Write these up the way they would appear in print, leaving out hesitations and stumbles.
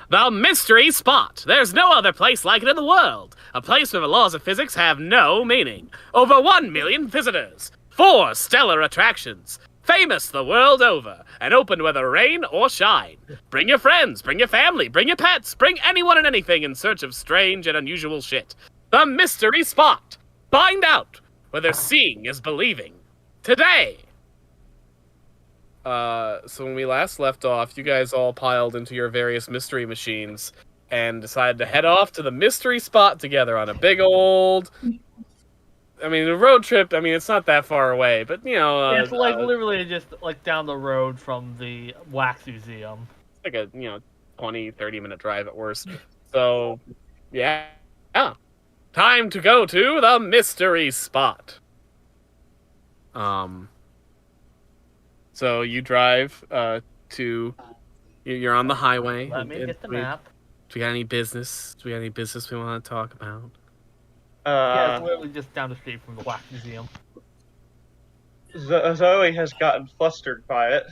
The mystery spot. There's no other place like it in the world. A place where the laws of physics have no meaning. Over 1 million visitors. 4 stellar attractions. Famous the world over, and open whether rain or shine. Bring your friends, bring your family, bring your pets, bring anyone and anything in search of strange and unusual shit. The mystery spot. Find out whether seeing is believing. Today. So when we last left off, you guys all piled into your various mystery machines and decided to head off to the mystery spot together on a big old... I mean, a road trip, I mean, it's not that far away, but, you know... it's like literally just like down the road from the Wax Museum. It's like a, 20, 30-minute drive at worst. So, yeah. Time to go to the mystery spot. So you drive to... You're on the highway. Let me get the map. Do we got any business? Do we got any business we want to talk about? Yeah, it's literally just down the street from the Wax Museum. Zoe has gotten flustered by it.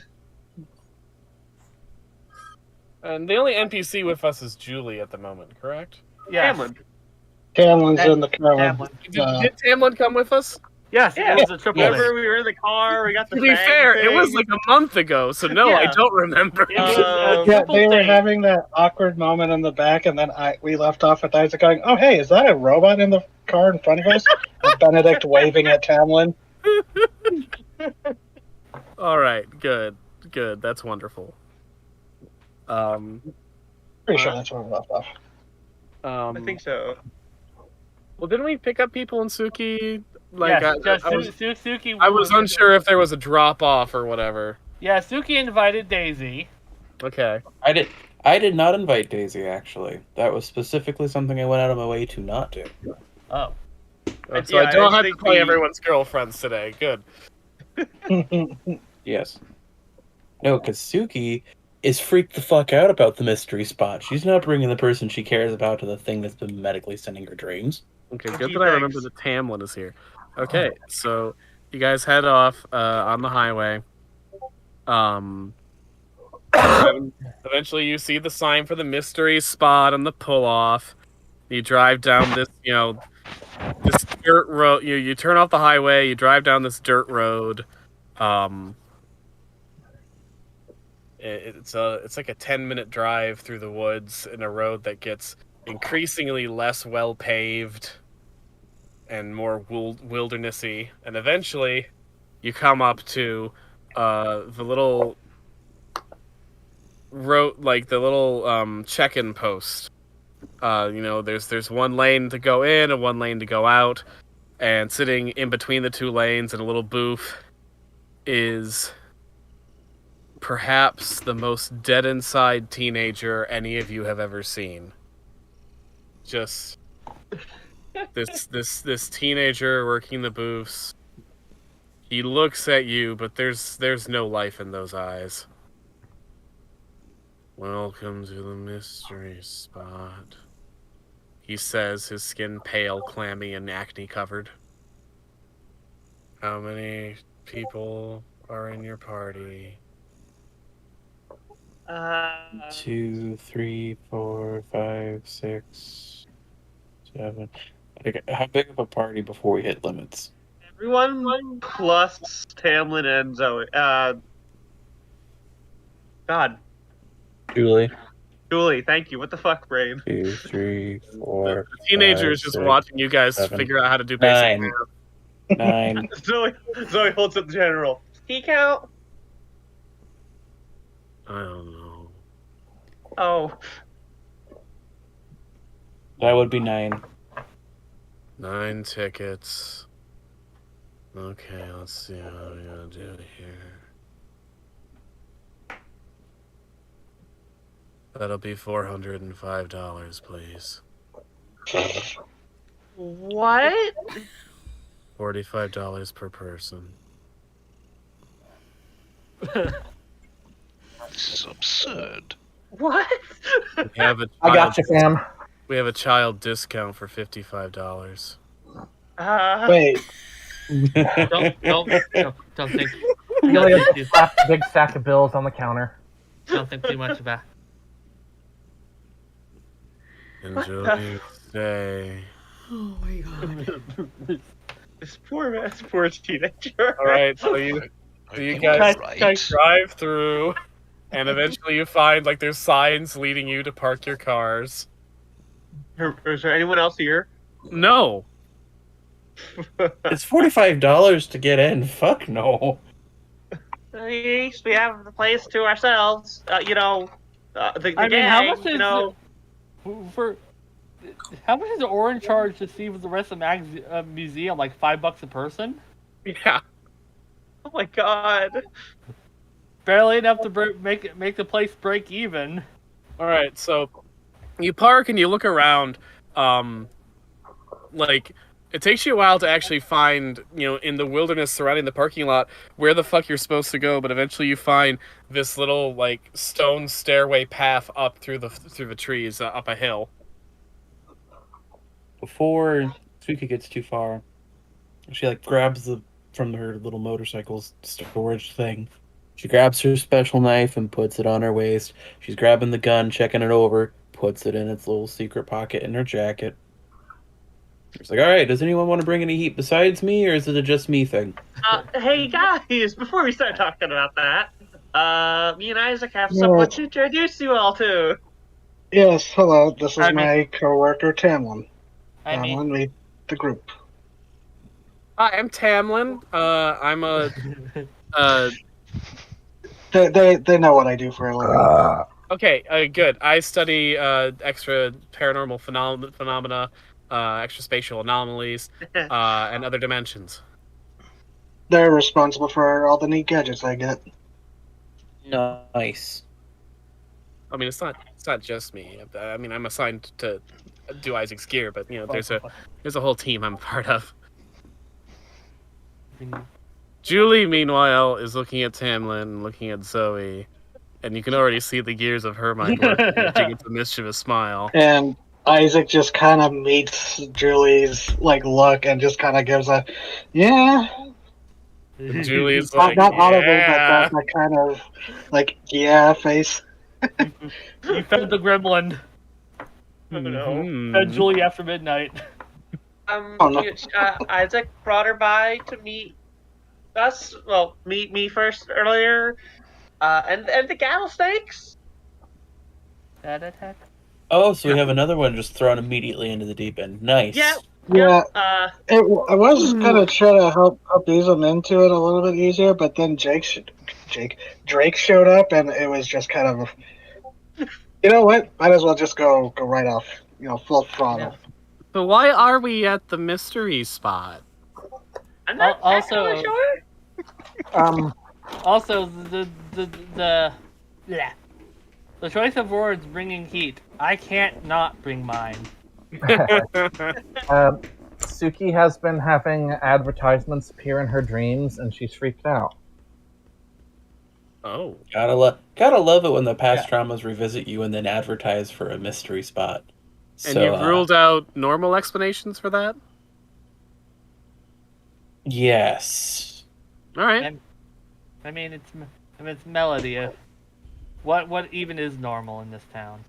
And the only NPC with us is Julie at the moment, correct? Yeah. Tamlin's in the car. Did Tamlin come with us? Yes, Yeah. it was a triple Remember, we were in the car, we got the To be fang fair, thing. it was like a month ago, so no, I Yeah. don't remember. It was a Yeah, triple they were thing. having that awkward moment in the back, and then we left off with Isaac going, "Oh, hey, is that a robot in the car in front of us?" And Benedict waving at Tamlin. All right, good. That's wonderful. Pretty sure that's where we left off. I think so. Well, didn't we pick up people in Suki? Yes, Suki. I was unsure if there was a drop off or whatever. Yeah, Suki invited Daisy. Okay. I did not invite Daisy, actually. That was specifically something I went out of my way to not do. Oh. So I don't have to play everyone's girlfriends today. Good. Yes. No, because Suki is freaked the fuck out about the mystery spot. She's not bringing the person she cares about to the thing that's been medically sending her dreams. Okay, good that I remember that Tamlin is here. Okay, so you guys head off on the highway. Eventually you see the sign for the mystery spot on the pull-off. You drive down this, this dirt road. You turn off the highway, you drive down this dirt road. It's like a 10-minute drive through the woods in a road that gets increasingly less well paved and more wildernessy, and eventually you come up to the little road, like the little check-in post. There's one lane to go in and one lane to go out, and sitting in between the two lanes in a little booth is perhaps the most dead inside teenager any of you have ever seen. Just this teenager working the booths. He looks at you, but there's no life in those eyes. Welcome to the mystery spot, he says, his skin pale, clammy, and acne covered. How many people are in your party? 2, 3, 4, 5, 6, 7. Okay, how big of a party before we hit limits? Everyone plus Tamlin and Zoe. God. Julie. Julie, thank you. What the fuck, brain? 2, 3, 4. The teenager is 5, just 6, watching you guys 7, figure out how to do basic 9. math. 9. Zoe holds up the general. He count? I don't know. Oh. That would be 9. 9 tickets. Okay, let's see how we're gonna do it here. That'll be $405, please. What? $45 per person. This is absurd. What? We have a I got you, fam. We have a child discount for $55. Wait, Don't think. Julia slapped a big stack of bills on the counter. Don't think too much about. Enjoy your stay. Oh my god. This poor teenager. All right, so you guys drive through, and eventually you find like there's signs leading you to park your cars. Is there anyone else here? No. It's $45 to get in. Fuck no. At least we have the place to ourselves. The I mean, how much gang, is for? How much is the orange charge to see with the rest of the museum? Like $5 a person? Yeah. Oh my god. Barely enough to make the place break even. All right, so you park and you look around. Like it takes you a while to actually find, in the wilderness surrounding the parking lot, where the fuck you're supposed to go. But eventually, you find this little like stone stairway path up through the trees, up a hill. Before Suki gets too far, she grabs from her little motorcycle storage thing. She grabs her special knife and puts it on her waist. She's grabbing the gun, checking it over, puts it in its little secret pocket in her jacket. She's like, all right, does anyone want to bring any heat besides me, or is it a just me thing? Hey guys, before we start talking about that, me and Isaac have someone to introduce you all to. Yes, hello. This is my coworker Tamlin. I mean, Tamlin, meet the group. Hi, I'm Tamlin. I'm a. They know what I do for a living. Okay, good. I study extra paranormal phenomena, extra spatial anomalies, and other dimensions. They're responsible for all the neat gadgets I get. Nice. I mean, it's not just me. I mean, I'm assigned to do Isaac's gear, but there's a whole team I'm part of. Julie, meanwhile, is looking at Tamlin, looking at Zoe, and you can already see the gears of her mind working into a mischievous smile. And Isaac just kind of meets Julie's look and just kind of gives a, yeah. And Julie's Not audible, yeah. but that kind of yeah face. you fed the gremlin. Oh no. Fed Julie after midnight. Oh, no. Isaac brought her by to meet us. Well, meet me first earlier. And the gattlesnakes. That attack. Oh, so we have another one just thrown immediately into the deep end. Nice. Yeah. Yeah. Yep, I was gonna try to help ease them into it a little bit easier, but then Drake showed up, and it was just kind of, you know what? Might as well just go right off, full throttle. Yeah. But why are we at the mystery spot? I'm not actually sure. Also, the choice of words bringing heat. I can't not bring mine. Suki has been having advertisements appear in her dreams, and she's freaked out. Oh, Gotta love it when the past traumas revisit you and then advertise for a mystery spot. and So, you've ruled out normal explanations for that? yes. All right. I mean, it's melody. What even is normal in this town?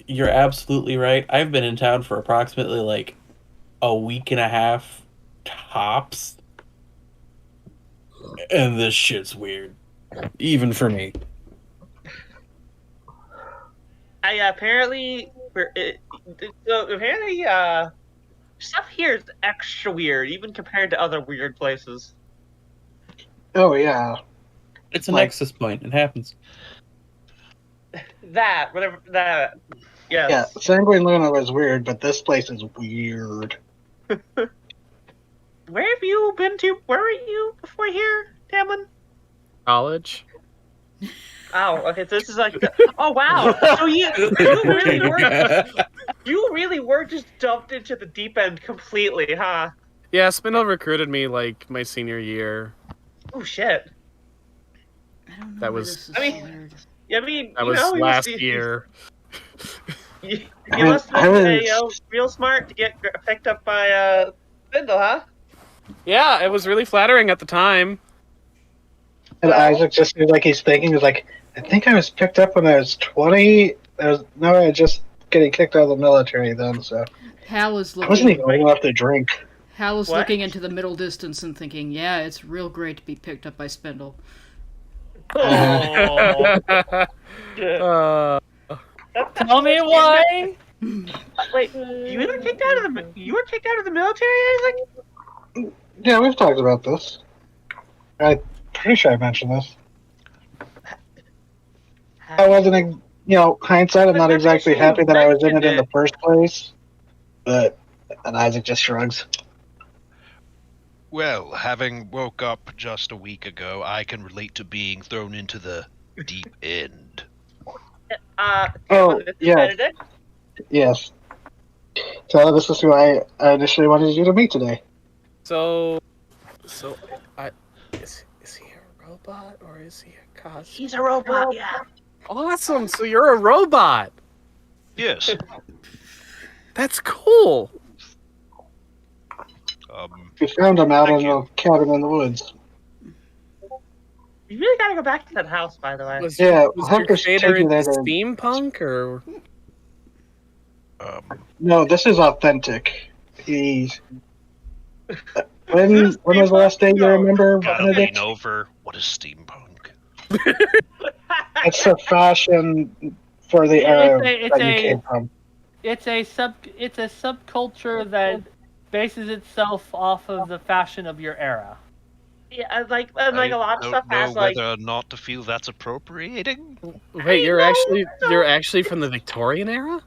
You're absolutely right. I've been in town for approximately a week and a half tops. And this shit's weird. Even for me. Apparently stuff here is extra weird, even compared to other weird places. Oh yeah. It's a nexus point. It happens. That. Yes. Yeah, Sanguine Luna was weird, but this place is weird. Where have you been to? Where were you before here, Tamlin? College. Oh, okay. So this is oh wow. So you really were just dumped into the deep end completely, huh? Yeah, Spindle recruited me my senior year. Oh shit. I don't know. That why was- this is I mean- weird. Yeah, I mean, That was last year. You must have been real smart to get picked up by Spindle, huh? Yeah, it was really flattering at the time. And Isaac just seems like he's thinking, he's like, I think I was picked up when I was 20. I just getting kicked out of the military then, so Hal is I wasn't looking. even old enough to drink. Hal is What? looking into the middle distance and thinking, "Yeah, it's real great to be picked up by Spindle." Oh, Uh, tell me why. Wait, you were kicked out of the military, Isaac? Yeah, we've talked about this. I'm pretty sure I mentioned this. I wasn't, hindsight, I'm not exactly happy that I was in it in the first place. But, and Isaac just shrugs. Well, having woke up just a week ago, I can relate to being thrown into the deep end. Oh, this is yeah. Benedict. Yes. So this is who I initially wanted you to meet today. so, is he a robot or is he a cosplay? He's a robot, yeah. Awesome. So you're a robot. Yes. That's cool. We found him out in Thank you. a cabin in the woods. You really gotta go back to that house, by the way. Was Yeah, was I'll have your to creator take you into there to- steampunk or? No, this is authentic. He's... When was the last day you remember, Gotta lean Benedict? over. What is steampunk? It's a fashion for the era It's that you a- came from. It's a subculture that bases itself off of the fashion of your era. Yeah, and like a lot of I stuff don't has know like. whether or not to feel that's appropriating. Wait, you're no. actually from the Victorian era?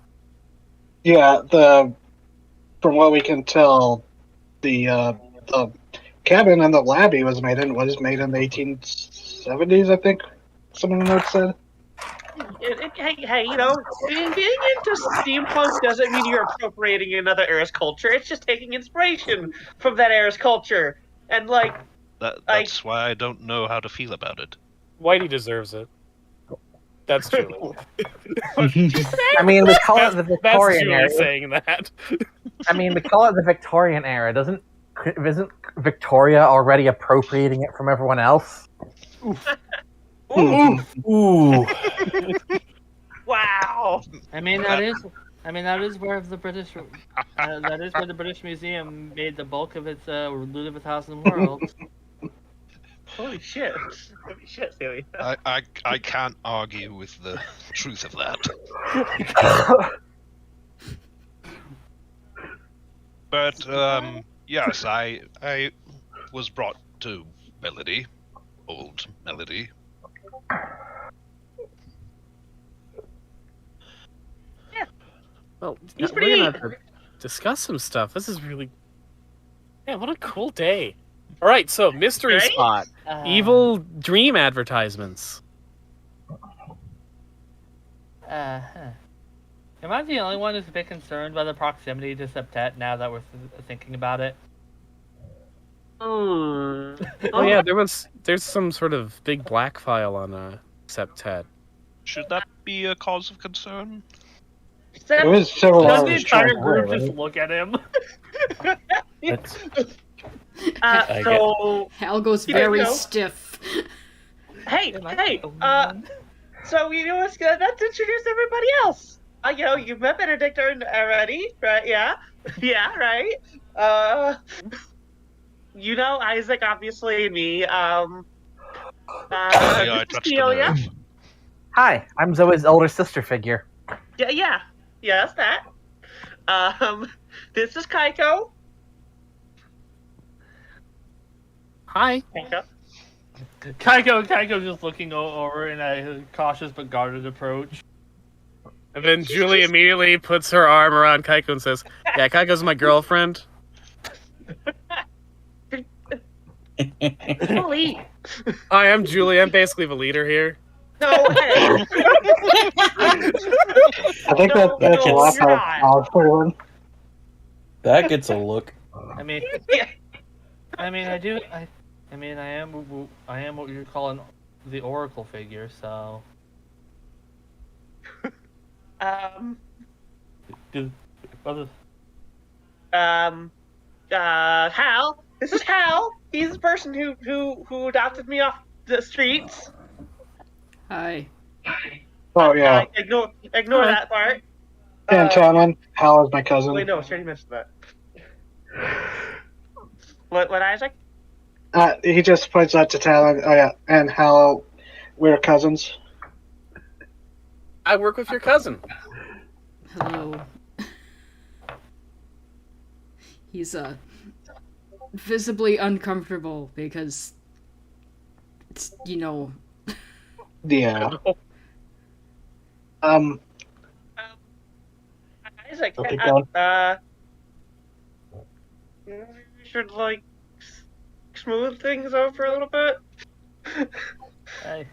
Yeah, from what we can tell, the cabin and the labby was made in the 1870s, I think. Some of the notes said. Hey, being into steampunk doesn't mean you're appropriating another era's culture. It's just taking inspiration from that era's culture. And like, That's why I don't know how to feel about it. Whitey deserves it. That's Julie. I mean, we call it the That's Victorian Julie era. saying that. I mean, we call it the Victorian era. Isn't Victoria already appropriating it from everyone else? Ooh. wow. I mean that is where the British that is where the British Museum made the bulk of its loot of 1,000 worlds. Holy shit, Sammy. I can't argue with the truth of that. But yes, I was brought to Melody, old Melody. Well, He's we're pretty gonna have to discuss some stuff. This is really, what a cool day. All right, so mystery Right? spot, evil dream advertisements. Am I the only one who's a bit concerned by the proximity to Septet now that we're thinking about it? Hmm. Oh yeah, there's some sort of big black file on Septet. Should that be a cause of concern? It was several Does the hours entire short away, group just right? look at him? That's, So Hal goes Yeah, very no. stiff. hey, so what's good? Let's introduce everybody else. You've met Benedict already, right? Yeah, yeah, right. Isaac, obviously, and me. Yeah, I touched the Celia. nerve. Hi, I'm Zoe's older sister figure. Yeah, that's that. This is Kaiko. Hi. Kaiko just looking over in a cautious but guarded approach. And then Julie immediately puts her arm around Kaiko and says, "Yeah, Kaiko's my girlfriend." Holy. Hi, I'm Julie. I'm basically the leader here. No way. I think No, that's a no, lot you're of not. odd for one. that gets a look. I mean, Yeah. I am what you're calling the Oracle figure, so. Hal. This is Hal. He's the person who adopted me off the streets. Hi. Oh yeah. Ignore that part. And Talon, Hal is my cousin. Wait, no, she already mentioned that. What, Isaac? He just points out to Talon. Oh yeah, and Hal, we're cousins. I work with your cousin. Hello. He's visibly uncomfortable because it's, you know. Yeah. Isaac, Okay, go we should like smooth things over a little bit. Hey.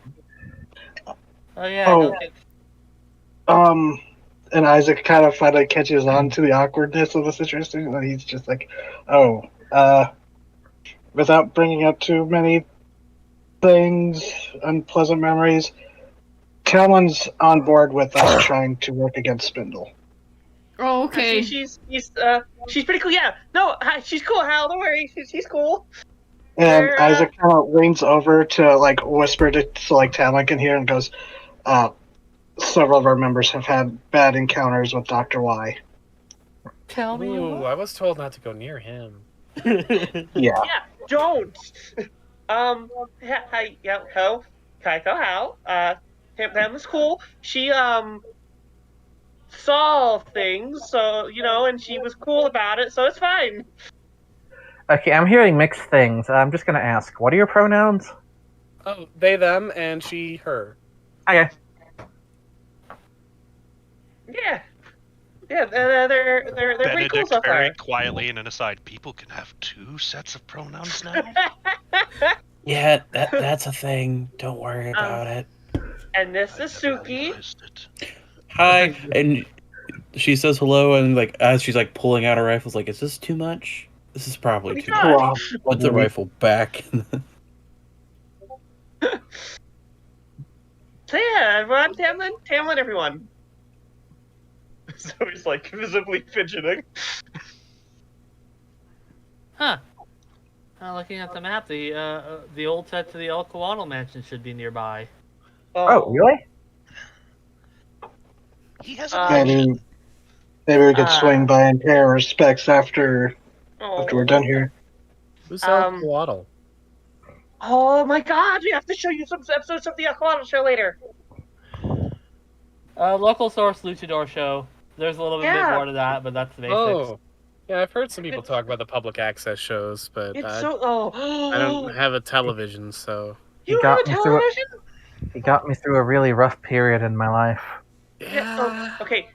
Oh yeah. Oh. No, okay. And Isaac kind of finally catches on to the awkwardness of the situation, and he's just like, "Oh, without bringing up too many things, unpleasant memories, Talon's on board with us trying to work against Spindle." Oh, okay. She's pretty cool. Yeah, no, she's cool. Hal, don't worry, she's cool. And Isaac kind of leans over to like whisper to so like Talon can hear and goes, "Several of our members have had bad encounters with Dr. Y." Tell me. Ooh, I was told not to go near him. Yeah. Yeah, don't. Hi, Kaiko, Hal. Pam was cool. She saw things, so and she was cool about it, so it's fine. Okay, I'm hearing mixed things. I'm just gonna ask, what are your pronouns? Oh, they, them, and she, her. Okay. Yeah, they're pretty cool Benedict so far. very quietly in an aside. People can have 2 sets of pronouns now. Yeah, that's a thing. Don't worry about it. And this I is never Suki. realized it. Hi, and she says hello, and like as she's like pulling out her rifle, like, is this too much? This is probably Pretty too much. much. Put the rifle back. So yeah, everyone, Tamlin, everyone. So he's like visibly fidgeting. Huh. Looking at the map, the old set to the El Coano mansion should be nearby. Oh, really? He has a Maybe we could swing by and pay our respects after we're done here. Who's Waddle? Oh my God, we have to show you some episodes of the Aquano show later. Local source Luchador show. There's a little bit more to that, but that's the basics. Oh, yeah, I've heard some people talk about the public access shows, but It's I I don't have a television, so. You have a me through television? He got me through a really rough period in my life. Yeah. So, okay,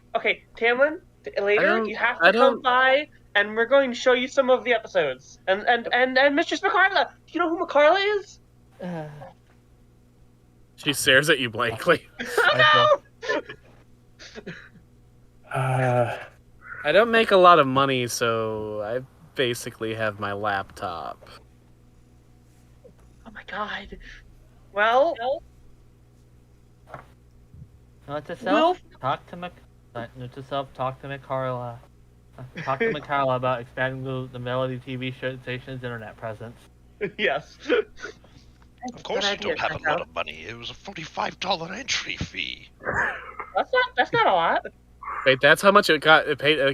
Tamlin. Later, you have I to come don't- by, and we're going to show you some of the episodes. And Mistress Macarla. Do you know who Macarla is? She stares at you blankly. Oh no! I don't make a lot of money, so I basically have my laptop. Oh my God. Well, Note to self, talk to Macarla. Talk to Macarla about expanding the Melody TV station's internet presence. yes. Of course Good you idea, don't have a Kaiko. lot of money. It was a $45 entry fee. That's not a lot. Wait, that's how much it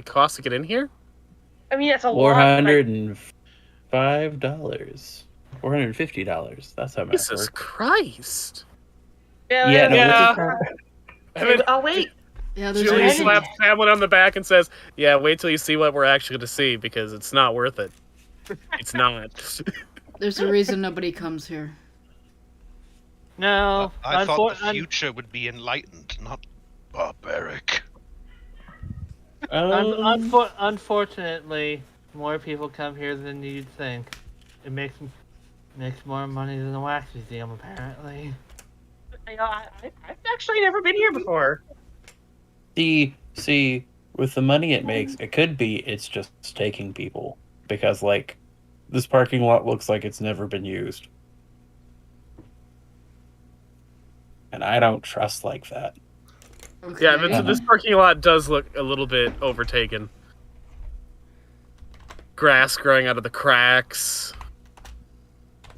cost to get in here? I mean, it's a lot. $405. $450. That's how much Jesus works. Christ! Yeah, no, Yeah. this is Oh wait. Yeah, there's Julie a reason. slaps Hamlet on the back and says, "Yeah, wait till you see what we're actually going to see, because it's not worth it. It's not." There's a reason nobody comes here. No, I thought the future would be enlightened, not barbaric. Unfortunately, more people come here than you'd think. It makes more money than the wax museum, apparently. I've actually never been here before. See, with the money it makes, it could be it's just taking people. Because, like, this parking lot looks like it's never been used. And I don't trust like that. Okay. Yeah, this parking lot does look a little bit overtaken. Grass growing out of the cracks.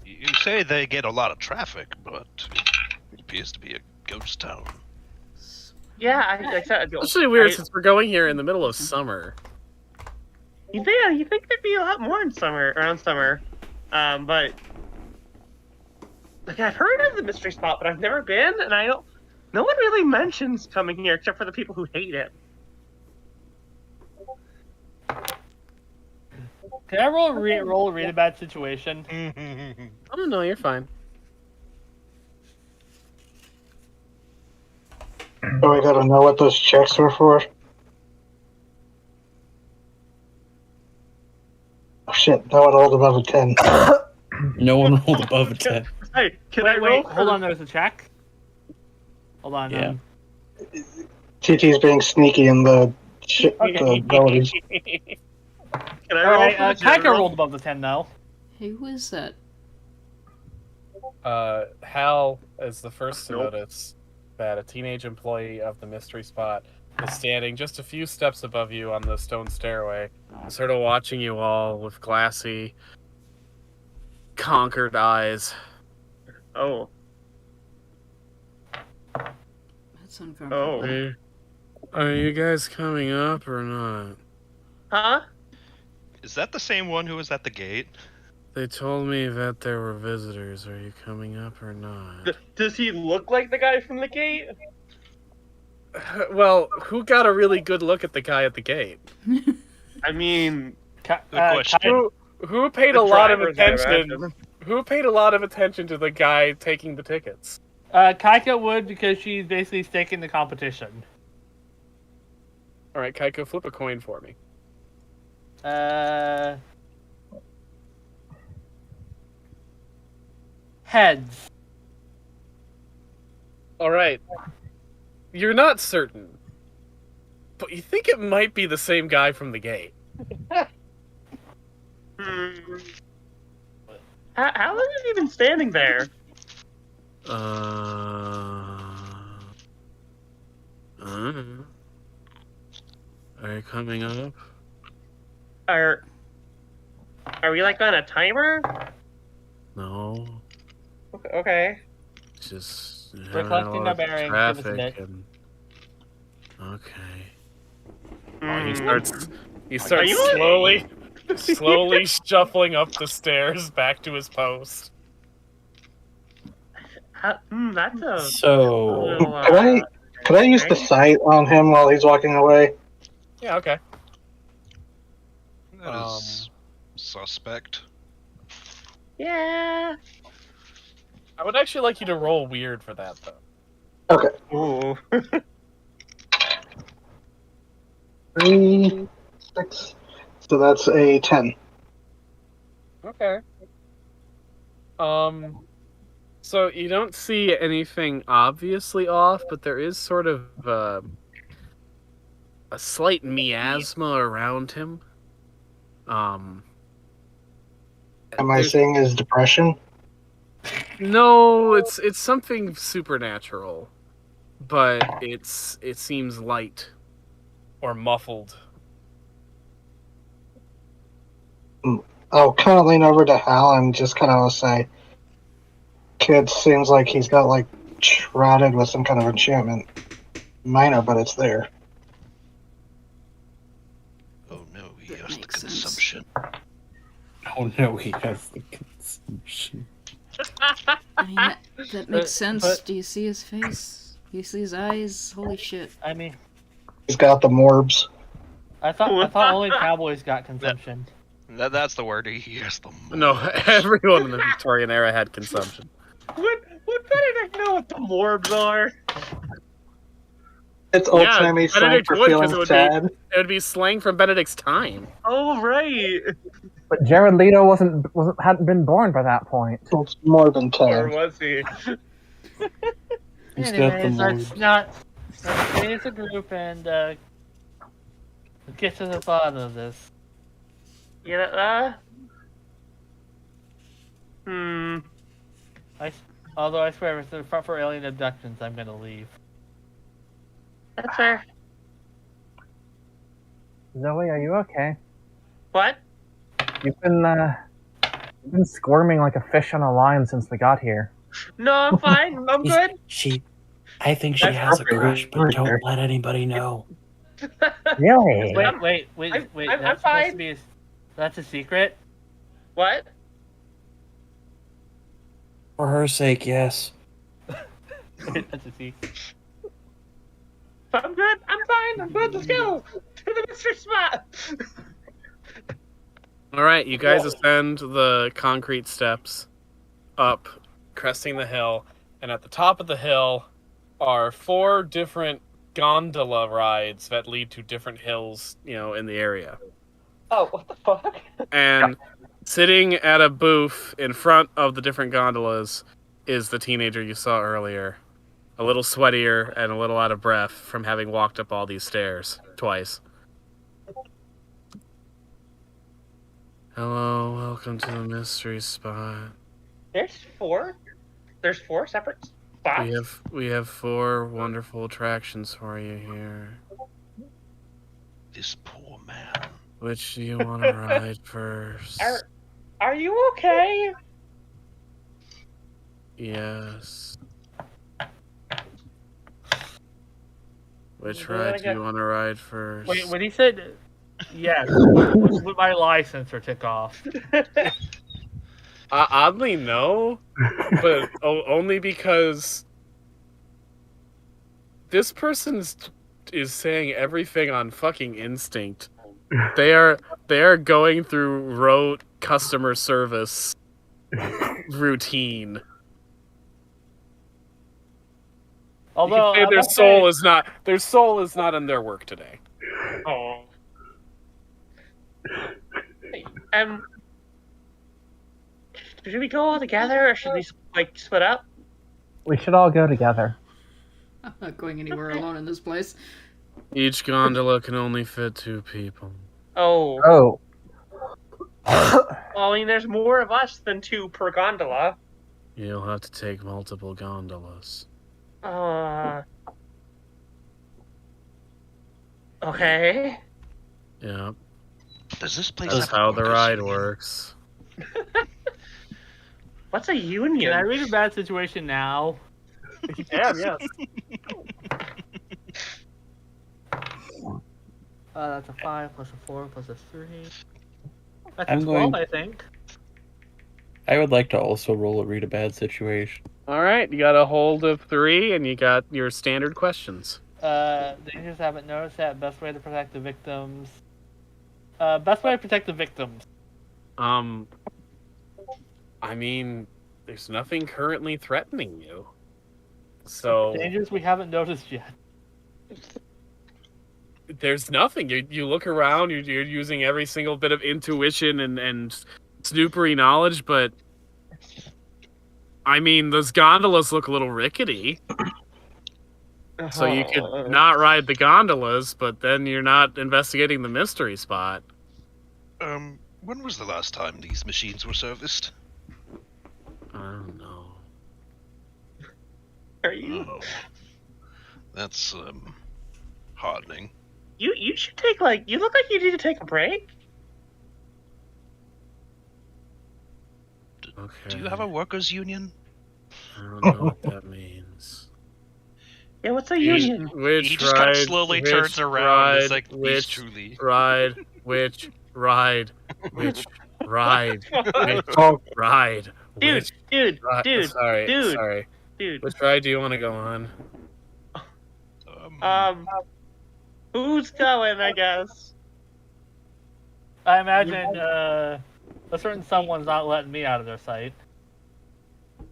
You say they get a lot of traffic, but it appears to be a ghost town. Yeah, I said. Especially weird since we're going here in the middle of summer. You think there'd be a lot more in summer, around summer, but like I've heard of the mystery spot, but I've never been, and I don't. No one really mentions coming here except for the people who hate it. Can I roll a read a bad situation? Oh no, you're fine. So we gotta know what those checks were for. Oh shit, no one rolled above a 10. No one rolled above a 10. Hey, can I roll? Wait, hold on, there's a check. Hold on. Yeah. TT's being sneaky in the abilities. Can I roll? Alright, for the Kaika general? rolled above the 10 now. Hey, who is that? Hal is the first to Nope. notice that a teenage employee of the mystery spot is standing just a few steps above you on the stone stairway, sort of watching you all with glassy, conquered eyes. Oh, That's uncomfortable. oh, Are you guys coming up or not? huh? Is that the same one who was at the gate? They told me that there were visitors. Are you coming up or not? Does he look like the guy from the gate? Well, who got a really good look at the guy at the gate? I mean, Good question. Who paid the a lot of drivers, I attention? imagine. Who paid a lot of attention to the guy taking the tickets? Kaika would because she's basically staking the competition. All right, Kaiko, flip a coin for me. Heads. All right. You're not certain, but you think it might be the same guy from the gate. How long has he been standing there? Are you coming up? Are we like on a timer? No, Okay. just We're collecting our bearings. Give us a bit. and okay. Hmm. He starts you- slowly shuffling up the stairs back to his post. That's a So, little, Could I use the sight on him while he's walking away? Yeah, okay. That is suspect. Yeah. I would actually like you to roll weird for that, though. Okay. Ooh. 3, 6. So that's a 10. Okay. So you don't see anything obviously off, but there is sort of a slight miasma around him. Am I there's- seeing his depression? No, it's something supernatural, but it seems light or muffled. I'll kind of lean over to Hal and just kind of say, "Kid seems like he's got like shrouded with some kind of enchantment. Minor, but it's there." Oh no, he That has the makes sense. consumption. oh no, he has the consumption. I mean, that makes sense. but- Do you see his face? Do you see his eyes? Holy shit. I mean, He's got the morbs. I thought only cowboys got consumption. That's the word. He has the. No, everyone in the Victorian era had consumption. Would Benedict know what the morbs are? It's old timey slang Benedict for would, 'cause feeling it would sad. It would be slang from Benedict's time. Oh right. But Jared Leto hadn't been born by that point. It's more than Or 10. was he? He's got the Anyways, let's morbs. not stay as a group and get to the bottom of this. You know, Although I swear, if it's for alien abductions, I'm gonna leave. that's fair. Zoe, are you okay? What? You've been squirming like a fish on a line since we got here. No, I'm fine. I'm good. She I think she That's has a perfect. crush, but don't let anybody know. Really? Wait, I'm that's supposed to fine. be. That's a secret. What? For her sake, yes. That's a secret. I'm good. I'm fine. I'm good. Let's go to the mystery spot. All right, you guys ascend the concrete steps up, cresting the hill, and at the top of the hill are 4 different gondola rides that lead to different hills, in the area. Oh, what the fuck? And sitting at a booth in front of the different gondolas is the teenager you saw earlier. A little sweatier and a little out of breath from having walked up all these stairs twice. Hello, welcome to the mystery spot. There's 4. There's 4 separate spots. We have 4 wonderful attractions for you here. This poor man. Which do you want to ride first? Are you okay? Yes. Which Well, I ride do got- you want to ride first? Wait, when he said yes, would my license tick off? Oddly, no. But only because this person is saying everything on fucking instinct. They are going through rote customer service routine. Although You can say their soul is not in their work today. Oh. Should we go all together, or should we split up? We should all go together. I'm not going anywhere alone in this place. Each gondola can only fit 2 people. Oh. Oh. Well, I mean, there's more of us than 2 per gondola. You'll have to take multiple gondolas. Okay. Yeah, Does this place that's have a how the workers' ride union? works. What's a union? Can I read a bad situation now? You can, yes. That's a 5 plus a 4 plus a 3. That's I'm a 12, going- I think. I would like to also roll a read a bad situation. All right, you got a hold of 3, and you got your standard questions. Dangers haven't noticed that. Best way to protect the victims. Best way to protect the victims. I mean, there's nothing currently threatening you. So Dangers we haven't noticed yet. there's nothing. You look around, you're using every single bit of intuition and snoopery knowledge, but I mean, those gondolas look a little rickety. So you could not ride the gondolas, but then you're not investigating the mystery spot. When was the last time these machines were serviced? I don't know. Are you? Oh, that's hardening. You should take you look like you need to take a break. Okay. Do you have a workers' union? I don't know what that means. Yeah, what's a union? Which He just kind ride? of slowly which turns around. Ride, It's like, these which truly. ride? Which ride? Which ride? Which Oh, ride? Dude, Which dude, ride? dude, Sorry, dude. sorry. dude. Which ride do you want to go on? Who's going? I guess. I imagine a certain someone's not letting me out of their sight.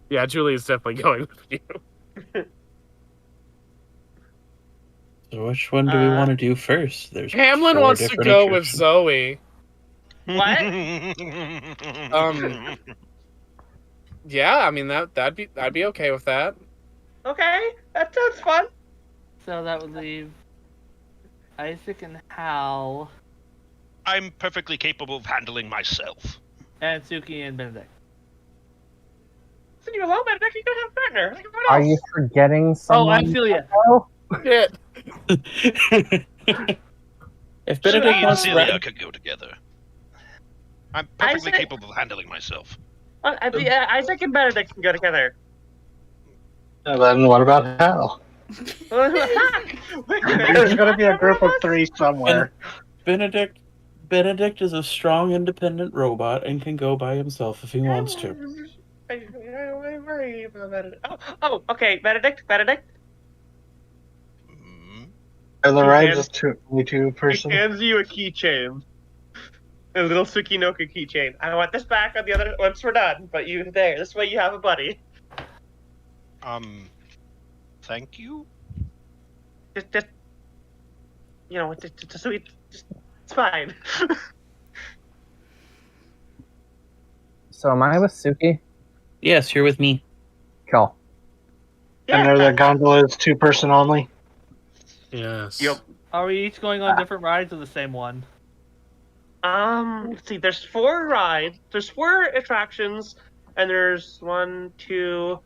Yeah, Julie's definitely going with you. So which one do we want to do first? There's Hamlin 4 wants to different go with attractions. Zoe. What? Yeah, I mean that'd be okay with that. Okay, that sounds fun. So that would leave Isaac and Hal I'm perfectly capable of handling myself. and Suki and Benedict. Listen, you're alone, man. You don't have a partner. Like everyone Are else. you forgetting Oh, someone? I'm Celia. Oh, Yeah. If Suki Benedict and wants to Celia ride, could go together. I'm perfectly Isaac- capable of handling myself. Isaac and Benedict can go together. and then what about Hal? There's gonna be a group of 3 somewhere. Benedict is a strong, independent robot and can go by himself if he wants to. I worry about Benedict. Okay, Benedict. Mm, And the He ride's hands- just only 2 He person. hands you a keychain. A little Tsukinoka keychain. I want this back on the other once we're done, but you there. This way you have a buddy. thank you. Just you know, it's a sweet. It's fine. So am I with Suki? Yes, you're with me. Cool. And are the gondolas 2 person only? Yes. Yep. Are we each going on different rides or the same one? Let's see. There's 4 rides. There's 4 attractions, and there's 1, 2,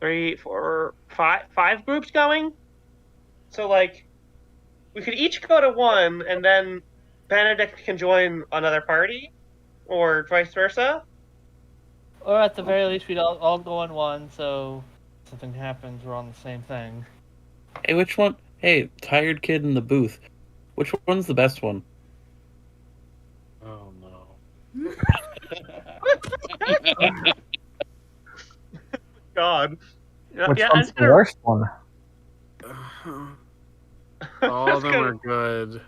3, 4, 5 groups going. So like, we could each go to one, and then Benedict can join another party, or vice versa. Or at the very least, we'd all go on one, so if something happens, we're on the same thing. Hey, which one? Hey, tired kid in the booth. Which one's the best one? Oh no. God. Which Yeah, one's the worst one? All of them gonna- are good.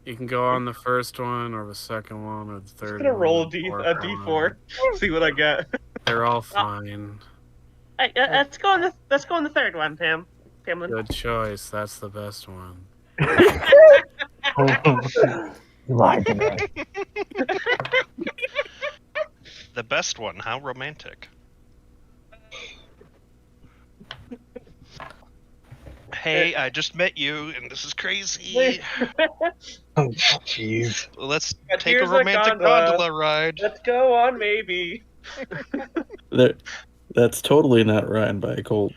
You can go on the first one, or the second one, or the third I'm gonna one. roll or the a fourth D4, one. see what I get. They're all fine. Hey, let's go on the third one, Tamlin. Good choice. That's the best one. You lied to me. The best one. How romantic. Hey, I just met you, and this is crazy. Oh, jeez. Let's But take a here's a romantic gondola. gondola ride. Let's go on, maybe. That's totally not ridden by a colt.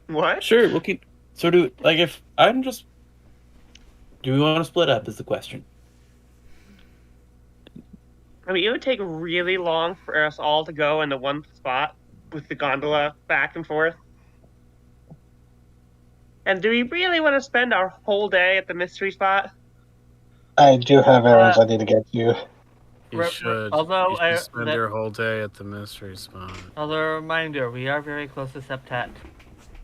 What? Sure, we'll keep. So do like if I'm just. Do we want to split up? Is the question. I mean, it would take really long for us all to go into one spot with the gondola back and forth. And do we really want to spend our whole day at the mystery spot? I do have errands I need to get to. You should. although you should spend your whole day at the mystery spot. Although a reminder, we are very close to Septet.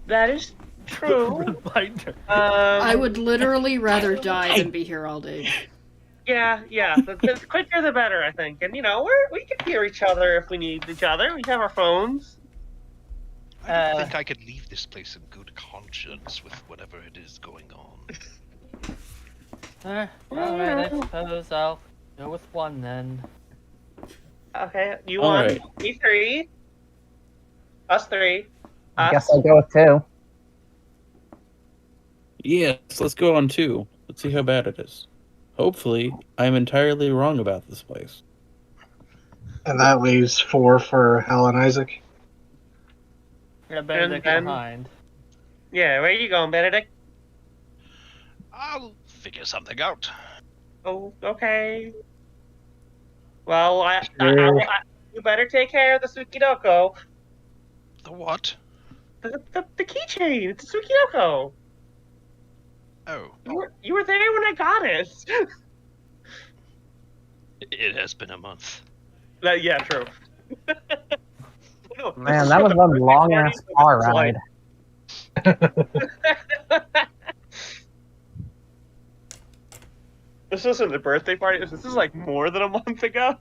That is true. Reminder. I would literally rather die than be here all day. Yeah. The quicker the better, I think. And you know, we can hear each other if we need each other. We have our phones. I don't think I could leave this place in good conscience with whatever it is going on. Alright, I suppose I'll go with one then. Okay, you All won. right. Me 3. Us 3. I Us. guess I'll go with 2. Yes, let's go on 2. Let's see how bad it is. Hopefully, I'm entirely wrong about this place. And that leaves 4 for Hal and Isaac. Yeah, Benedict then- behind. Yeah, where are you going, Benedict? I'll figure something out. Oh, okay. Well, Sure. you better take care of the Tsukidoko. The what? The keychain. It's a Tsukidoko. Oh, You were there when I got it. it has been a month. Yeah, true. No, Man, that was one long ass car ride. This isn't a birthday party. This is like more than a month ago.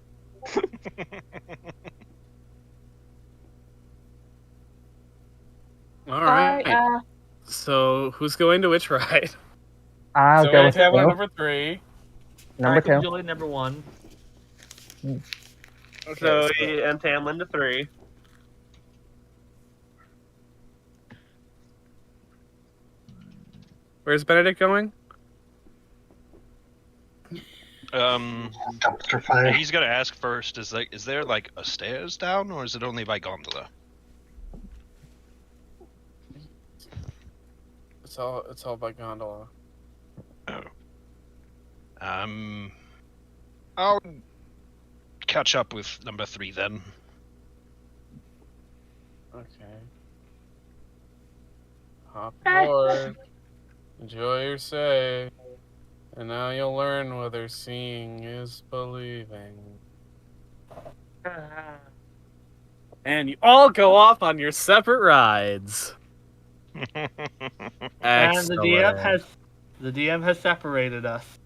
All right. So who's going to which ride? I'll So go we with have 2. number 3. Number 2. Julie, number 1. So and Tamlin to 3. Where's Benedict going? Dumpster fire. He's gonna ask first. Is there like a stairs down, or is it only by gondola? It's all by gondola. I'll catch up with number 3 then. Okay. Hop aboard. Enjoy your stay. And now you'll learn whether seeing is believing. And you all go off on your separate rides. And the Excellent. DM has separated us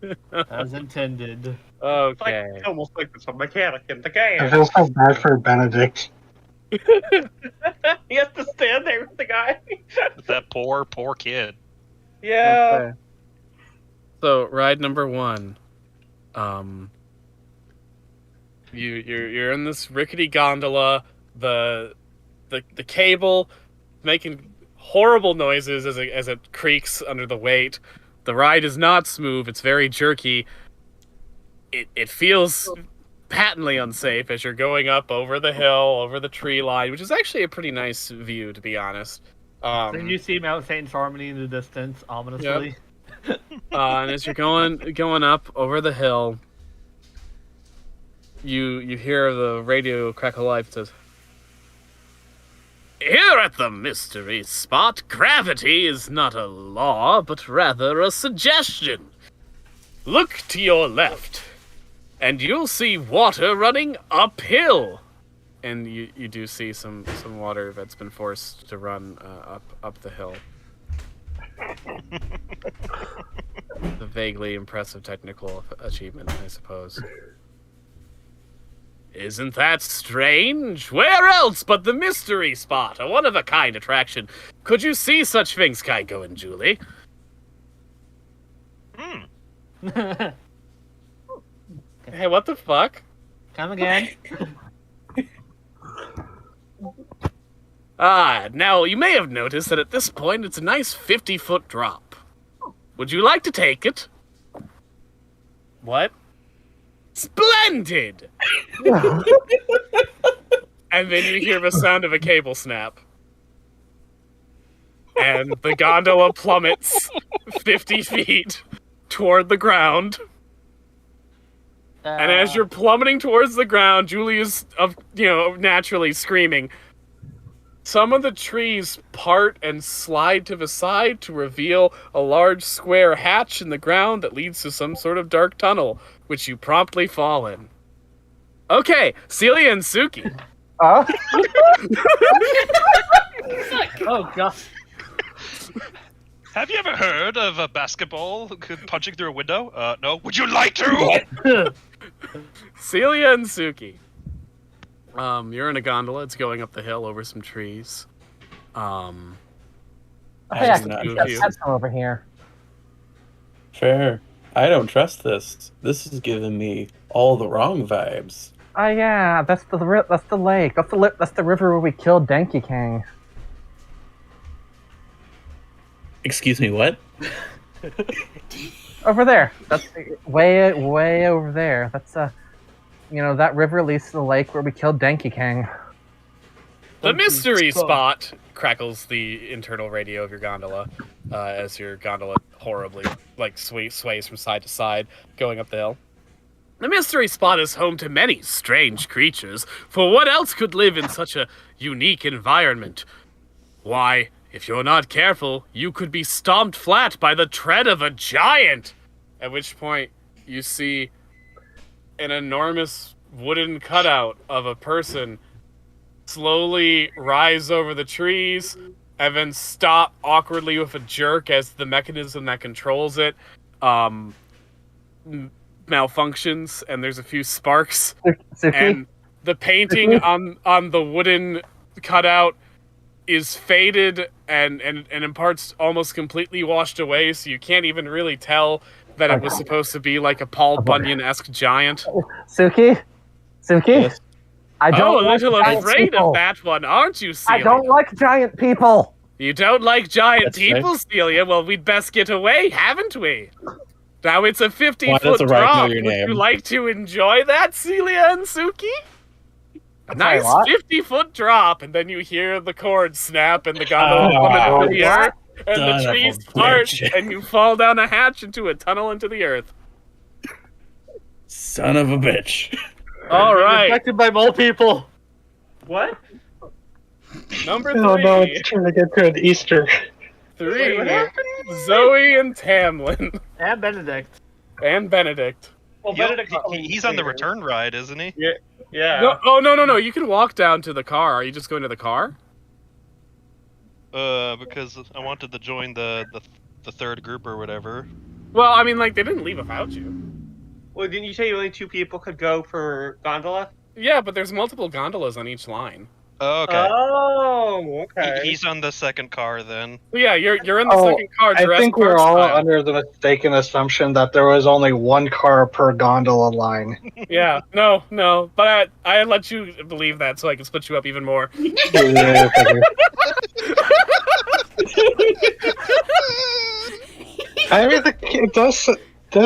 as intended. It's Okay. like, almost like there's a mechanic in the I game. feel so bad for Benedict. He has to stand there with the guy. That poor kid. Yeah. So ride number 1. You're in this rickety gondola. The cable making horrible noises as it creaks under the weight. The ride is not smooth. It's very jerky. It feels patently unsafe as you're going up over the hill, over the tree line, which is actually a pretty nice view, to be honest. Then you see Mount Saint Harmony in the distance, ominously. And as you're going up over the hill, you hear the radio crackle life. It says, "Here at the mystery spot, gravity is not a law, but rather a suggestion. Look to your left, and you'll see water running uphill." And you do see some water that's been forced to run up the hill. The vaguely impressive technical achievement, I suppose. Isn't that strange? Where else but the mystery spot, a one-of-a-kind attraction? Could you see such things, Kaiko and Julie? Hey, what the fuck? Come again. Now you may have noticed that at this point it's a nice 50-foot drop. Would you like to take it? What? Splendid! And then you hear the sound of a cable snap. And the gondola plummets 50 feet toward the ground. And as you're plummeting towards the ground, Julie is, naturally screaming. Some of the trees part and slide to the side to reveal a large square hatch in the ground that leads to some sort of dark tunnel, which you promptly fall in. Okay, Celia and Suki. Oh? Oh, God. Have you ever heard of a basketball punching through a window? No. Would you like to? Celia and Suki. You're in a gondola. It's going up the hill over some trees. Hey, I I can do not see trust that you. pencil over here. Fair. I don't trust this. This is giving me all the wrong vibes. Oh yeah, that's the lake. That's the river where we killed Denki King. Excuse me, what? Over there. That's way over there. That's that river leads to the lake where we killed Denki King. The mystery spot, crackles the internal radio of your gondola, as your gondola horribly sways from side to side, going up the hill. The mystery spot is home to many strange creatures, for what else could live in such a unique environment? Why, if you're not careful, you could be stomped flat by the tread of a giant! At which point, you see an enormous wooden cutout of a person slowly rise over the trees and then stop awkwardly with a jerk as the mechanism that controls it malfunctions, and there's a few sparks. Suki? And the painting on the wooden cutout is faded and in parts almost completely washed away, so you can't even really tell that it was supposed to be like a Paul Bunyan-esque giant. Suki? Yes. I don't a like little giant afraid people. of that one, aren't you, Celia? I don't like giant people. You don't like giant That's people, Celia? Well, we'd best get away, haven't we? Now it's a Why, 50-foot that's a right, know drop. your Would name. you like to enjoy that, Celia and Suki? A nice what? 50-foot drop, and then you hear the cord snap, and the gondola Oh, plummet through the what? earth, and Son of the a trees part, bitch. and you fall down a hatch into a tunnel into the earth. Son of a bitch. All right, Affected by mole people. What? number Oh no, 3. it's trying to get to an Easter. 3. what happened? Zoe and Tamlin. And Benedict. And Benedict. Well, Yo, Benedict's he's on the return ride, isn't he? Yeah. No, oh, no. You can walk down to the car. Are you just going to the car? Because I wanted to join the third group or whatever. Well, I mean, like, they didn't leave without you. Well, didn't you say only 2 people could go per gondola? Yeah, but there's multiple gondolas on each line. Oh, okay. Oh, okay. He's on the second car then. So yeah, you're in the Oh, second car. I Jurassic think we're Park all style. under the mistaken assumption that there was only one car per gondola line. Yeah, no. But I let you believe that so I can split you up even more. Yeah, figure. I mean, it does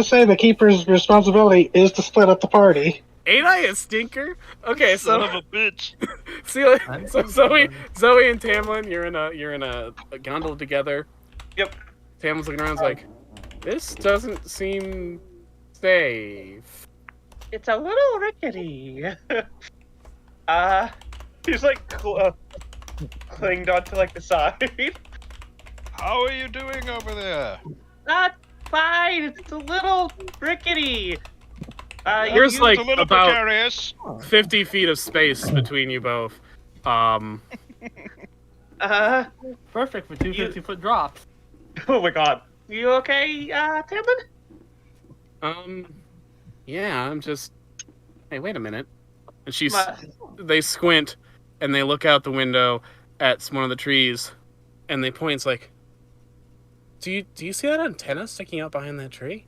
say the keeper's responsibility is to split up the party. Ain't I a stinker? Okay, Son so of a bitch. see, so Zoe and Tamlin, you're in a gondola together. Yep. Tamlin's looking around, like, this doesn't seem safe. It's a little rickety. He's like clinged onto like the side. How are you doing over there? Not fine. It's a little rickety. There's It's like a little about precarious. 50 feet of space between you both. Perfect for two 50-foot drops. Oh my god. You okay, Tamlin? Yeah, I'm just. Hey, wait a minute. And Ma- they squint, and they look out the window at one of the trees, and they point. It's like, do you see that antenna sticking out behind that tree?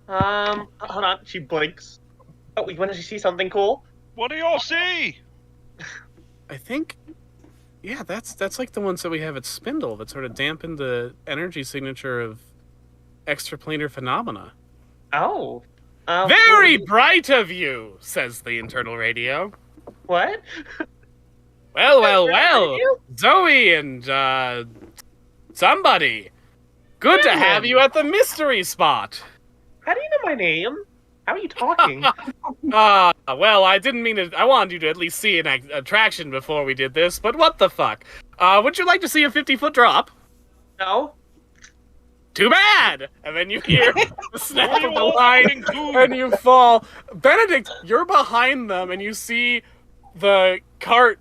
Hold on. She blinks. Oh, you want to see something cool? What do y'all see? I think. Yeah, that's like the ones that we have at Spindle that sort of dampen the energy signature of extraplanar phenomena. Oh. Very bright of you, says the internal radio. What? Well. Zoe and, somebody. Good to have you at the mystery spot. How do you know my name? How are you talking? Well, I didn't mean it. I wanted you to at least see an attraction before we did this, but what the fuck? Would you like to see a 50-foot drop? No. Too bad! And then you hear the snap What are of you the all line, fucking doing? and you fall. Benedict, you're behind them, and you see the cart,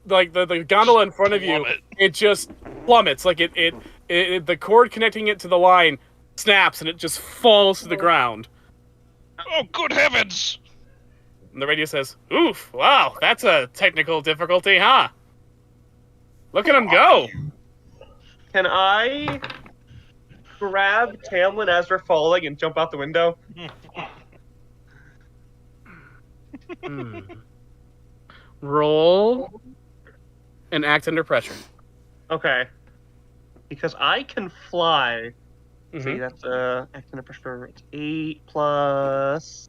like the gondola in front of you. Plummet. It just plummets, like it the cord connecting it to the line snaps, and it just falls to the ground. Oh, good heavens! And the radio says, "Oof! Wow, that's a technical difficulty, huh? Look at him go!" Can I grab Tamlin as we're falling and jump out the window? Roll and act under pressure. Okay. Because I can fly. Mhm. See, that's act under pressure. It's 8 plus.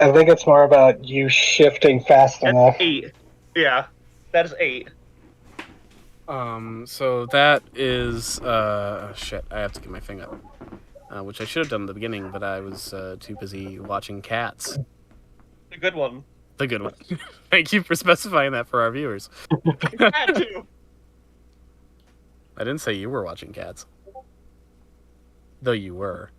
I think it's more about you shifting fast That's enough. 8. Yeah, that is 8. So that is, shit, I have to get my thing up. Which I should have done in the beginning, but I was, too busy watching Cats. The good one. The good one. Thank you for specifying that for our viewers. Had to. I didn't say you were watching Cats. Though you were.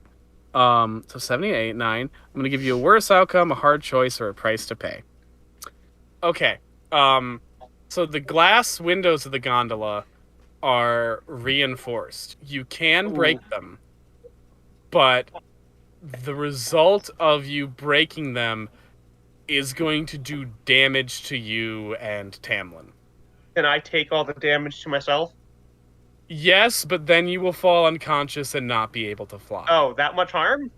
So 78, 9. I'm gonna give you a worse outcome, a hard choice, or a price to pay. Okay. So the glass windows of the gondola are reinforced. You can break them, but the result of you breaking them is going to do damage to you and Tamlin. Can I take all the damage to myself? Yes, but then you will fall unconscious and not be able to fly. Oh, that much harm?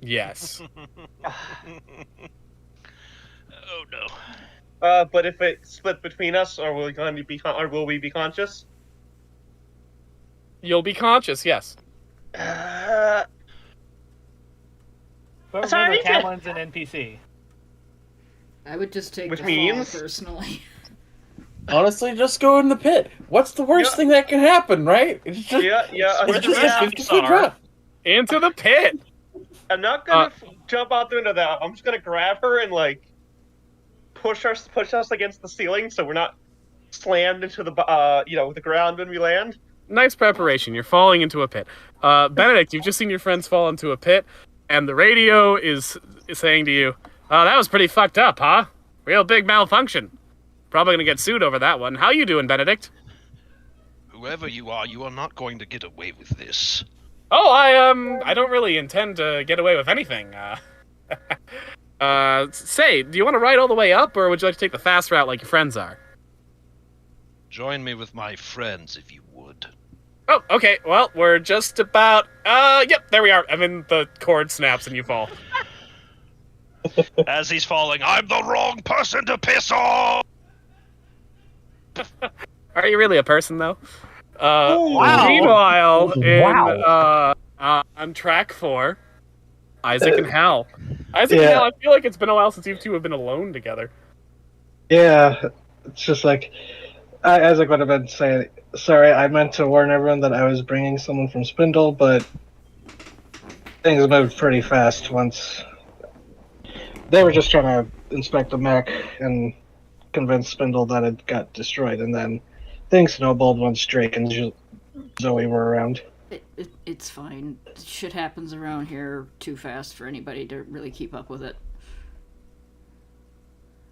Yes. Oh no. But if it split between us, will we be conscious? You'll be conscious, yes. Uh, But Sorry, remember, I need Tamlin's an NPC. I would just take Which the means- fall personally. Honestly, just go in the pit. What's the worst Yeah. thing that can happen, right? It's just, yeah. it's just yeah. a 50-foot drop. Into the pit! I'm not gonna jump out the window. That I'm just gonna grab her and like push us against the ceiling, so we're not slammed into the the ground when we land. Nice preparation. You're falling into a pit. Benedict, you've just seen your friends fall into a pit, and the radio is saying to you, that was pretty fucked up, huh? Real big malfunction. Probably gonna get sued over that one. How you doing, Benedict? Whoever you are not going to get away with this. Oh, I don't really intend to get away with anything. Say, do you want to ride all the way up, or would you like to take the fast route like your friends are? Join me with my friends, if you would. Oh, okay. Well, we're just about. Yep, there we are. I mean, the cord snaps and you fall. As he's falling, I'm the wrong person to piss off! Are you really a person, though? Wow. Meanwhile, Wow. on track 4, Isaac and Hal. Isaac and Hal, I feel like it's been a while since you two have been alone together. Yeah, it's just like Isaac would have been saying, "Sorry, I meant to warn everyone that I was bringing someone from Spindle, but things moved pretty fast once they were just trying to inspect the mech and convince Spindle that it got destroyed, and then things snowballed once Drake and Zoe were around." It's fine. Shit happens around here too fast for anybody to really keep up with it.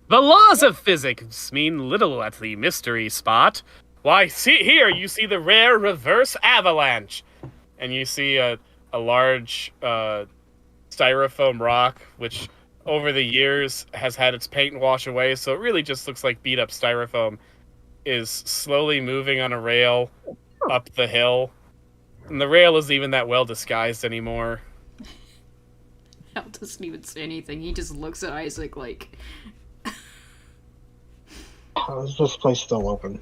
The laws of physics mean little at the mystery spot. Why, see here, you see the rare reverse avalanche. And you see a large styrofoam rock, which over the years has had its paint wash away, so it really just looks like beat up styrofoam, is slowly moving on a rail up the hill. And the rail isn't even that well disguised anymore. Hal doesn't even say anything. He just looks at Isaac like... Is this place still open?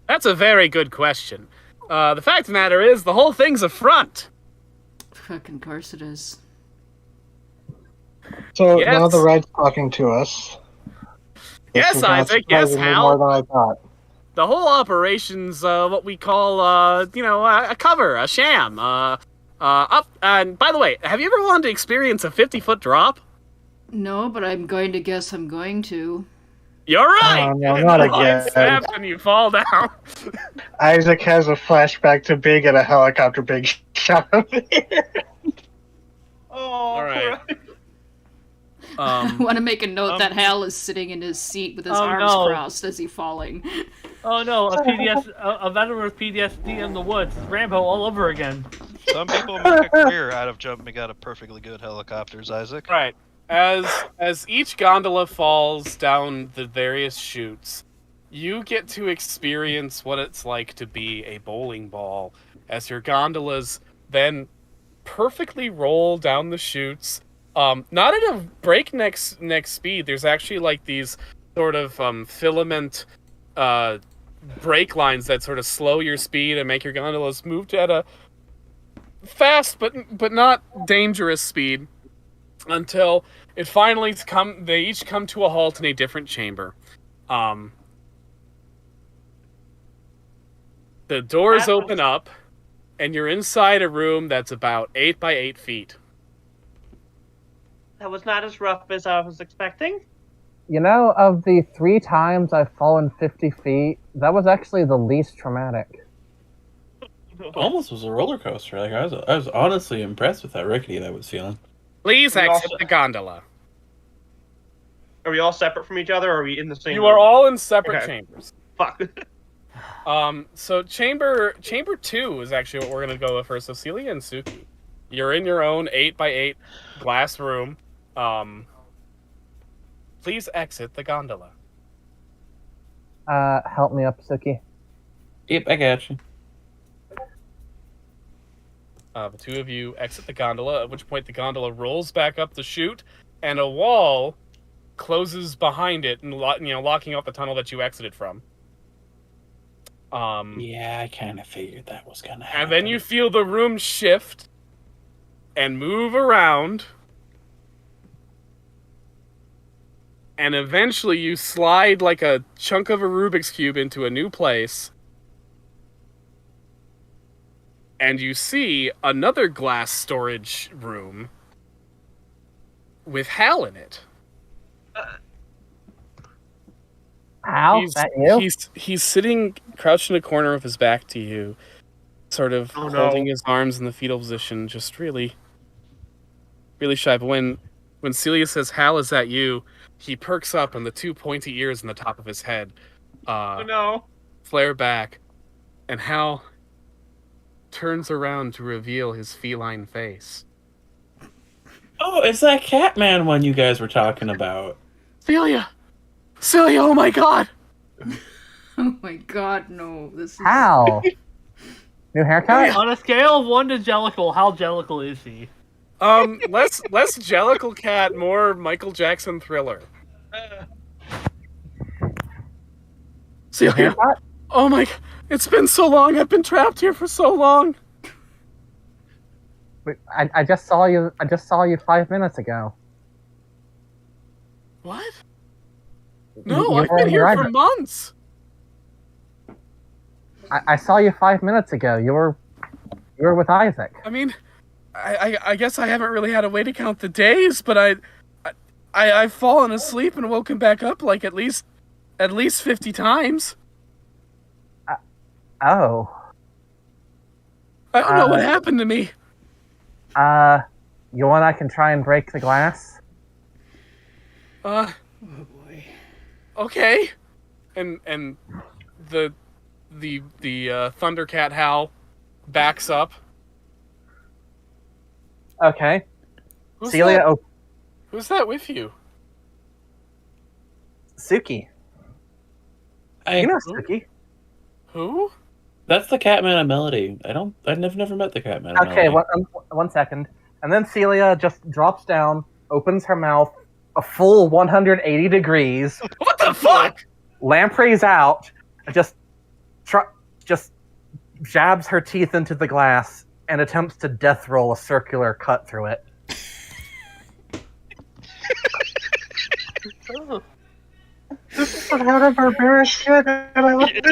That's a very good question. The fact of the matter is, the whole thing's a front. Fucking course it is. So Yes. now the ride's talking to us. Yes, This is not Isaac, yes, surprisingly Hal. More than I thought. The whole operation's what we call, a cover, a sham. Up. And by the way, have you ever wanted to experience a 50-foot drop? No, but I'm going to guess I'm going to. You're right. Oh, no, not The line again. snaps and you fall down. Isaac has a flashback to being in a helicopter being shot up here. Oh, All right. I want to make a note that Hal is sitting in his seat with his arms crossed as he's falling. Oh no, a veteran with PTSD in the woods. It's Rambo all over again. Some people make a career out of jumping out of perfectly good helicopters, Isaac. Right. As each gondola falls down the various chutes, you get to experience what it's like to be a bowling ball, as your gondolas then perfectly roll down the chutes. Not at a breakneck speed. There's actually like these sort of filament brake lines that sort of slow your speed and make your gondolas move at a fast but not dangerous speed until it finally they each come to a halt in a different chamber. The doors open up and you're inside a room that's about 8 by 8 feet. that was not as rough as I was expecting. You know, of the 3 times I've fallen 50 feet, that was actually the least traumatic. Almost was a roller coaster. Like I was honestly impressed with how rickety that was feeling. Please We exit also- the gondola. Are we all separate from each other, or are we in the same You room? are all in separate Okay. chambers. Fuck. So chamber 2 is actually what we're gonna go with first. So Celia and Suki, you're in your own 8 by 8 glass room. Please exit the gondola. Help me up, Suki. Yep, I got you. The two of you exit the gondola, at which point the gondola rolls back up the chute, and a wall closes behind it, and locking out the tunnel that you exited from. Yeah, I kind of figured that was gonna happen. And then you feel the room shift and move around, and eventually you slide like a chunk of a Rubik's Cube into a new place. And you see another glass storage room with Hal in it. Hal, is that you? He's sitting crouched in a corner with his back to you, sort of holding his arms in the fetal position, just really, really shy. But when Celia says, "Hal, is that you?" he perks up, and the two pointy ears in the top of his head flare back, and Hal turns around to reveal his feline face. Oh, it's that Catman one you guys were talking about. Celia, oh my god! Oh my god, no. This is... Hal! New haircut? On a scale of 1 to Jellicle, how Jellicle is he? Less Jellicle Cat, more Michael Jackson Thriller. Celia, oh my, it's been so long. I've been trapped here for so long. Wait, I just saw you. I just saw you 5 minutes ago. What? No, You I've were been in here the for library. months. I saw you 5 minutes ago. You were with Isaac. I mean, I guess I haven't really had a way to count the days, but I've fallen asleep and woken back up like at least 50 times. Oh. I don't know what happened to me. You want I can try and break the glass? Oh boy. Okay. And the Thundercat Hal backs up. Okay. Who's Celia, that? Who's that with you? Suki. You know Suki. Who? That's the Catman of Melody. I've never met the Catman of Okay, Melody. 1 second. And then Celia just drops down, opens her mouth a full 180 degrees. What the fuck? Lampreys out, just jabs her teeth into the glass and attempts to death roll a circular cut through it. This is what Hanna-Barbera shit, and I love it.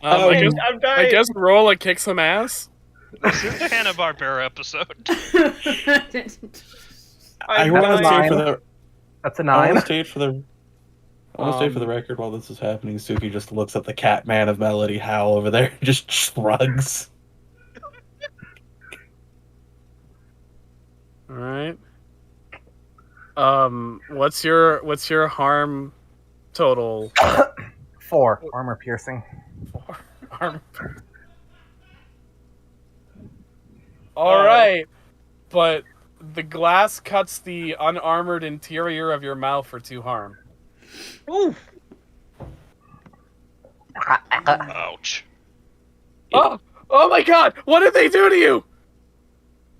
I'm dying. I guess Rolla kicks some ass. This is the Hanna-Barbera episode. That's a 9. I want to state for the record while this is happening, Suki just looks at the Catman of Melody Hal over there and just shrugs. Alright. What's your harm total? 4 armor piercing. Arm. Alright. But the glass cuts the unarmored interior of your mouth for 2 harm. Oof. Ouch. Oh my god! What did they do to you?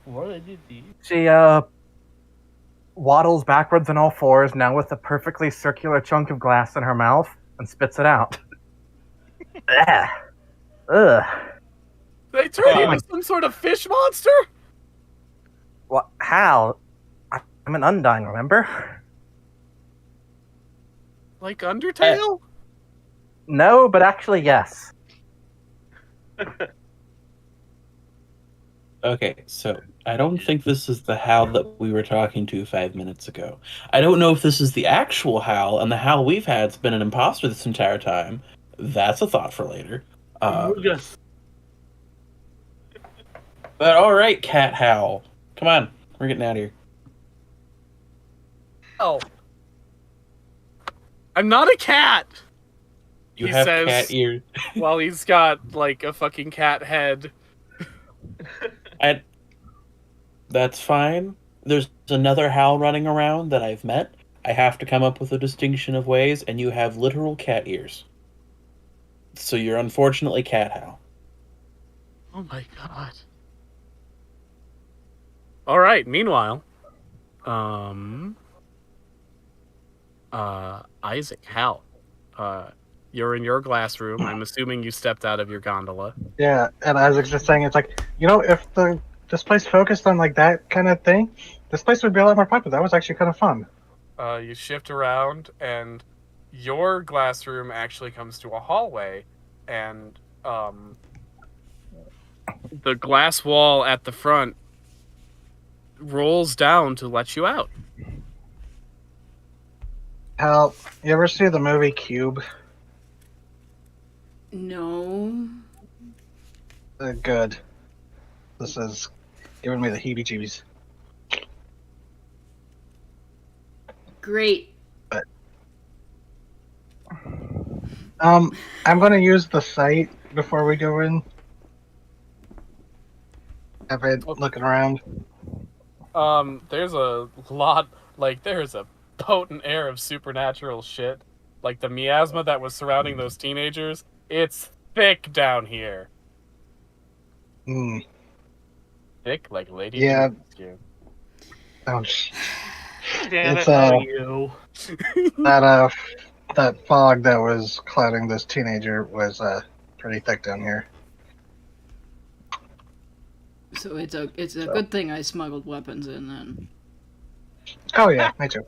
What did you do? She waddles backwards on all fours, now with a perfectly circular chunk of glass in her mouth, and spits it out. Ugh. They turned you into some sort of fish monster? What? Hal? I'm an Undyne, remember? Like Undertale? No, but actually, yes. Okay, so I don't think this is the Hal that we were talking to 5 minutes ago. I don't know if this is the actual Hal, and the Hal we've had's been an imposter this entire time. That's a thought for later. Yes. But alright, Cat Hal. Come on, we're getting out of here. Oh. I'm not a cat! You He have says- cat ears. While he's got, like, a fucking cat head. That's fine. There's another Hal running around that I've met. I have to come up with a distinction of ways, and you have literal cat ears. So you're unfortunately Cat Hal. Oh my god. Alright, meanwhile. Isaac, Hal. You're in your glass room. I'm assuming you stepped out of your gondola. Yeah, and Isaac's just saying, it's like, if this place focused on like that kind of thing, this place would be a lot more popular. That was actually kind of fun. You shift around, and your glass room actually comes to a hallway, and the glass wall at the front rolls down to let you out. Hal, you ever see the movie Cube? No. Good. This is giving me the heebie-jeebies. Great. But I'm going to use the site before we go in. Have it looking around. There's a lot, like, there's a potent air of supernatural shit. Like, the miasma that was surrounding those teenagers, it's thick down here. Hmm. Thick like Lady Yeah. Dimitrescu. Oh, Damn it's, it, oh, you. that fog that was clouding this teenager was pretty thick down here. So it's a good thing I smuggled weapons in then. Oh yeah, me too.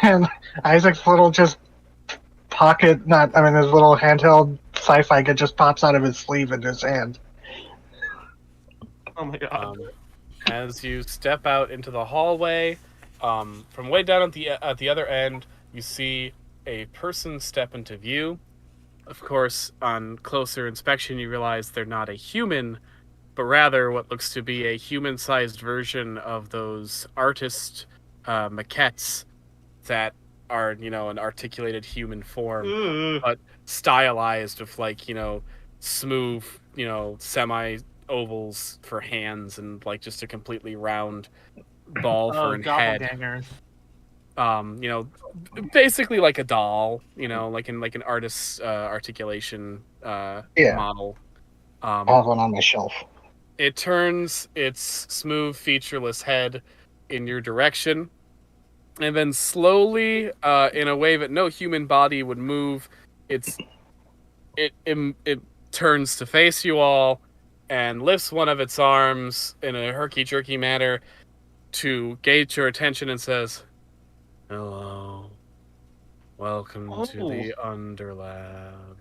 And Isaac's little just his little handheld sci-fi kit just pops out of his sleeve into his hand. Oh my god. As you step out into the hallway, from way down at the other end, you see a person step into view. Of course, on closer inspection, you realize they're not a human, but rather what looks to be a human-sized version of those artist maquettes that are, an articulated human form, but stylized with, smooth, semi-ovals for hands and, just a completely round ball for an head. Basically like a doll, like an artist's articulation model. I have one on my shelf. It turns its smooth, featureless head in your direction, and then slowly, in a way that no human body would move, it turns to face you all and lifts one of its arms in a herky-jerky manner to gauge your attention and says, "Hello. Welcome to the Underlab.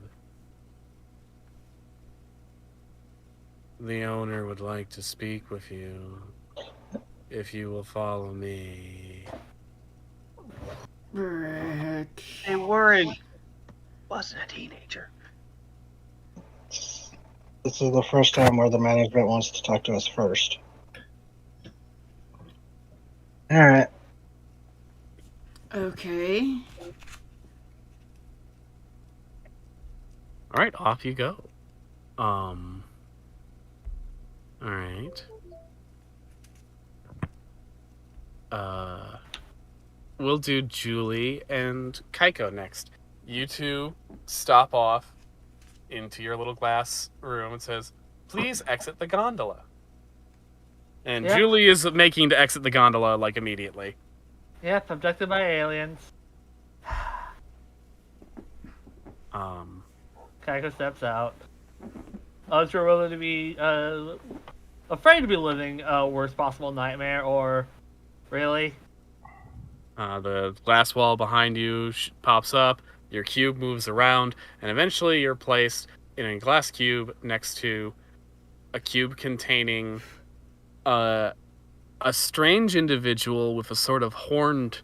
The owner would like to speak with you, if you will follow me." Rick. Hey, Warren wasn't a teenager. This is the first time where the management wants to talk to us first. Alright. Okay. Alright, off you go. Alright. We'll do Julie and Kaiko next. You two stop off into your little glass room and says, "Please exit the gondola." And Yep. Julie is making to exit the gondola, immediately. Yep, abducted by aliens. Kaiko steps out. Is you're willing to be afraid to be living a worst possible nightmare, or really? The glass wall behind you pops up, your cube moves around, and eventually you're placed in a glass cube next to a cube containing a strange individual with a sort of horned,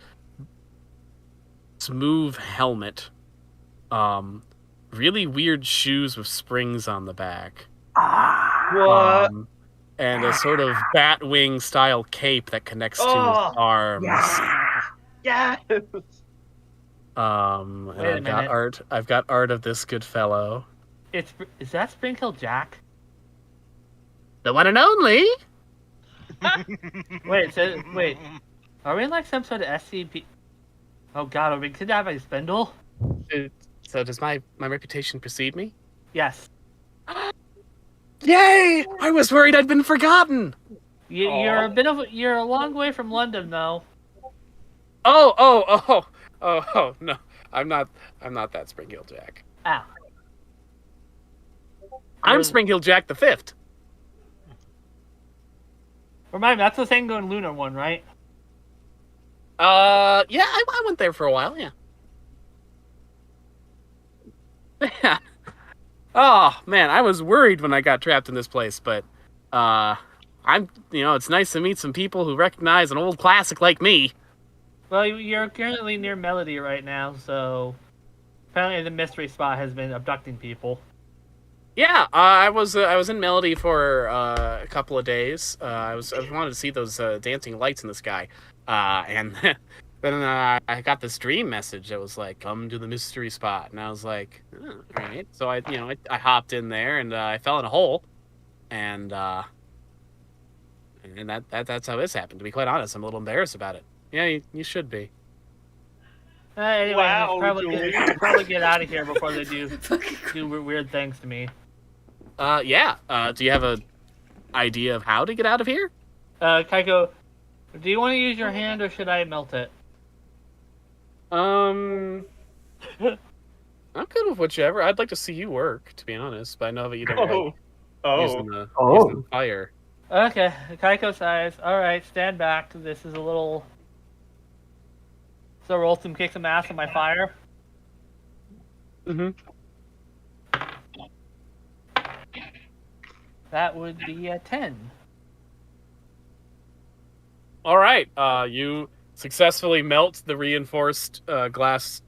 smooth helmet, really weird shoes with springs on the back. What? And a sort of bat wing style cape that connects to his arms. Yes. Wait a minute. I've got art of this good fellow. Is that Sprinkle Jack? The one and only. Wait. Are we in some sort of SCP? Oh God, are we kidnapped by Spindle? So does my reputation precede me? Yes. Yay! I was worried I'd been forgotten. You're a long way from London, though. Oh, no. I'm not that Spring-Heel Jack. Ow. I'm Spring-Heel Jack the Fifth. Remind me, that's the Sango and Lunar one, right? Yeah, I went there for a while, yeah. Yeah. Oh, man, I was worried when I got trapped in this place, but, it's nice to meet some people who recognize an old classic like me. Well, you're currently near Melody right now, so apparently the mystery spot has been abducting people. Yeah, I was in Melody for a couple of days. I wanted to see those dancing lights in the sky, and then I got this dream message that was like, "Come to the mystery spot," and I was like, oh, "All right." So I hopped in there and I fell in a hole, and that's how this happened. To be quite honest, I'm a little embarrassed about it. Yeah, you should be. Anyway, Wow, we should probably get out of here before they do weird things to me. Yeah. Do you have a idea of how to get out of here? Kaiko, do you want to use your hand or should I melt it? I'm good with whichever. I'd like to see you work, to be honest, but I know that you don't like using the fire. Okay, Kaiko size. Alright, stand back. This is a little... So roll some kick some ass on my fire. Mm-hmm. That would be a 10. All right. You successfully melt the reinforced glass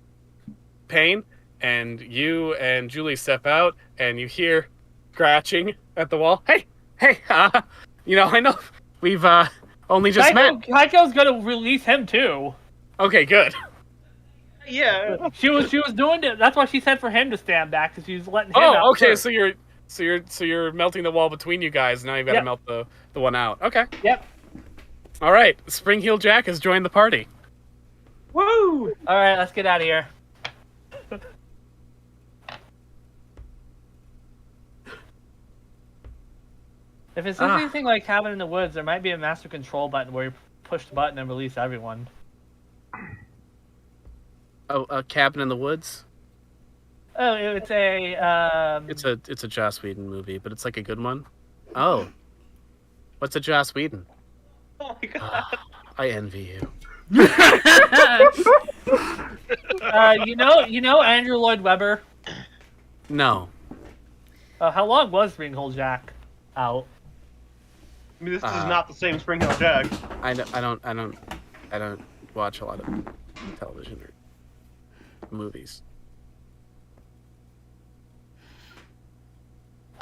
pane, and you and Julie step out, and you hear scratching at the wall. Hey! I know we've only just met. Kaiko's gonna release him too. Okay, good. Yeah. She was doing it. That's why she said for him to stand back, because she's letting him out. Oh, okay. First. So you're melting the wall between you guys. Now you've got to melt the one out. Okay. Yep. All right. Spring Heel Jack has joined the party. Woo! All right, let's get out of here. If it's anything like Cabin in the Woods, there might be a master control button where you push the button and release everyone. Oh, a Cabin in the Woods? Oh, it's a It's a Joss Whedon movie, but it's like a good one. Oh. What's a Joss Whedon? Oh my god. I envy you. you know Andrew Lloyd Webber? No. How long was Ringhole Jack out? I mean, this is not the same Spring Hill Jack. I don't watch a lot of television or movies.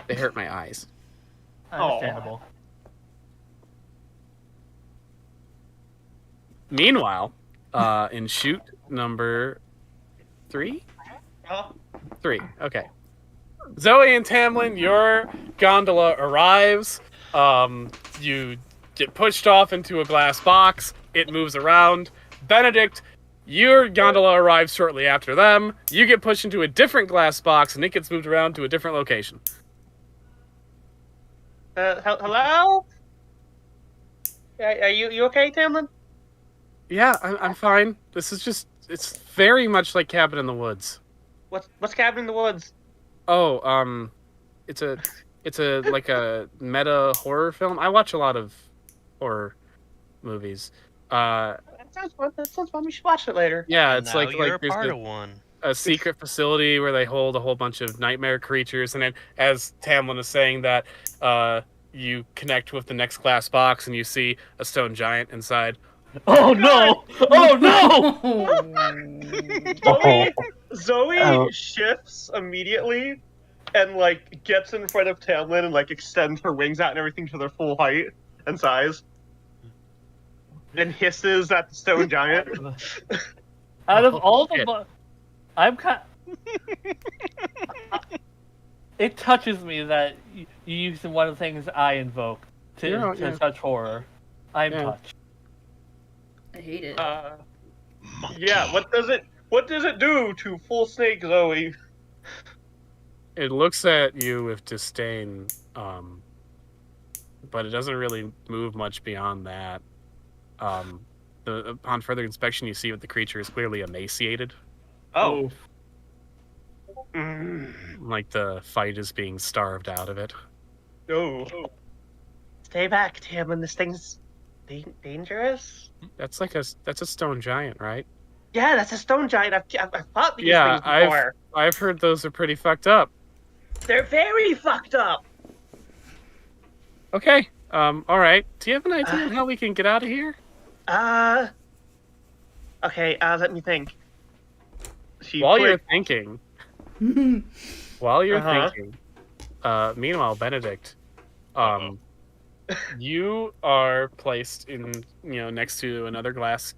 They hurt my eyes. Understandable. Meanwhile, in shoot number 3? Huh? 3, okay. Zoe and Tamlin, your gondola arrives. You get pushed off into a glass box. It moves around. Benedict, your gondola arrives shortly after them. You get pushed into a different glass box, and it gets moved around to a different location. Hello? Are you okay, Tamlin? Yeah, I'm fine. This is just... It's very much like Cabin in the Woods. What's Cabin in the Woods? Oh, it's a like a meta horror film. I watch a lot of horror movies. That sounds fun. We should watch it later. Yeah, it's now like you're there's part of one. a secret facility where they hold a whole bunch of nightmare creatures, and then as Tamlin is saying that, you connect with the next glass box and you see a stone giant inside. Oh no! Oh no! Zoe shifts immediately and like gets in front of Tamlin and like extends her wings out and everything to their full height and size. And hisses at the stone giant. Out of all the I'm kind it touches me that you use one of the things I invoke to touch horror. I'm touched. I hate it. Yeah, what does it do to full snake Zoe? It looks at you with disdain, but it doesn't really move much beyond that. Upon further inspection, you see that the creature is clearly emaciated. Oh. Like the fight is being starved out of it. Oh. Stay back, Tamlin. This thing's dangerous. That's a stone giant, right? Yeah, that's a stone giant. I've fought these things before. I've heard those are pretty fucked up. They're very fucked up. Okay. All right. Do you have an idea of how we can get out of here? Okay, let me think. She While put- you're thinking, Uh-huh. meanwhile, Benedict, you are placed in, next to another glass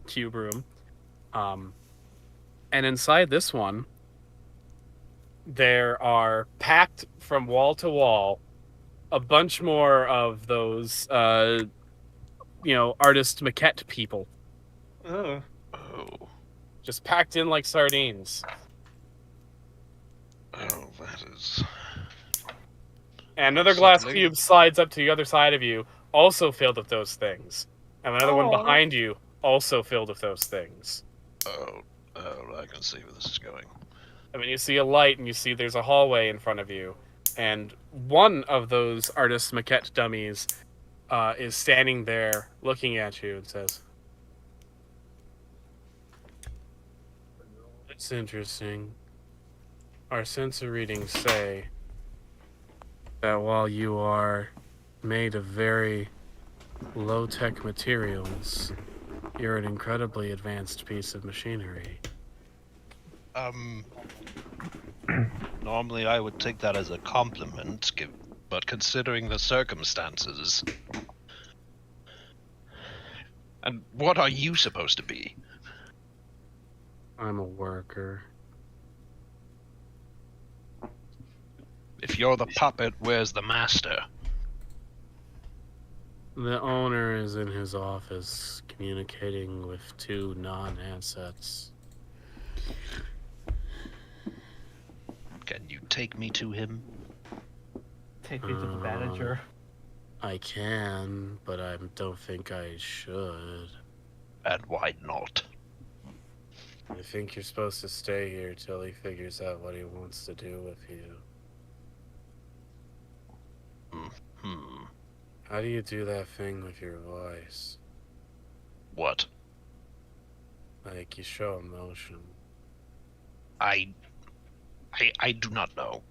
cube room, and inside this one, there are packed from wall to wall a bunch more of those, artist maquette people, Oh. Oh, just packed in like sardines. that is. And another glass Unsettling. cube slides up to the other side of you, also filled with those things. And another one Aw. behind you, also filled with those things. Oh, I can see where this is going. I mean, you see a light, and you see there's a hallway in front of you. And one of those artist maquette dummies is standing there looking at you and says, "It's interesting. Our sensor readings say that while you are made of very low-tech materials, you're an incredibly advanced piece of machinery." Normally I would take that as a compliment, but considering the circumstances. And what are you supposed to be? I'm a worker. If you're the puppet, where's the master? The owner is in his office communicating with two non-assets. Can you take me to him? Take me to the manager. I can, but I don't think I should. And why not? I think you're supposed to stay here till he figures out what he wants to do with you. How do you do that thing with your voice? What? Like, you show emotion. I do not know.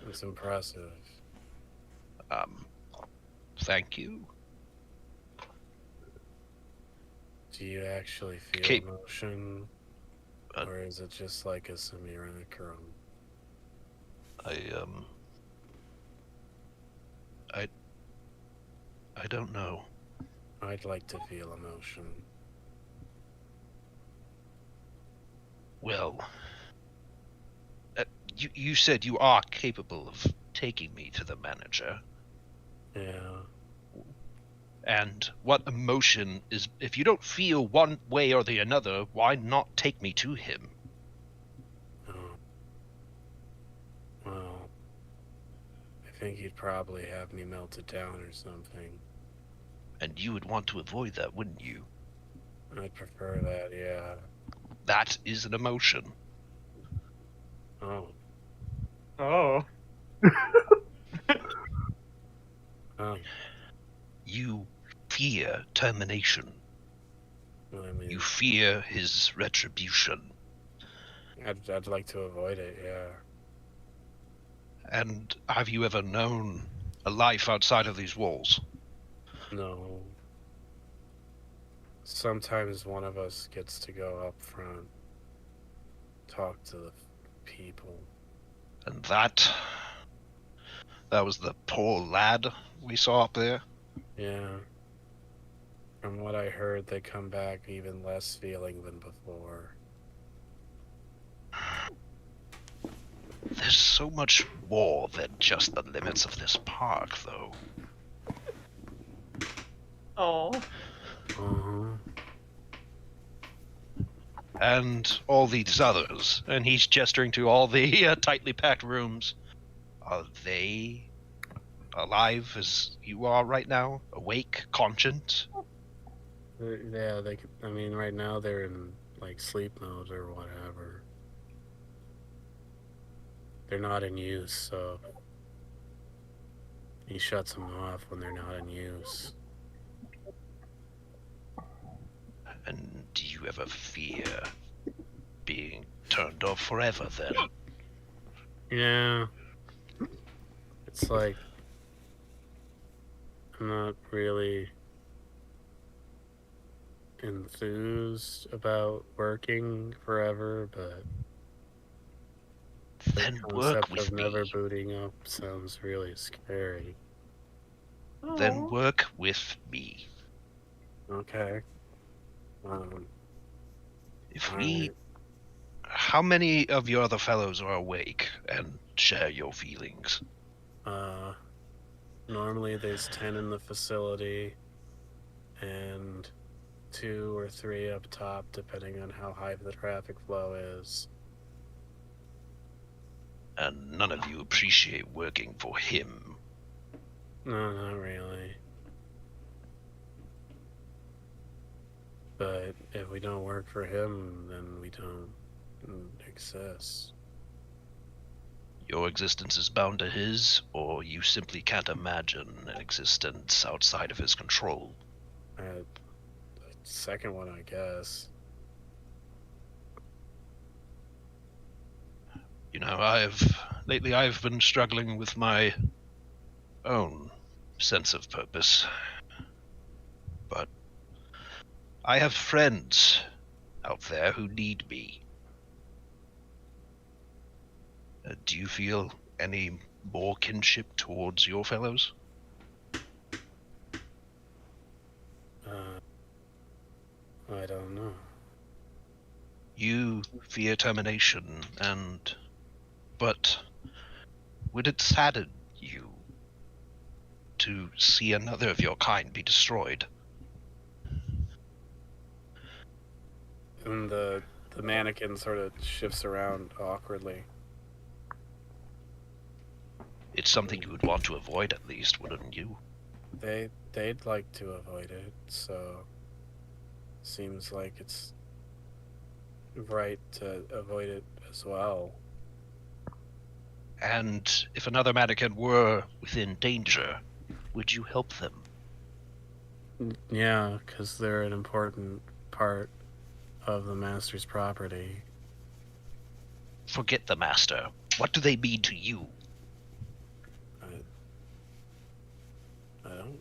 It's impressive. Thank you. Do you actually feel Okay. emotion? Or is it just like a simulacrum? I don't know. I'd like to feel emotion. Well, you said you are capable of taking me to the manager. Yeah. And what emotion is... If you don't feel one way or the other, why not take me to him? Oh. Well, I think he'd probably have me melted down or something. And you would want to avoid that, wouldn't you? I'd prefer that, yeah. That is an emotion. Oh. Oh. Oh. You fear termination. Well, I mean, You fear his retribution. I'd like to avoid it, yeah. And have you ever known a life outside of these walls? No. Sometimes one of us gets to go up front, talk to the people. And that was the poor lad we saw up there? Yeah. From what I heard, they come back even less feeling than before. There's so much more than just the limits of this park, though. Oh. Uh-huh. And all these others, and he's gesturing to all the tightly packed rooms. Are they alive as you are right now? Awake, conscious? Yeah, I mean, right now they're in, like, sleep mode or whatever. They're not in use, so he shuts them off when they're not in use. And do you ever fear being turned off forever then? Yeah. It's like, I'm not really enthused about working forever, but the Then work concept with of never me. booting up sounds really scary. Then work with me. Okay. If All we... right. How many of your other fellows are awake and share your feelings? Normally there's 10 in the facility, and 2 or 3 up top, depending on how high the traffic flow is. And none of you appreciate working for him. No, not really. But if we don't work for him, then we don't exist. Your existence is bound to his, or you simply can't imagine an existence outside of his control. The second one, I guess. You know, lately I've been struggling with my own sense of purpose. But I have friends out there who need me. Do you feel any more kinship towards your fellows? I don't know. You fear termination, but would it sadden you to see another of your kind be destroyed? And the mannequin sort of shifts around awkwardly. It's something you would want to avoid, at least, wouldn't you? They'd like to avoid it, so seems like it's right to avoid it as well. And if another mannequin were within danger, would you help them? Yeah, because they're an important part of the Master's property. Forget the Master. What do they mean to you? I don't know.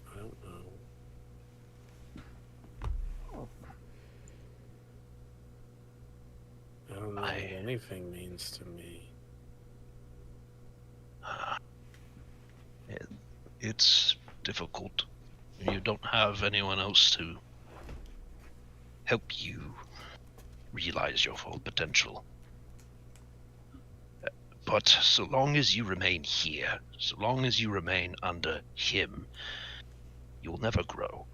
I don't know what anything means to me. It's difficult. You don't have anyone else to help you realize your full potential. But so long as you remain here, so long as you remain under him, you'll never grow.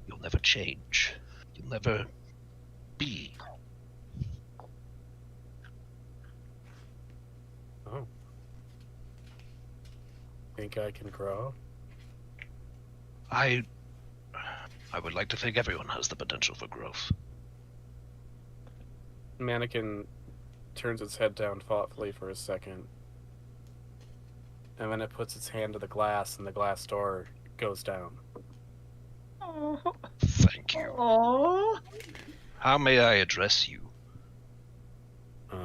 You'll never change. You'll never be. Oh. Think I can grow? I would like to think everyone has the potential for growth. Mannequin turns its head down thoughtfully for a second. And then it puts its hand to the glass, and the glass door goes down. Thank you. Aww. How may I address you? I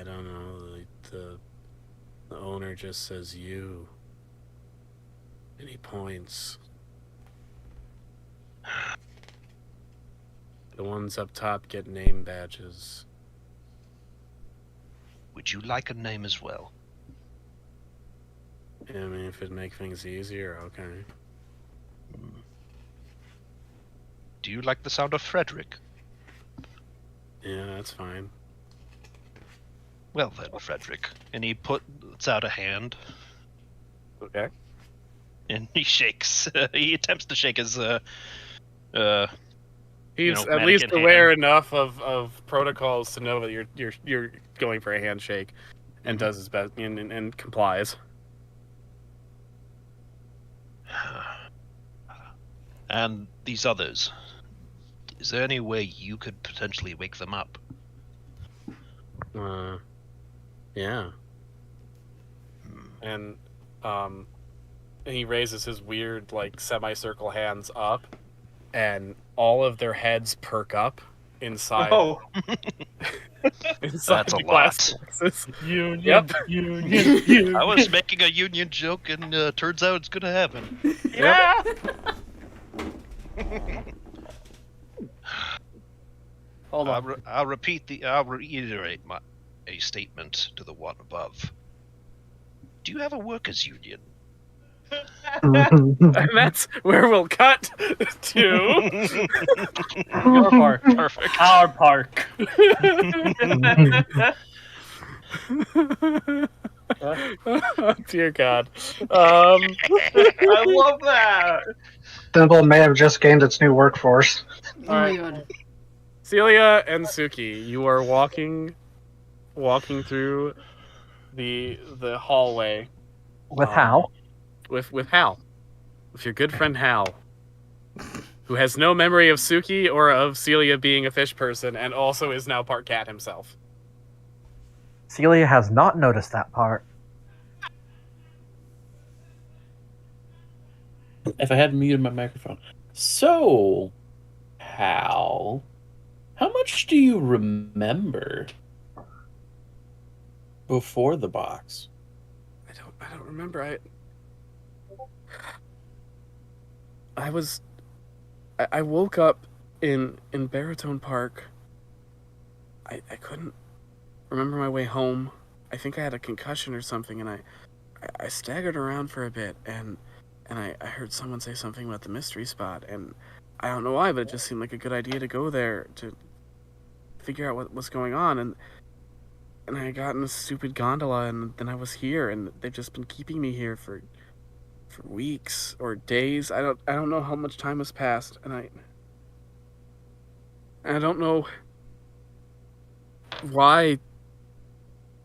don't know. The owner just says you. And he points. The ones up top get name badges. Would you like a name as well? I mean, if it'd make things easier, okay. Do you like the sound of Frederick? Yeah, that's fine. Well then, Frederick. And he puts out a hand. Okay. And he shakes. He attempts to shake his, He's at least aware enough of protocols to know that you're going for a handshake, and does his best and complies. And these others, is there any way you could potentially wake them up? Yeah. And he raises his weird, like, semicircle hands up, and all of their heads perk up inside. Oh. Inside That's a the glass lot. boxes. Union, Yep. union. I was making a union joke, and turns out it's gonna happen. Yeah. Hold on. I'll reiterate a statement to the one above. Do you have a workers' union? And that's where we'll cut to. Your park. Perfect. Our park. Oh, dear God. I love that. Thimble may have just gained its new workforce. Oh my god. Celia and Suki, you are walking through the hallway With Hal? with Hal, with your good friend Hal, who has no memory of Suki or of Celia being a fish person, and also is now part cat himself. Celia has not noticed that part. If I hadn't muted my microphone. So, Hal, how much do you remember before the box? I don't remember. I woke up in Baritone Park. I couldn't remember my way home. I think I had a concussion or something, and I staggered around for a bit, and I heard someone say something about the mystery spot, and I don't know why, but it just seemed like a good idea to go there to figure out what was going on, and I got in a stupid gondola, and then I was here, and they've just been keeping me here for weeks or days. I don't know how much time has passed, and I don't know why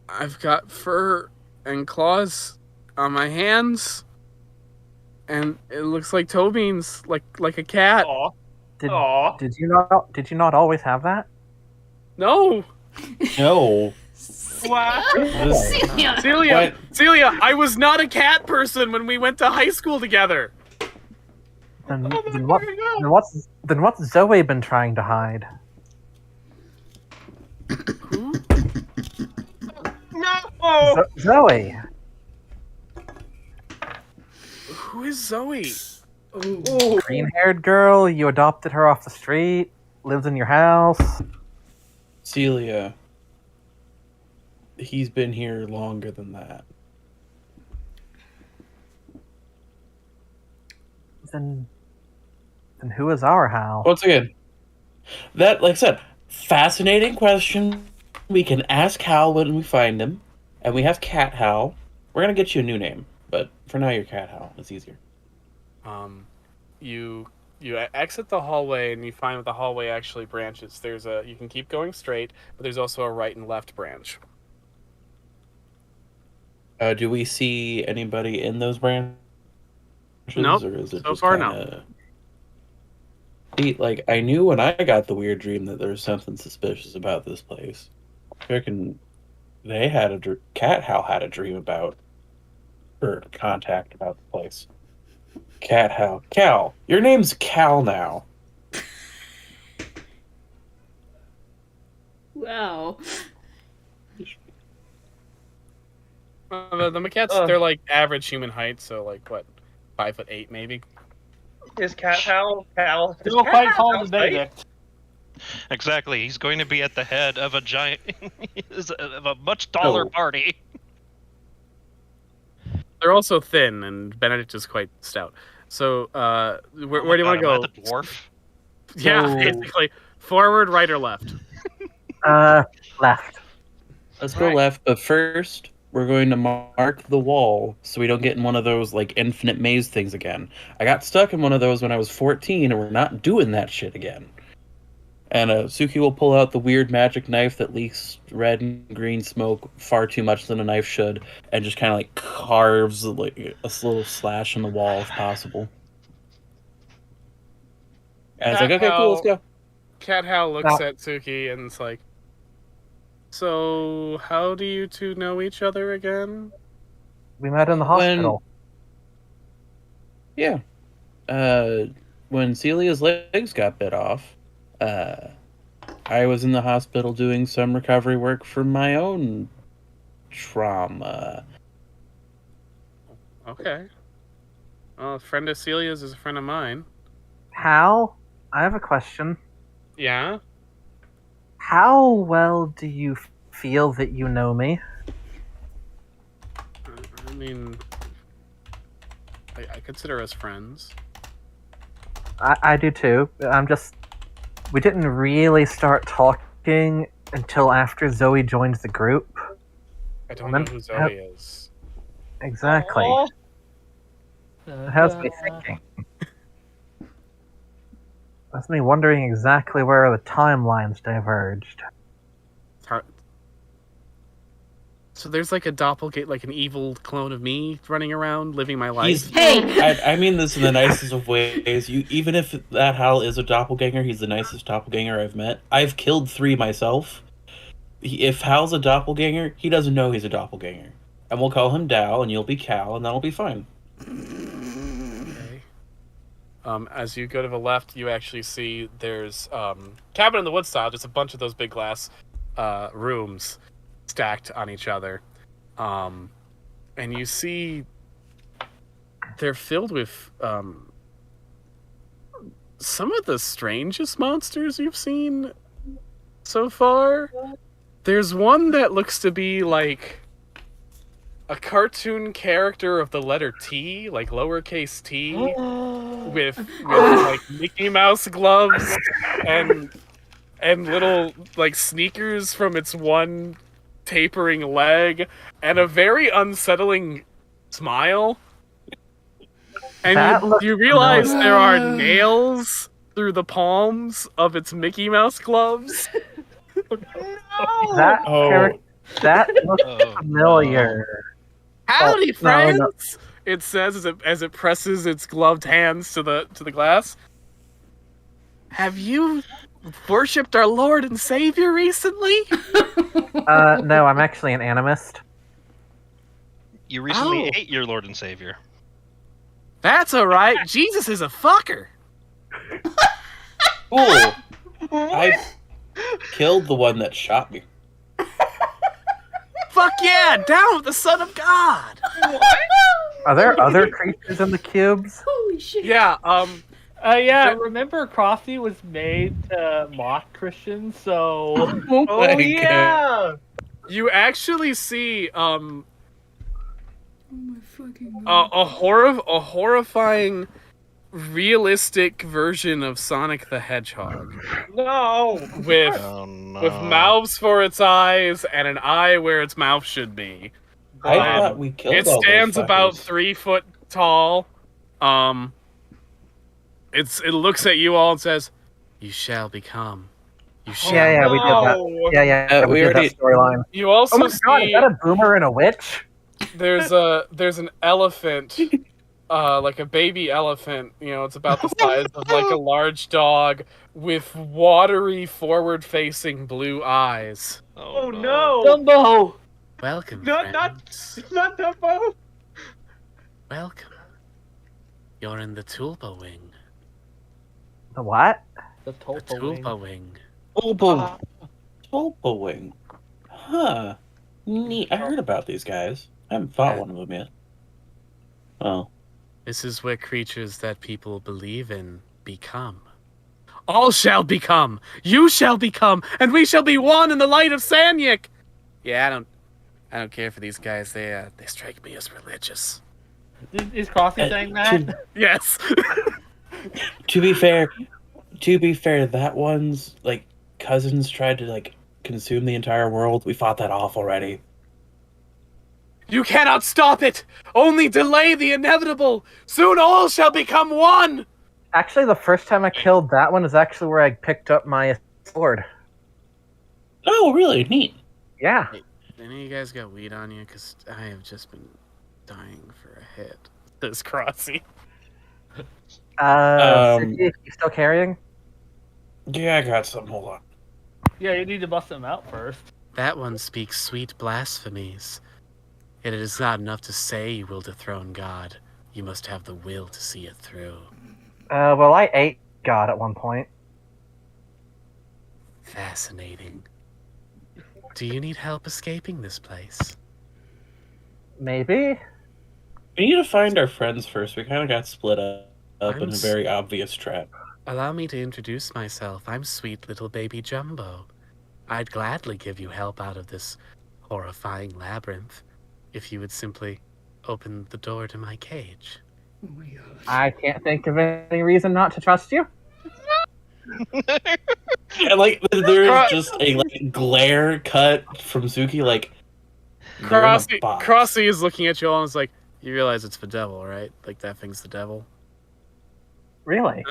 I've got fur and claws on my hands, and it looks like toe beans, like a cat. Aw. Did, Aw. did you not always have that? No, No. What? Celia. Celia, I was not a cat person when we went to high school together. Then, Oh my then what? God. Then what's Zoe been trying to hide? Who? No! Zoe. Who is Zoe? Green-haired girl. You adopted her off the street. Lives in your house. Celia, he's been here longer than that. Then who is our Hal? Once again, that, like I said, fascinating question. We can ask Hal when we find him, and we have Cat Hal. We're gonna get you a new name, but for now you're Cat Hal. It's easier. You exit the hallway, and you find that the hallway actually branches. You can keep going straight, but there's also a right and left branch. Do we see anybody in those branches? Nope, Or is it so just far, kinda... See, like, I knew when I got the weird dream that there was something suspicious about this place. Freaking, Cat Hal had a dream about, or contact about the place. Cat Hal. Cal. Your name's Cal now. Wow. The Macats, they're like average human height, so like what, 5'8" maybe. Is Cat Hal? Is Still Cat quite Hal tall Hal's today, height? Dick. Exactly. He's going to be at the head of a giant, of a much taller Oh. party. They're also thin, and Benedict is quite stout. So, where do you want to Am I go? the dwarf? Yeah, So- basically. Forward, right, or left? Left. Let's go Right. left, but first we're going to mark the wall so we don't get in one of those like infinite maze things again. I got stuck in one of those when I was 14, and we're not doing that shit again. And Suki will pull out the weird magic knife that leaks red and green smoke far too much than a knife should, and just kind of like carves like a little slash in the wall if possible. And it's like, okay, cool, let's go. Cat Hal looks at Suki and it's like, so how do you two know each other again? We met in the hospital. Yeah. When Celia's legs got bit off, I was in the hospital doing some recovery work for my own trauma. Okay. Well, a friend of Celia's is a friend of mine. Hal, I have a question. Yeah? How well do you feel that you know me? I mean, I consider us friends. I do too. We didn't really start talking until after Zoe joined the group. I don't know who Zoe is. Exactly. Aw. It has me thinking. That's me wondering exactly where the timelines diverged. It's hard. So there's like a doppelganger, like an evil clone of me running around, living my life. Hey! I mean this in the nicest of ways. Even if that Hal is a doppelganger, he's the nicest doppelganger I've met. I've killed 3 myself. If Hal's a doppelganger, he doesn't know he's a doppelganger. And we'll call him Dal, and you'll be Cal, and that'll be fine. Okay. As you go to the left, you actually see there's cabin in the woods style, just a bunch of those big glass rooms stacked on each other. And you see they're filled with some of the strangest monsters you've seen so far. There's one that looks to be like a cartoon character of the letter T, like lowercase t, with like Mickey Mouse gloves and little like sneakers from its one tapering leg, and a very unsettling smile. And you realize there are nails through the palms of its Mickey Mouse gloves. That looks familiar. Howdy, friends! It says as it presses its gloved hands to the glass. Have you worshipped our Lord and Savior recently? No, I'm actually an animist. You recently ate your Lord and Savior. That's alright. Jesus is a fucker. Cool. I killed the one that shot me. Fuck yeah, down with the Son of God. Are there other creatures in the cubes? Holy shit. Yeah, yeah, remember Crossy was made to mock Christians, so... Oh yeah! You actually see Oh my fucking God. a horrifying realistic version of Sonic the Hedgehog No! with Oh no. with mouths for its eyes and an eye where its mouth should be. I thought we killed It all those stands about fuckers. 3 foot tall. It looks at you all and says, "You shall become. You shall." Yeah, we did that. No. Yeah, we we did already- that storyline. You also Oh my god, is see that a boomer and a witch? there's an elephant, like a baby elephant. You know, it's about the size of like a large dog with watery, forward-facing blue eyes. Oh no! Dumbo! Welcome, Not friends. it's not Dumbo! Welcome. You're in the Tulpa Wing. The what? The The Tulpa wing. Tulpa Wing. Tulpa Wing. Huh. Neat. I heard about these guys. I haven't fought one of them yet. Well, This is where creatures that people believe in become. All shall become. You shall become, and we shall be one in the light of Sanyik. Yeah, I don't care for these guys. They strike me as religious. Is Crossy saying that? Yes. to be fair, that one's like cousins tried to like consume the entire world. We fought that off already. You cannot stop it! Only delay the inevitable! Soon all shall become one! Actually, the first time I killed that one is actually where I picked up my sword. Oh, really? Neat. Yeah. Any of you guys got weed on you? Because I have just been dying for a hit. This Crossy. Suki, you still carrying? Yeah, I got some. Hold on. Yeah, you need to bust them out first. That one speaks sweet blasphemies. Yet it is not enough to say you will dethrone God. You must have the will to see it through. Well, I ate God at one point. Fascinating. Do you need help escaping this place? Maybe? We need to find our friends first. We kind of got split up in a I'm very obvious trap. Allow me to introduce myself. I'm sweet little baby Jumbo. I'd gladly give you help out of this horrifying labyrinth if you would simply open the door to my cage. Oh my gosh. I can't think of any reason not to trust you. And like there's just a glare cut from Suki, like they're in a box. Crossy is looking at you all and is like, you realize it's the devil, right? Like that thing's the devil. Really?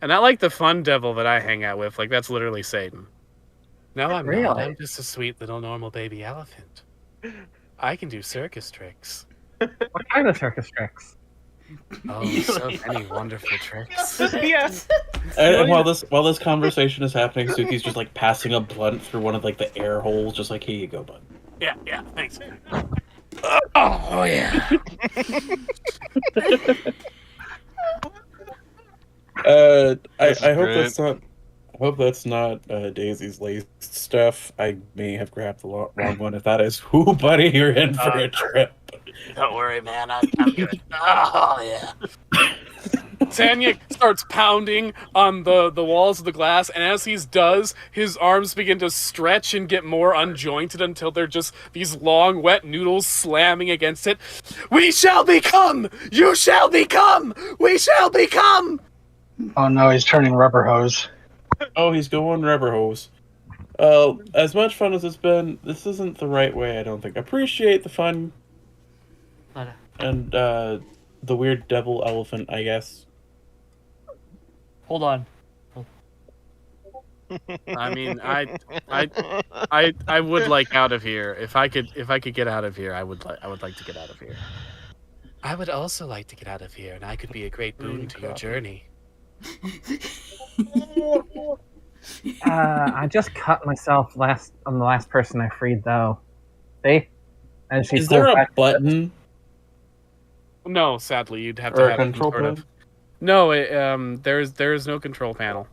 And not like the fun devil that I hang out with. Like that's literally Satan. No, I'm Really? not. I'm just a sweet little normal baby elephant. I can do circus tricks. What kind of circus tricks? Oh, so many wonderful tricks. Yes. And while this conversation is happening, Suki's just like passing a blunt through one of like the air holes, just like, here you go, bud. Yeah, thanks. Oh, yeah. I hope that's not Daisy's laced stuff. I may have grabbed the wrong one. If that is, whoo, buddy, you're in for a trip. Don't worry, man. I'm good. Oh, yeah. Tanya starts pounding on the walls of the glass, and as he does, his arms begin to stretch and get more unjointed until they're just these long, wet noodles slamming against it. We shall become! You shall become! We shall become! Oh no, he's turning rubber hose. Oh, he's going rubber hose. As much fun as it's been, this isn't the right way, I don't think. Appreciate the fun and the weird devil elephant, I guess. Hold on. I mean, I would like out of here. If I could get out of here, I would like to get out of here. I would also like to get out of here, and I could be a great boon to your journey. I just cut myself on the last person I freed, though. See? And she Is there pulls a back- button? No, sadly, you'd have Or to a have some control sort of. panel? No, there is no control panel.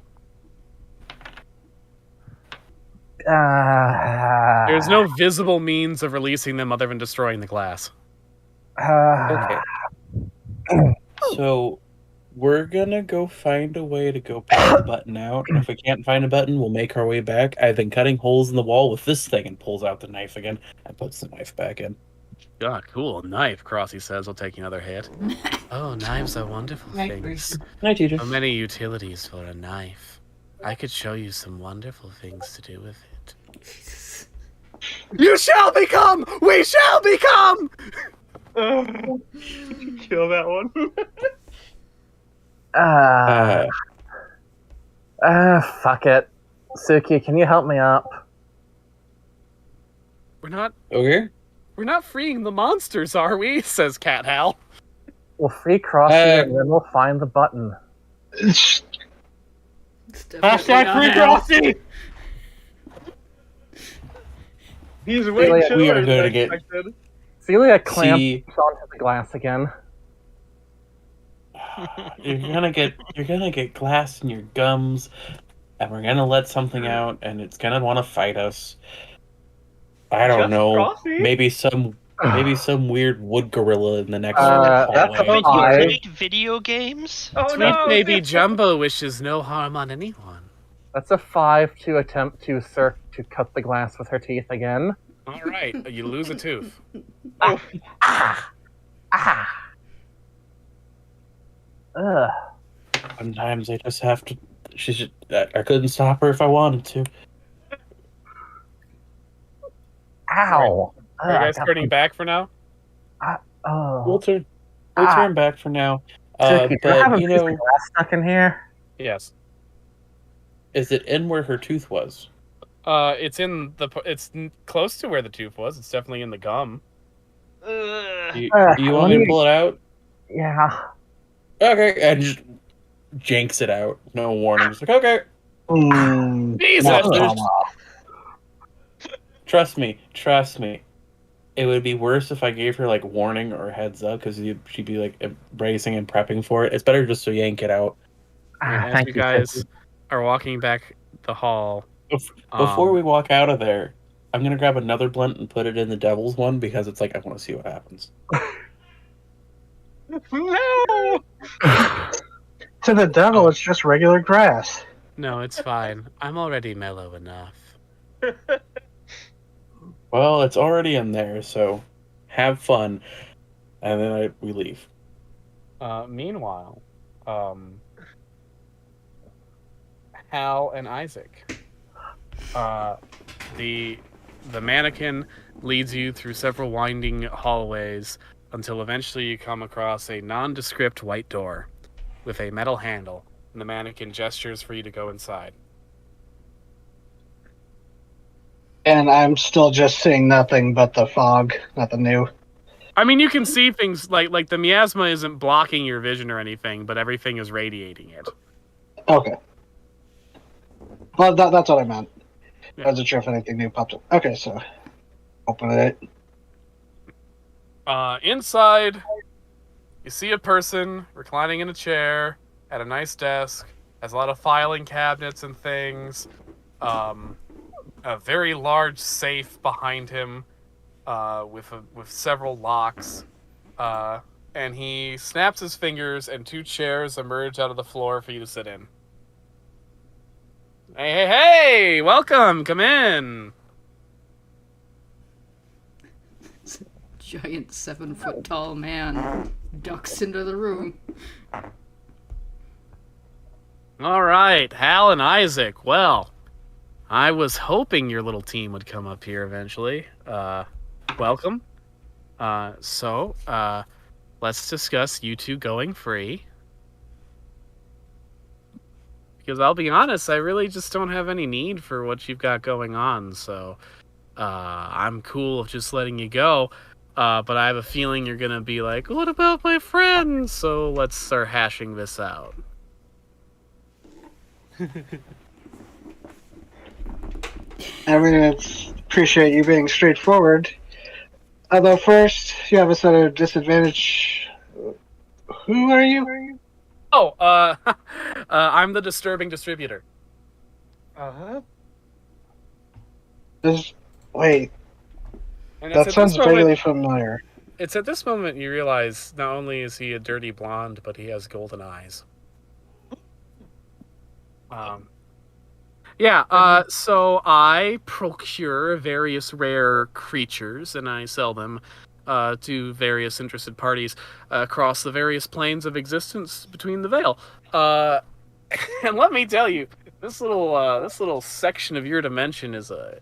There's no visible means of releasing them other than destroying the glass. Okay. So, we're gonna go find a way to go pull the button out, and if we can't find a button, we'll make our way back. I've been cutting holes in the wall with this thing, and pulls out the knife again, and puts the knife back in. God, cool knife. Crossy says, "I'll take another hit." Oh, knives are wonderful Right, things. Hi, teacher. So many utilities for a knife. I could show you some wonderful things to do with it. You shall become! We shall become! Kill that one. Fuck it. Suki, can you help me up? We're not Okay. freeing the monsters, are we? Says Cat Hal. We'll free Crossy and then we'll find the button. It's definitely Hashtag not free Hal. Crossy! He's way Celia, chiller we are than going I to get- expected. Celia clamps See, onto the glass again. you're gonna get glass in your gums, and we're gonna let something out, and it's gonna want to fight us. I don't Just know. Crossy? Maybe some weird wood gorilla in the next That's hallway. I- Make video games? Oh Sweet no! baby Jumbo wishes no harm on anyone. That's a 5 to attempt to cut the glass with her teeth again. All right, you lose a tooth. Ugh. Sometimes I just have to. I couldn't stop her if I wanted to. Ow. Are you guys turning back for now? Oh. We'll turn back for now. Suki, do I have a But piece of glass stuck in here? Yes. is it in where her tooth was? It's close to where the tooth was. It's definitely in the gum. Do you want me to pull it out? Yeah. Okay, and just janks it out. No warning. Just like, okay. Jesus! Trust me. It would be worse if I gave her like warning or heads up because she'd be like embracing and prepping for it. It's better just to yank it out. As Thank you you guys are walking back the hall. Before we walk out of there, I'm gonna grab another blunt and put it in the devil's one because it's like I want to see what happens. No! To the devil, it's just regular grass. No, it's fine. I'm already mellow enough. Well, it's already in there, so have fun. And then we leave. Meanwhile, Hal and Isaac. The mannequin leads you through several winding hallways until eventually you come across a nondescript white door with a metal handle, and the mannequin gestures for you to go inside. And I'm still just seeing nothing but the fog, nothing new. I mean, you can see things like the miasma isn't blocking your vision or anything, but everything is radiating it. Okay. Well, that's what I meant. Yeah. I wasn't sure if anything new popped up. Okay, so open it. Inside, you see a person reclining in a chair at a nice desk, has a lot of filing cabinets and things, a very large safe behind him, with several locks, and he snaps his fingers and 2 chairs emerge out of the floor for you to sit in. Hey, welcome, come in. Giant 7-foot-tall man ducks into the room. All right, Hal and Isaac. Well, I was hoping your little team would come up here eventually. Welcome. So, let's discuss you two going free. Because I'll be honest, I really just don't have any need for what you've got going on, so I'm cool with just letting you go. But I have a feeling you're gonna be like, what about my friends? So let's start hashing this out. I mean, appreciate you being straightforward. Although first, you have us at a disadvantage. Who are you? Oh, I'm the disturbing distributor. Wait, And that sounds vaguely familiar. It's at this moment you realize not only is he a dirty blonde, but he has golden eyes. So I procure various rare creatures and I sell them to various interested parties across the various planes of existence between the veil. And let me tell you, this little section of your dimension is a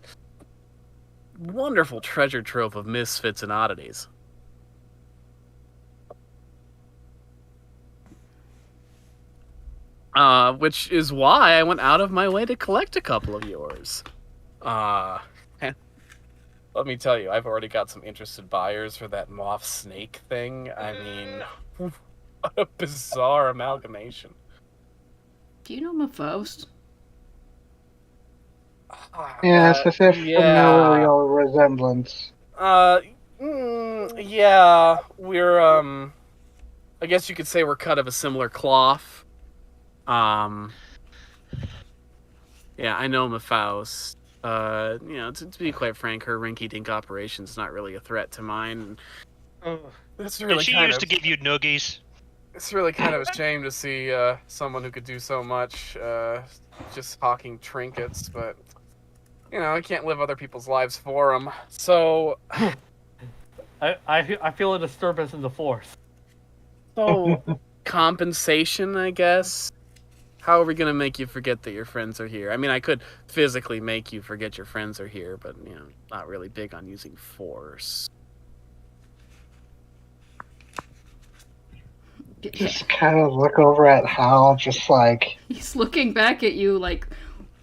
wonderful treasure trove of misfits and oddities. Which is why I went out of my way to collect a couple of yours. Let me tell you, I've already got some interested buyers for that moth snake thing. I mean, what a bizarre amalgamation. Do you know Faust? Yes, as if familial resemblance. Yeah, we're, I guess you could say we're cut of a similar cloth. Yeah, I know Faust. To be quite frank, her rinky-dink operation's not really a threat to mine. That's really she used to give you noogies. It's really kind of a shame to see someone who could do so much just hawking trinkets, but I can't live other people's lives for them. So I feel a disturbance in the force. So compensation, I guess. How are we gonna make you forget that your friends are here? I mean, I could physically make you forget your friends are here, but not really big on using force. Just kind of look over at Hal, just like... He's looking back at you like,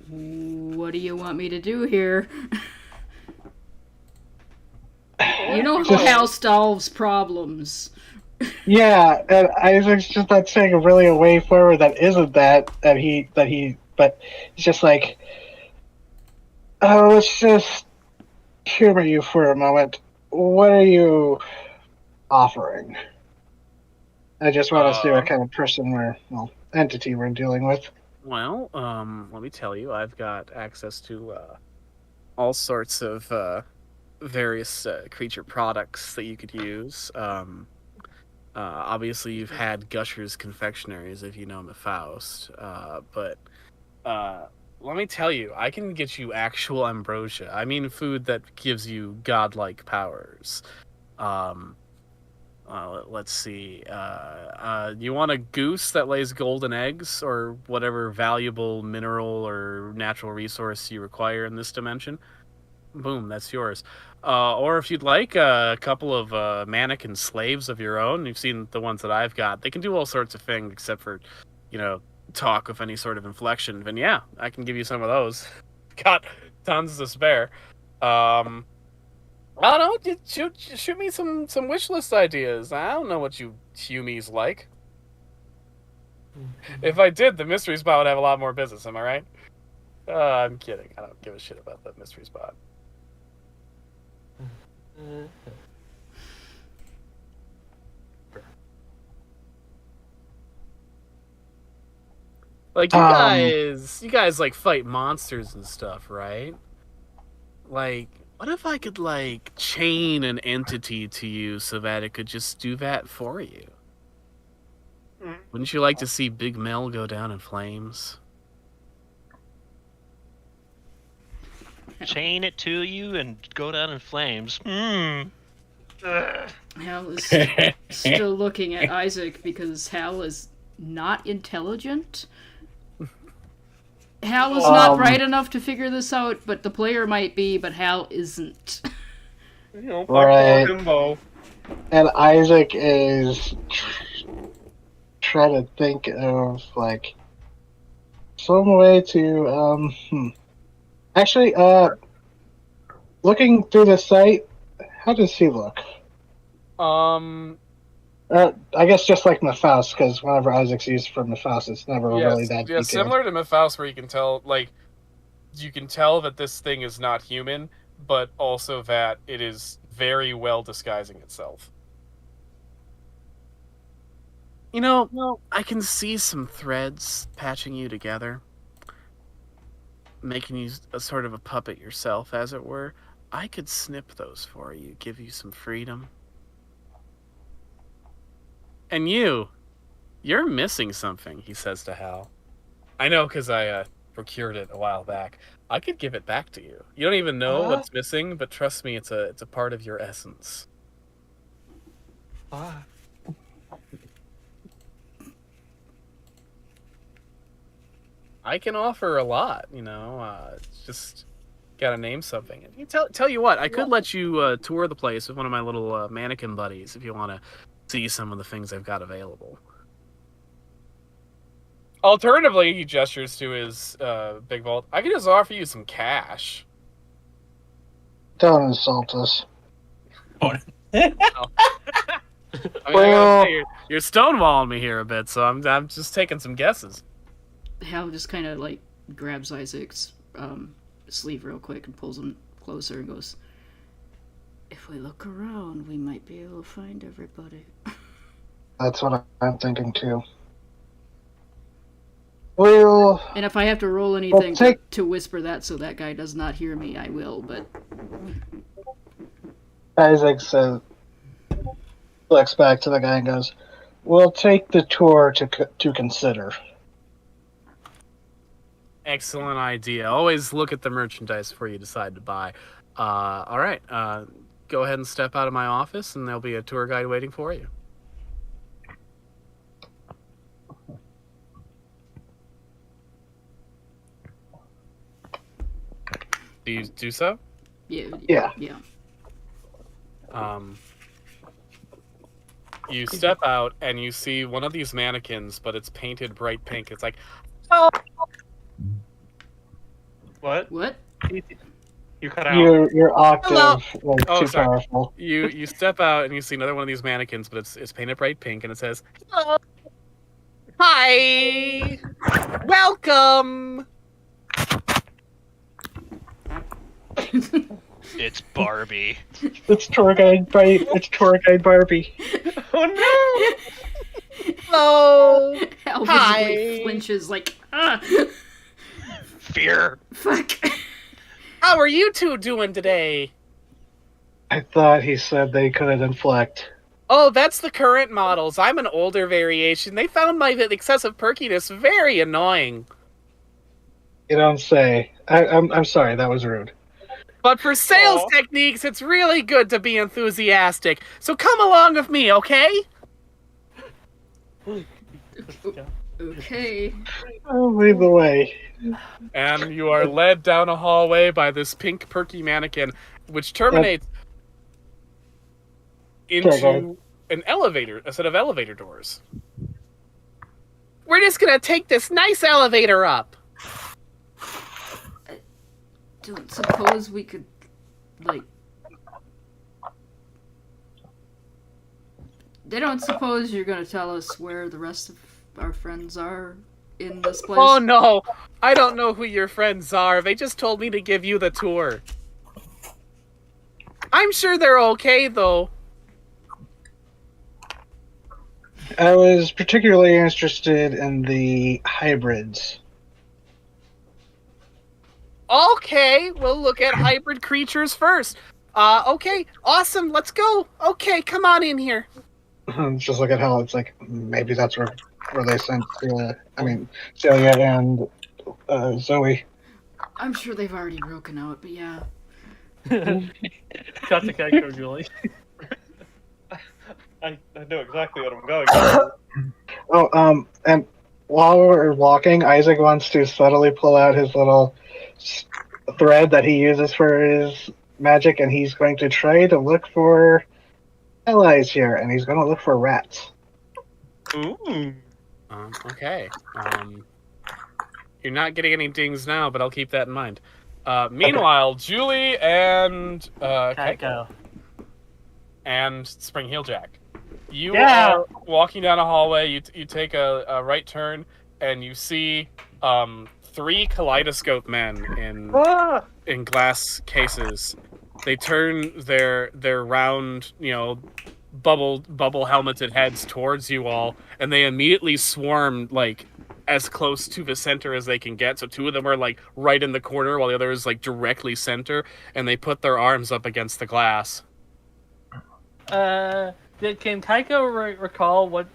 what do you want me to do here? You know how Hal solves problems. Yeah, and Isaac's just not saying really a way forward that isn't but it's just like, let's just humor you for a moment. What are you offering? I just want to see what kind of person entity we're dealing with. Well, let me tell you, I've got access to all sorts of various creature products that you could use. Obviously, you've had Gusher's Confectionaries if you know Faust, but let me tell you, I can get you actual ambrosia. I mean, food that gives you godlike powers. Let's see. You want a goose that lays golden eggs, or whatever valuable mineral or natural resource you require in this dimension? Boom, that's yours. Or if you'd like, a couple of mannequin slaves of your own. You've seen the ones that I've got. They can do all sorts of things except for, talk with any sort of inflection. And yeah, I can give you some of those. Got tons to spare. I don't know. Shoot me some wish list ideas. I don't know what you humies like. If I did, the mystery spot would have a lot more business. Am I right? I'm kidding. I don't give a shit about the mystery spot. Like you guys like fight monsters and stuff, right? Like, what if I could like chain an entity to you so that it could just do that for you? Wouldn't you like to see Big Mel go down in flames? Chain it to you and go down in flames. Hal is still looking at Isaac because Hal is not intelligent. Hal is not bright enough to figure this out, but the player might be, but Hal isn't. Right. And Isaac is trying to think of, like, some way to, Actually, looking through the site, how does he look? I guess just like Faust, because whenever Isaac's used for Faust, it's never really that detailed. Similar to Faust, where you can tell that this thing is not human, but also that it is very well disguising itself. I can see some threads patching you together, making you a sort of a puppet yourself, as it were. I could snip those for you, give you some freedom. And you're missing something, he says to Hal. I know, because I procured it a while back. I could give it back to you. You don't even know what's missing, but trust me, it's a part of your essence. I can offer a lot, just gotta name something. And tell you what, I could let you tour the place with one of my little mannequin buddies if you want to see some of the things I've got available. Alternatively, he gestures to his big vault. I can just offer you some cash. Don't insult us. I gotta say, you're stonewalling me here a bit, so I'm just taking some guesses. Hal just kind of like grabs Isaac's sleeve real quick and pulls him closer and goes, "If we look around, we might be able to find everybody." That's what I'm thinking too. Well, and if I have to roll anything to whisper that so that guy does not hear me, I will, but... Isaac says, looks back to the guy and goes, "We'll take the tour to consider." Excellent idea. Always look at the merchandise before you decide to buy. All right. Go ahead and step out of my office, and there'll be a tour guide waiting for you. Do you do so? Yeah. You step out, and you see one of these mannequins, but it's painted bright pink. It's like, oh! What? You cut out. Your octave was too powerful. You step out, and you see another one of these mannequins, but it's painted bright pink, and it says, "Hello. Hi. Welcome." It's Barbie. It's tour guide Barbie. Oh no! Hello. Hal Hi. Flinches like, Fear. Fuck. How are you two doing today? I thought he said they couldn't inflect. Oh, that's the current models. I'm an older variation. They found my excessive perkiness very annoying. You don't say. I'm sorry, that was rude. But for sales Aw. techniques, it's really good to be enthusiastic. So come along with me, okay? Okay. I'll lead the way. And you are led down a hallway by this pink perky mannequin, which terminates Sorry, go ahead. into an elevator, a set of elevator doors. We're just gonna take this nice elevator up. Don't suppose we could, like... They don't suppose you're gonna tell us where the rest of our friends are in this place? Oh no, I don't know who your friends are. They just told me to give you the tour. I'm sure they're okay, though. I was particularly interested in the hybrids. Okay, we'll look at hybrid creatures first. Okay, awesome, let's go. Okay, come on in here. Just look at how it's like maybe that's where they sent Celia and Zoe. I'm sure they've already broken out, but yeah. Cut the Keiko, Julie. I know exactly what I'm going for. Oh, and while we're walking, Isaac wants to subtly pull out his little thread that he uses for his magic, and he's going to try to look for allies here, and he's going to look for rats. Ooh. Okay. You're not getting any dings now, but I'll keep that in mind. Meanwhile, Julie and Keiko. and Spring Heel Jack. You Yeah. are walking down a hallway. You take a right turn, and you see 3 kaleidoscope men in glass cases. They turn their round, bubble helmeted heads towards you all, and they immediately swarm like as close to the center as they can get. So 2 of them are like right in the corner, while the other is like directly center, and they put their arms up against the glass. Can Keiko recall what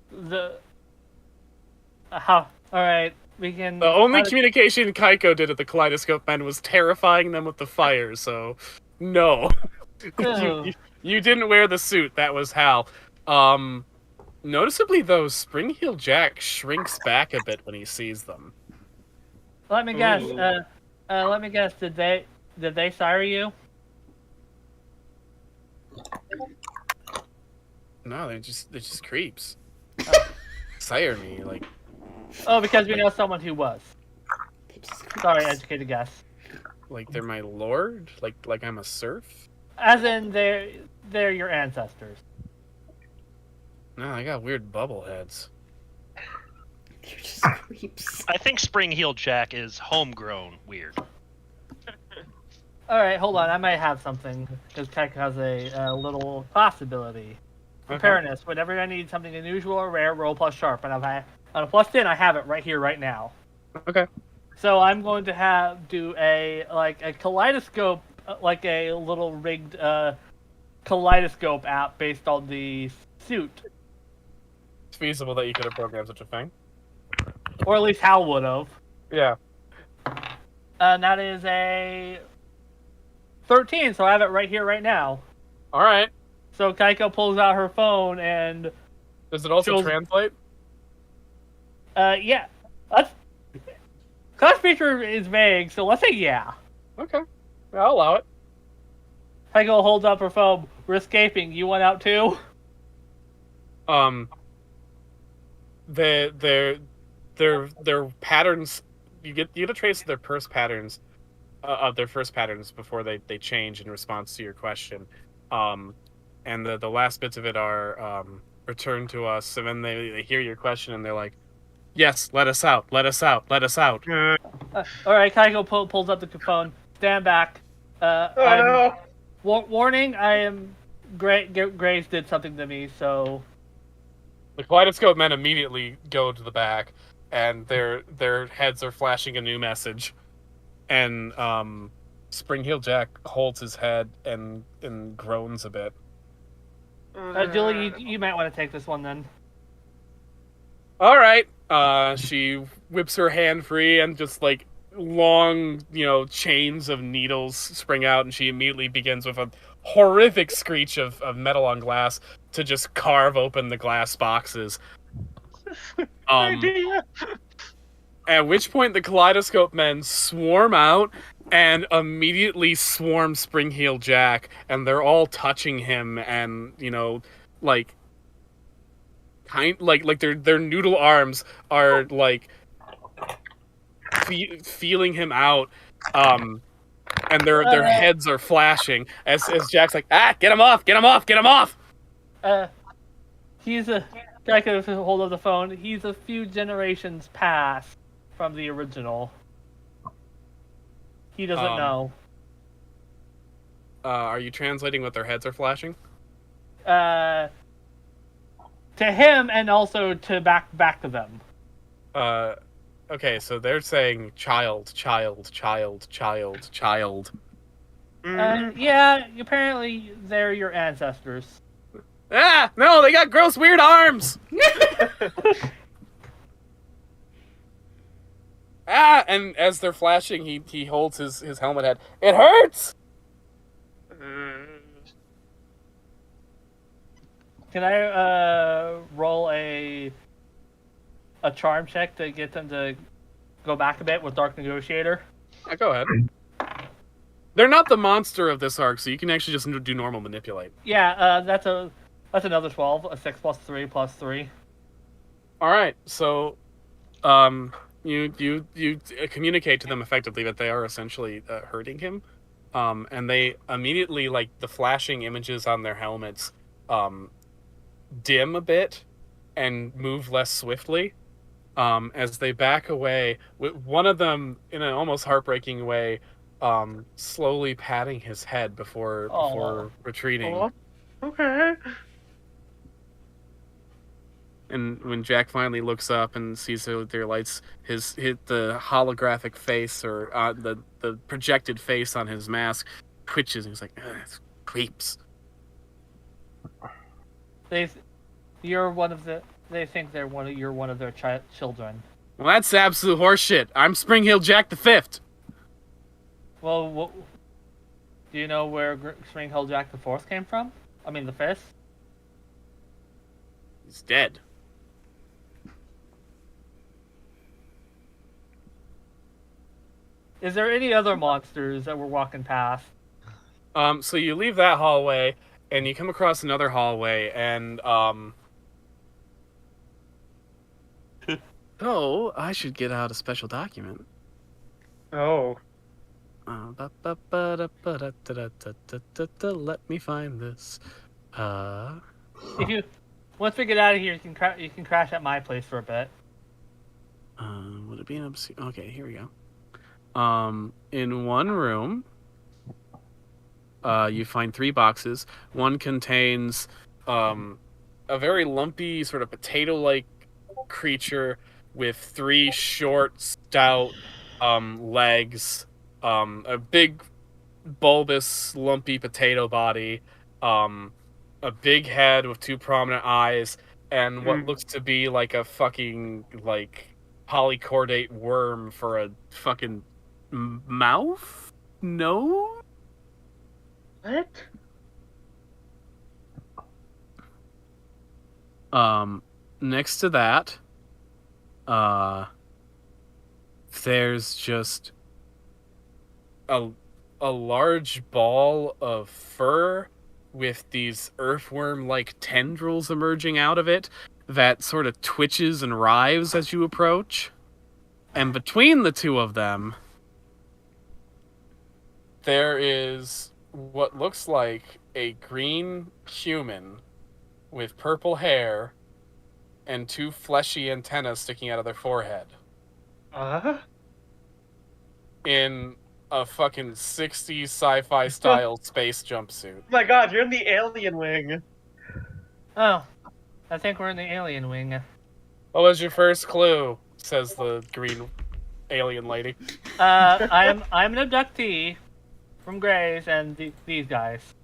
the how? All right, we can. The only communication Kaiko did at the Kaleidoscope Men was terrifying them with the fire, so no. you didn't wear the suit, that was Hal. Noticeably though, Spring-Heel Jack shrinks back a bit when he sees them. Let me guess. Let me guess. Did they sire you? No, they're just creeps. Sire me, like. Oh, because we know someone who was. Sorry, educated guess. Like they're my lord? Like I'm a serf? As in, they're your ancestors. No, I got weird bubble heads. They're just creeps. I think Spring Heel Jack is homegrown weird. All right, hold on. I might have something because Keiko has a little possibility. Preparedness. Whenever I need something unusual or rare, roll plus sharp, and on a plus 10, I have it right here, right now. Okay. So I'm going to do a kaleidoscope, like a little rigged kaleidoscope app based on the suit, It's feasible that you could have programmed such a thing. or at least Hal would have. Yeah. And that is a 13, so I have it right here, right now. Alright. So Keiko pulls out her phone and Does it also shows- translate? yeah. Class feature is vague, so let's say yeah. Okay. Yeah, I'll allow it. Keiko holds up her phone. We're escaping. You want out too? Their patterns, you get a trace of their first patterns before they change in response to your question. And the last bits of it are returned to us, and then they hear your question and they're like, yes, let us out, let us out, let us out. Alright, Keiko pulls up the phone. Stand back. No. Warning, I am... Grace did something to me, so... The Kaleidoscope Men immediately go to the back, and their heads are flashing a new message. And Spring Heel Jack holds his head and groans a bit. Julie, you might want to take this one then. All right. She whips her hand free, and just like long, chains of needles spring out, and she immediately begins with a horrific screech of metal on glass to just carve open the glass boxes. Idea. At which point the Kaleidoscope Men swarm out and immediately swarm Spring-Heel Jack, and they're all touching him, and like their noodle arms are like feeling him out, and their heads are flashing as Jack's like, get him off, get him off, get him off. He's a guy could have hold of the phone. He's a few generations past from the original. He doesn't know. Are you translating what their heads are flashing? To him and also to back to them. Okay, so they're saying child. Yeah, apparently they're your ancestors. No, they got gross weird arms. And as they're flashing, he holds his helmet head. It hurts. Can I roll a charm check to get them to go back a bit with Dark Negotiator? Yeah, go ahead. They're not the monster of this arc, so you can actually just do normal manipulate. Yeah, that's another 12. A 6 plus 3 plus 3. All right, so you communicate to them effectively that they are essentially hurting him, and they immediately, like, the flashing images on their helmets dim a bit and move less swiftly as they back away, with one of them in an almost heartbreaking way slowly patting his head before retreating. Oh, okay. And when Jack finally looks up and sees their lights, the holographic face, or the projected face on his mask twitches, and he's like, "It's creeps." They think you're one of their children. Well, that's absolute horseshit. I'm Spring-Heel Jack the Fifth. Well, do you know where Spring-Heel Jack the Fourth came from? I mean, the Fifth? He's dead. Is there any other monsters that we're walking past? So you leave that hallway, and you come across another hallway, and oh, I should get out a special document. Oh. Let me find this. Once we get out of here, you can crash at my place for a bit. Would it be an obscene? Okay, here we go. In one room, you find 3 boxes. One contains a very lumpy, sort of potato-like creature with 3 short, stout legs, a big, bulbous, lumpy potato body, a big head with 2 prominent eyes, and what looks to be like a fucking, like, polychordate worm for a fucking mouth? No? What? Next to that, there's just a large ball of fur with these earthworm-like tendrils emerging out of it that sort of twitches and writhes as you approach. And between the 2 of them, there is what looks like a green human with purple hair and 2 fleshy antennas sticking out of their forehead. In a fucking 60s sci-fi style space jumpsuit. Oh my god, you're in the alien wing. Oh, I think we're in the alien wing. What was your first clue? Says the green alien lady. I'm an abductee from Grays and these guys.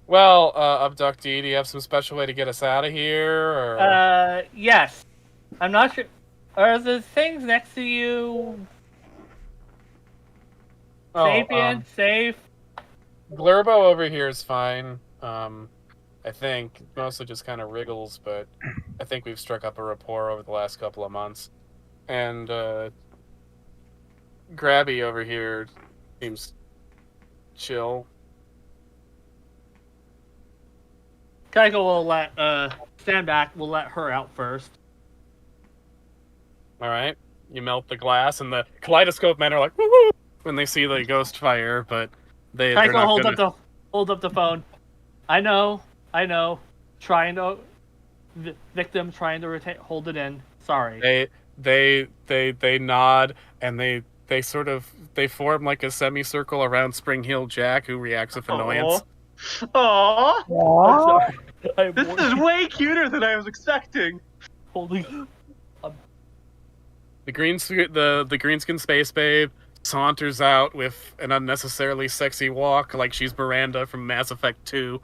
Well, abductee, do you have some special way to get us out of here? Or... Yes. I'm not sure. Are the things next to you sapient, safe? Glurbo over here is fine. I think mostly just kind of wriggles, but I think we've struck up a rapport over the last couple of months. And Grabby over here seems chill. Kaiko will let stand back. We'll let her out first. All right, you melt the glass, and the kaleidoscope men are like, woo-hoo, when they see the ghost fire, but they're Kaiko not hold up the phone. I know. Trying to victim trying to hold it in. Sorry. They nod, and they sort of form like a semicircle around Spring Heel Jack, who reacts with annoyance. Aww. I'm This is way cuter than I was expecting. holding. The greenskin space babe saunters out with an unnecessarily sexy walk, like she's Miranda from Mass Effect 2.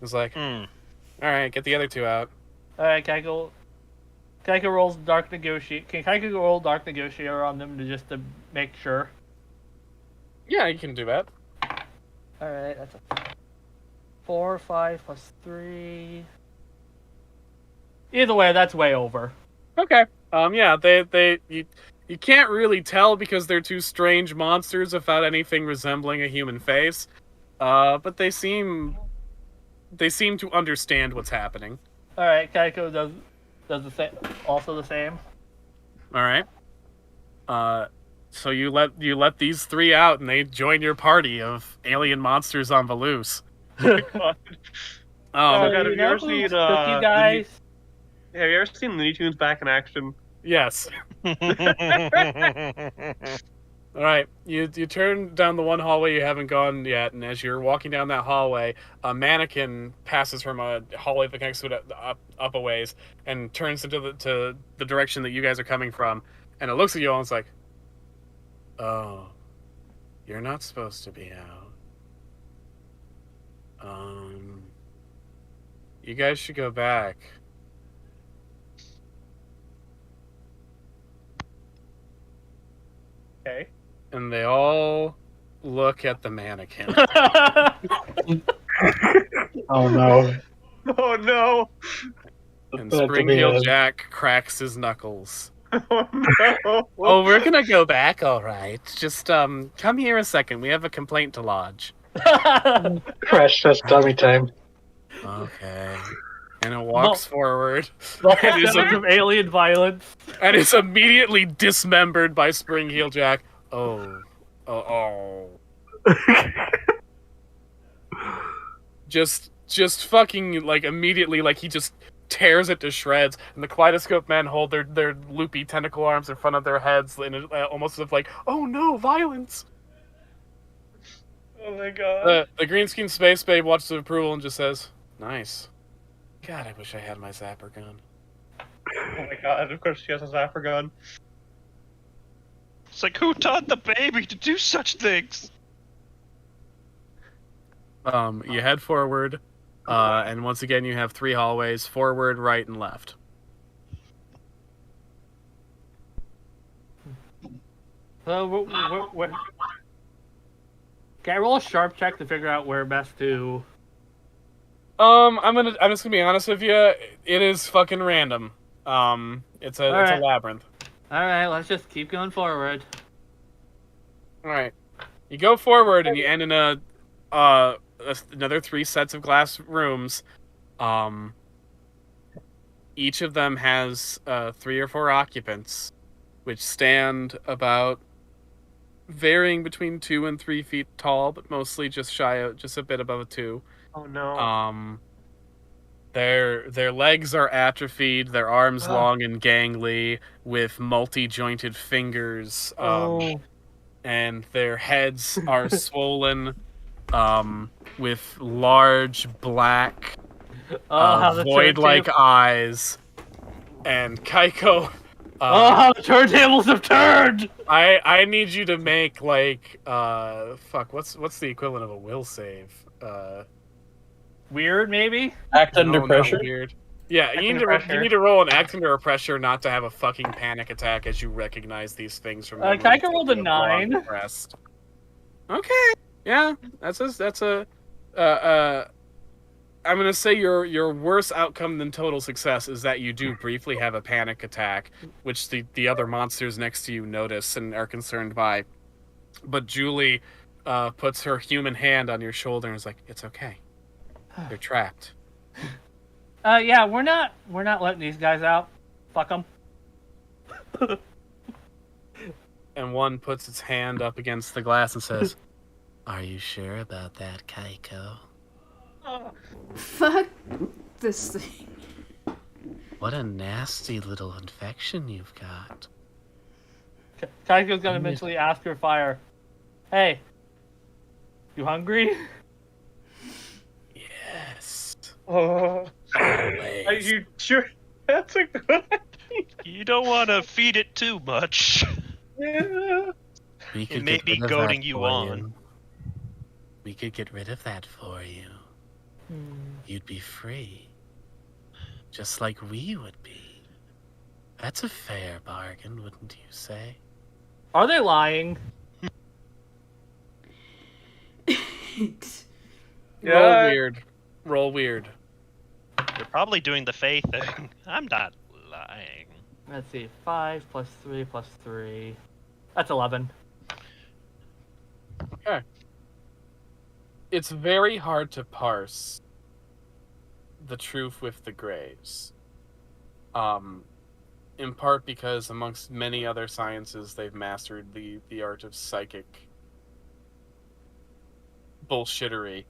It's like, all right, get the other two out. All right, Kaiko rolls dark negotiate. Can Kaiko roll dark negotiator on them to make sure? Yeah, you can do that. All right, that's a 4, 5 plus 3. Either way, that's way over. Okay. Yeah, you can't really tell because they're two strange monsters without anything resembling a human face. But they seem to understand what's happening. All right, Kaiko does the same. Also the same. All right. So you let these three out, and they join your party of alien monsters on the loose. God, have you ever seen Cookie guys? Have you ever seen Looney Tunes back in action? Yes. All right, you turn down the one hallway you haven't gone yet, and as you're walking down that hallway, a mannequin passes from a hallway that connects to it up a ways, and turns into the direction that you guys are coming from, and it looks at you all and it's like, "Oh, you're not supposed to be out. You guys should go back." Okay. And they all look at the mannequin. Oh no. Oh no. And Spring Heel Jack cracks his knuckles. Oh no. Oh, we're gonna go back, all right. Just come here a second. We have a complaint to lodge. Crash test dummy time. Okay. And it walks forward. And is of alien violence. And is immediately dismembered by Spring Heel Jack. Oh. Just fucking, like, immediately, like, he just tears it to shreds, and the kaleidoscope men hold their loopy tentacle arms in front of their heads, and almost as if like, oh no, violence! Oh my god. The green skin space babe watches with approval and just says, nice. God, I wish I had my zapper gun. Oh my god, of course she has a zapper gun. It's like, who taught the baby to do such things? You head forward, and once again you have 3 hallways, forward, right, and left. So, can I roll a sharp check to figure out where best to... I'm just gonna be honest with you, it is fucking random. It's a labyrinth. Alright, let's just keep going forward. Alright. You go forward and you end in another 3 sets of glass rooms. Each of them has 3 or 4 occupants, which stand about varying between 2 and 3 feet tall, but mostly just a bit above a 2. Oh no. Their legs are atrophied, their arms long and gangly, with multi-jointed fingers, and their heads are swollen, with large black void-like eyes. And Kaiko, Oh, the turntables have turned! I need you to make like fuck. What's the equivalent of a will save? Weird, maybe? Act No, under not pressure. weird. Yeah, you under pressure. need to roll an act under pressure not to have a fucking panic attack as you recognize these things from memory. Kaika rolled a that you have long 9. pressed. Okay, yeah, that's a I'm gonna say your worse outcome than total success is that you do briefly have a panic attack, which the other monsters next to you notice and are concerned by. But Julie puts her human hand on your shoulder and is like, "It's okay. You're trapped." Yeah, we're not letting these guys out. Fuck them. And one puts its hand up against the glass and says, "Are you sure about that, Kaiko? Fuck this thing. What a nasty little infection you've got. Kaiko's gonna eventually ask her fire, "Hey, you hungry?" Yes. Are Always. you sure? That's a good idea. You don't want to feed it too much. Yeah. We could may get be rid of goading that you for on. We could get rid of that for you. You'd be free. Just like we would be. That's a fair bargain, wouldn't you say? Are they lying? Roll weird. Roll weird. You're probably doing the Faye thing. I'm not lying. Let's see. 5 plus 3 plus 3. That's 11. It's very hard to parse the truth with the graves. In part because amongst many other sciences, they've mastered the art of psychic bullshittery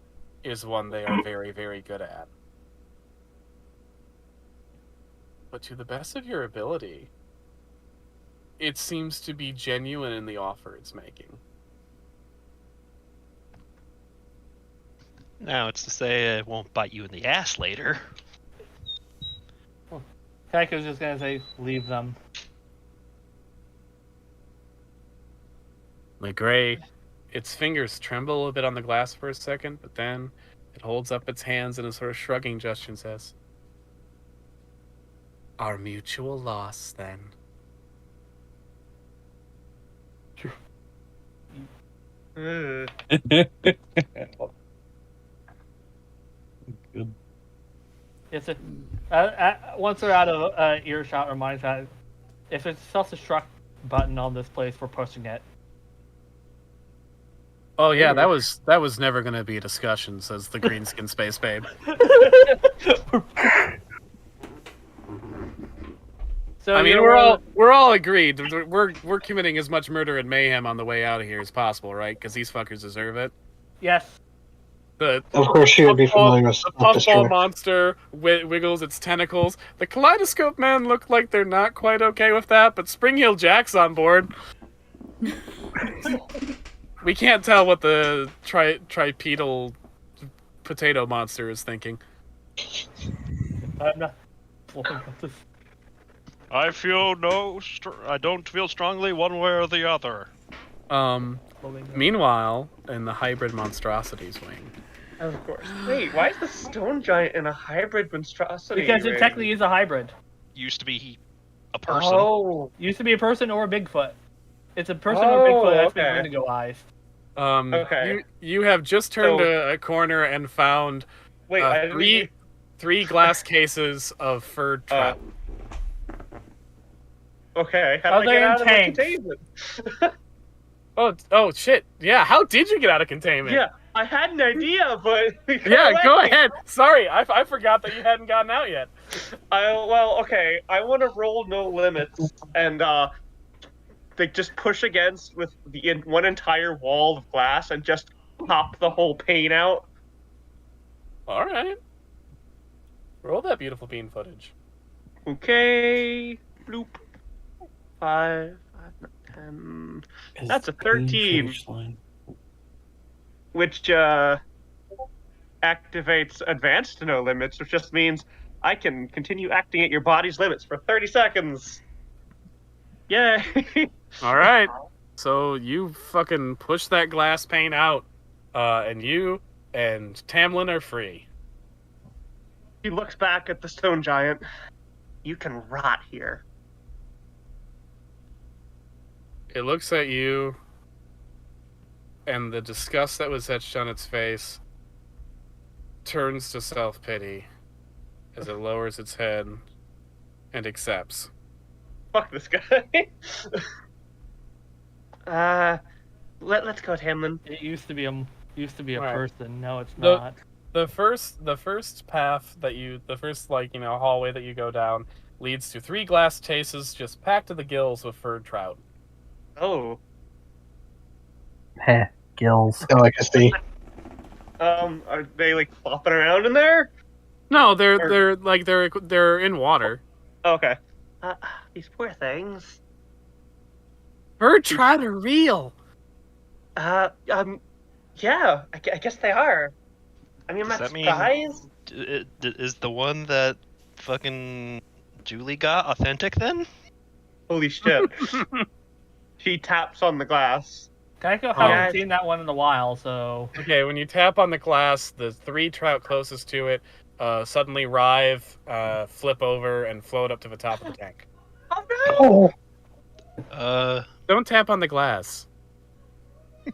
is one they are very, very good at. But to the best of your ability, it seems to be genuine in the offer it's making. Now it's to say it won't bite you in the ass later. Kaiko's just gonna say, "Leave them." The Gray, its fingers tremble a bit on the glass for a second, but then it holds up its hands in a sort of shrugging gesture and says, Our mutual loss, then. Good. It's once they're out of earshot or mindshot, if it's self-destruct button on this place, we're pushing it. "Oh yeah, that was never going to be a discussion," says the greenskin space babe. So I mean, you're- we're all agreed. We're committing as much murder and mayhem on the way out of here as possible, right? Because these fuckers deserve it. Yes. The Of course, she would be familiar with the Self puffball Destruct. monster wiggles its tentacles. The kaleidoscope men look like they're not quite okay with that, but Spring Heel Jack's on board. We can't tell what the tripedal potato monster is thinking. I'm not. I feel I don't feel strongly one way or the other. Meanwhile, in the hybrid monstrosities wing. Of course. Wait, why is the stone giant in a hybrid monstrosity? Because it ring? technically is a hybrid. Used to be a person. Oh. Used to be a person or a Bigfoot. It's a person Oh, or Bigfoot that's okay. been indigoized. Okay. You have just turned So- a corner and found Wait, I didn't three glass cases of furred trap. Okay, how Oh, did I get they're out of in the tanks. containment? Oh shit! Yeah, how did you get out of containment? Yeah, I had an idea, but Yeah, go ahead. Sorry, I forgot that you hadn't gotten out yet. Okay. I want to roll no limits and they just push against with one entire wall of glass and just pop the whole pane out. All right. Roll that beautiful bean footage. Okay, bloop. 5, 10. That's a 13. Which activates advanced no limits, which just means I can continue acting at your body's limits for 30 seconds. Yay! All right. So you fucking push that glass pane out, and you and Tamlin are free. He looks back at the stone giant. You can rot here. It looks at you, and the disgust that was etched on its face turns to self-pity as it lowers its head and accepts. Fuck this guy. Let's go, Tamlin. It used to be a Right. person. No, it's The- not. The first path that the first hallway that you go down leads to 3 glass cases just packed to the gills with furred trout. Oh. Heh, gills. Delicacy. Are they like flopping around in there? No, Or- they're in water. Oh, okay. These poor things. Furred trout are real. Yeah, I guess they are. I mean, I'm Does not that mean- surprised. Is the one that fucking Julie got authentic then? Holy shit. She taps on the glass. Kaiko Yeah. haven't seen that one in a while, so Okay, when you tap on the glass, the 3 trout closest to it suddenly writhe, flip over, and float up to the top of the tank. Oh no! Oh, Don't tap on the glass. Oh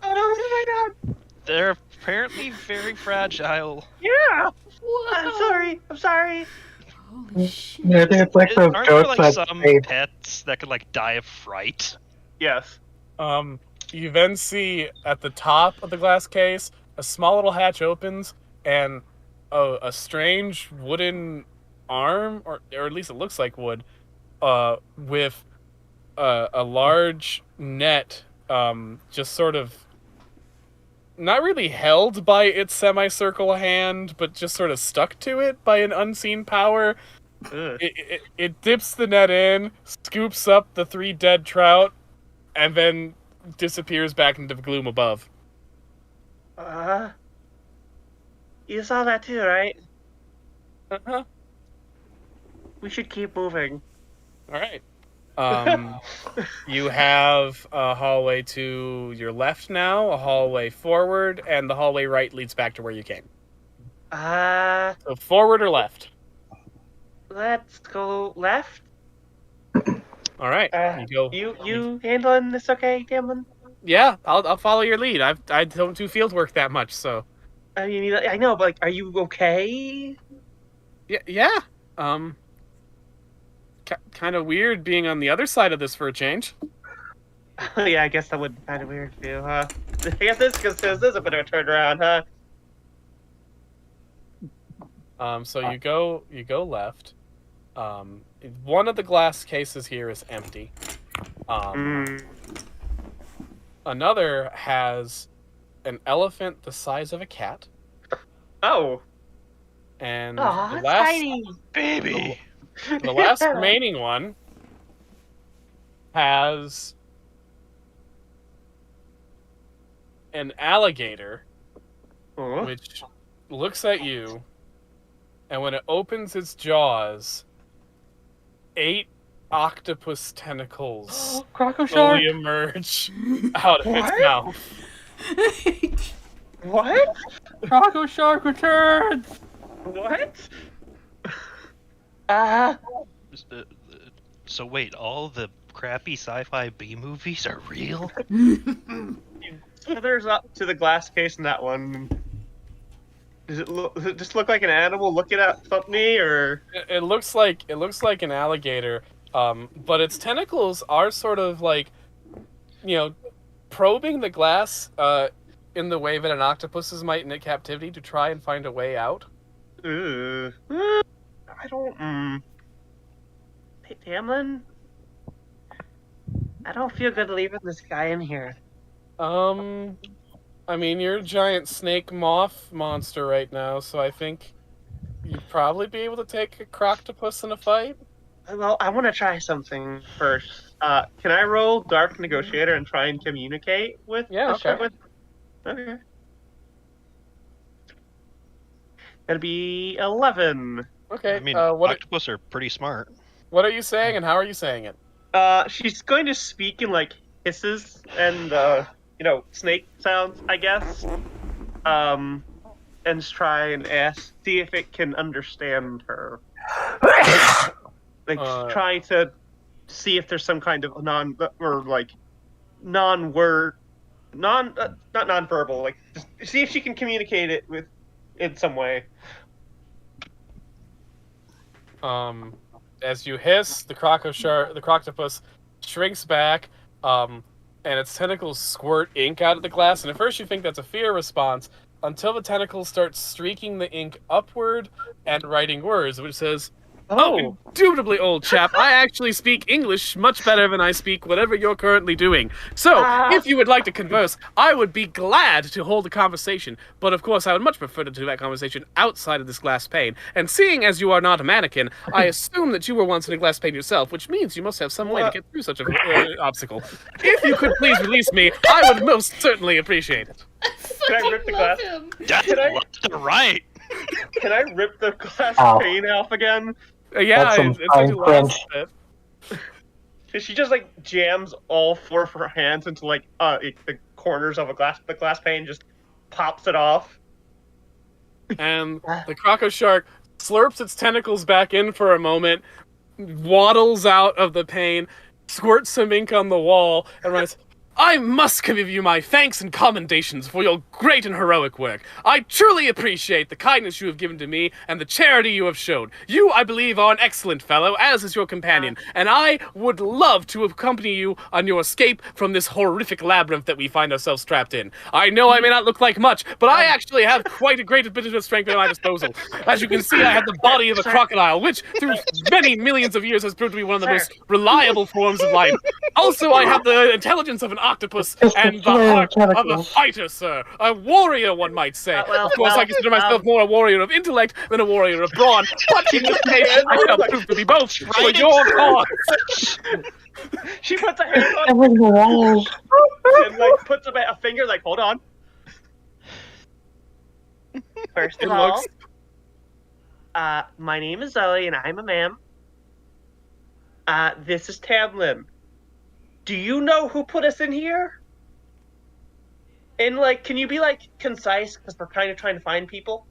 no, what have I done? They're apparently very fragile. Yeah! Whoa! I'm sorry. Holy shit. yeah, I think it's like those Aren't there goats like that some they pets that could like die of fright? Yes. You then see at the top of the glass case, a small little hatch opens, and a strange wooden arm, or at least it looks like wood, with a large net, just sort of not really held by its semicircle hand, but just sort of stuck to it by an unseen power. Ugh. It dips the net in, scoops up the 3 dead trout, and then disappears back into the gloom above. You saw that too, right? Uh-huh. We should keep moving. All right. You have a hallway to your left now, a hallway forward, and the hallway right leads back to where you came. So forward or left? Let's go left. All right. You go. You handling this okay, Tamlin? Yeah, I'll follow your lead. I don't do field work that much, so I mean, I know, but like, are you okay? yeah. Kind of weird being on the other side of this for a change. Yeah, I guess that would be kind of weird for you, huh? I guess this is a bit of a turnaround, huh? So you go left. One of the glass cases here is empty. Another has an elephant the size of a cat, Oh. and Aw, the last tiny. Baby! the last remaining one has an alligator Oh. which looks at you, and when it opens its jaws, 8 octopus tentacles Croco Shark. slowly emerge out of its What? mouth. What? Croco Shark returns. What? So wait, all the crappy sci-fi B movies are real? Slithers up to the glass case in that one. Does it just look like an animal looking at something, or? It looks like an alligator, but its tentacles are sort of like, probing the glass in the way that an octopus's might in captivity to try and find a way out. I don't. Hey, Tamlin, I don't feel good leaving this guy in here. I mean, you're a giant snake moth monster right now, so I think you'd probably be able to take a croctopus in a fight. Well, I want to try something first. Can I roll Dark Negotiator and try and communicate with? Yeah, okay. Okay. That'd be 11. Okay. I mean, what octopus are pretty smart. are you saying, and how are you saying it? She's going to speak in like hisses and snake sounds, I guess. And just try and see if it can understand her. Like trying to see if there's some kind of not non-verbal, like just see if she can communicate it with in some way. As you hiss, the croctopus shrinks back, and its tentacles squirt ink out of the glass. And at first you think that's a fear response, until the tentacles start streaking the ink upward and writing words, which says, "Oh, indubitably, old chap, I actually speak English much better than I speak whatever you're currently doing. So, if you would like to converse, I would be glad to hold a conversation. But of course, I would much prefer to do that conversation outside of this glass pane. And seeing as you are not a mannequin, I assume that you were once in a glass pane yourself, which means you must have some way to get through such an obstacle. If you could please release me, I would most certainly appreciate it." Can I rip the glass? That's left to right. Can I rip the glass pane off again? That's some it's like fine the last print. bit. She just like jams all four of her hands into like the corners of the glass pane, just pops it off. And the croco shark slurps its tentacles back in for a moment, waddles out of the pane, squirts some ink on the wall, and writes, "I must give you my thanks and commendations for your great and heroic work. I truly appreciate the kindness you have given to me and the charity you have showed. You, I believe, are an excellent fellow, as is your companion, and I would love to accompany you on your escape from this horrific labyrinth that we find ourselves trapped in. I know I may not look like much, but I actually have quite a great bit of strength at my disposal. As you can see, I have the body of a crocodile, which, through many millions of years, has proved to be one of the most reliable forms of life. Also, I have the intelligence of an octopus and the heart of a fighter, sir. A warrior, one might say. Of course, I consider myself more a warrior of intellect than a warrior of brawn, but in this case, I shall prove to be both for your cause." She puts a hand on and like puts a finger, like, hold on. First of all, my name is Zoe and I'm a ma'am. This is Tamlin. Do you know who put us in here? And like, can you be like concise, because we're kind of trying to find people?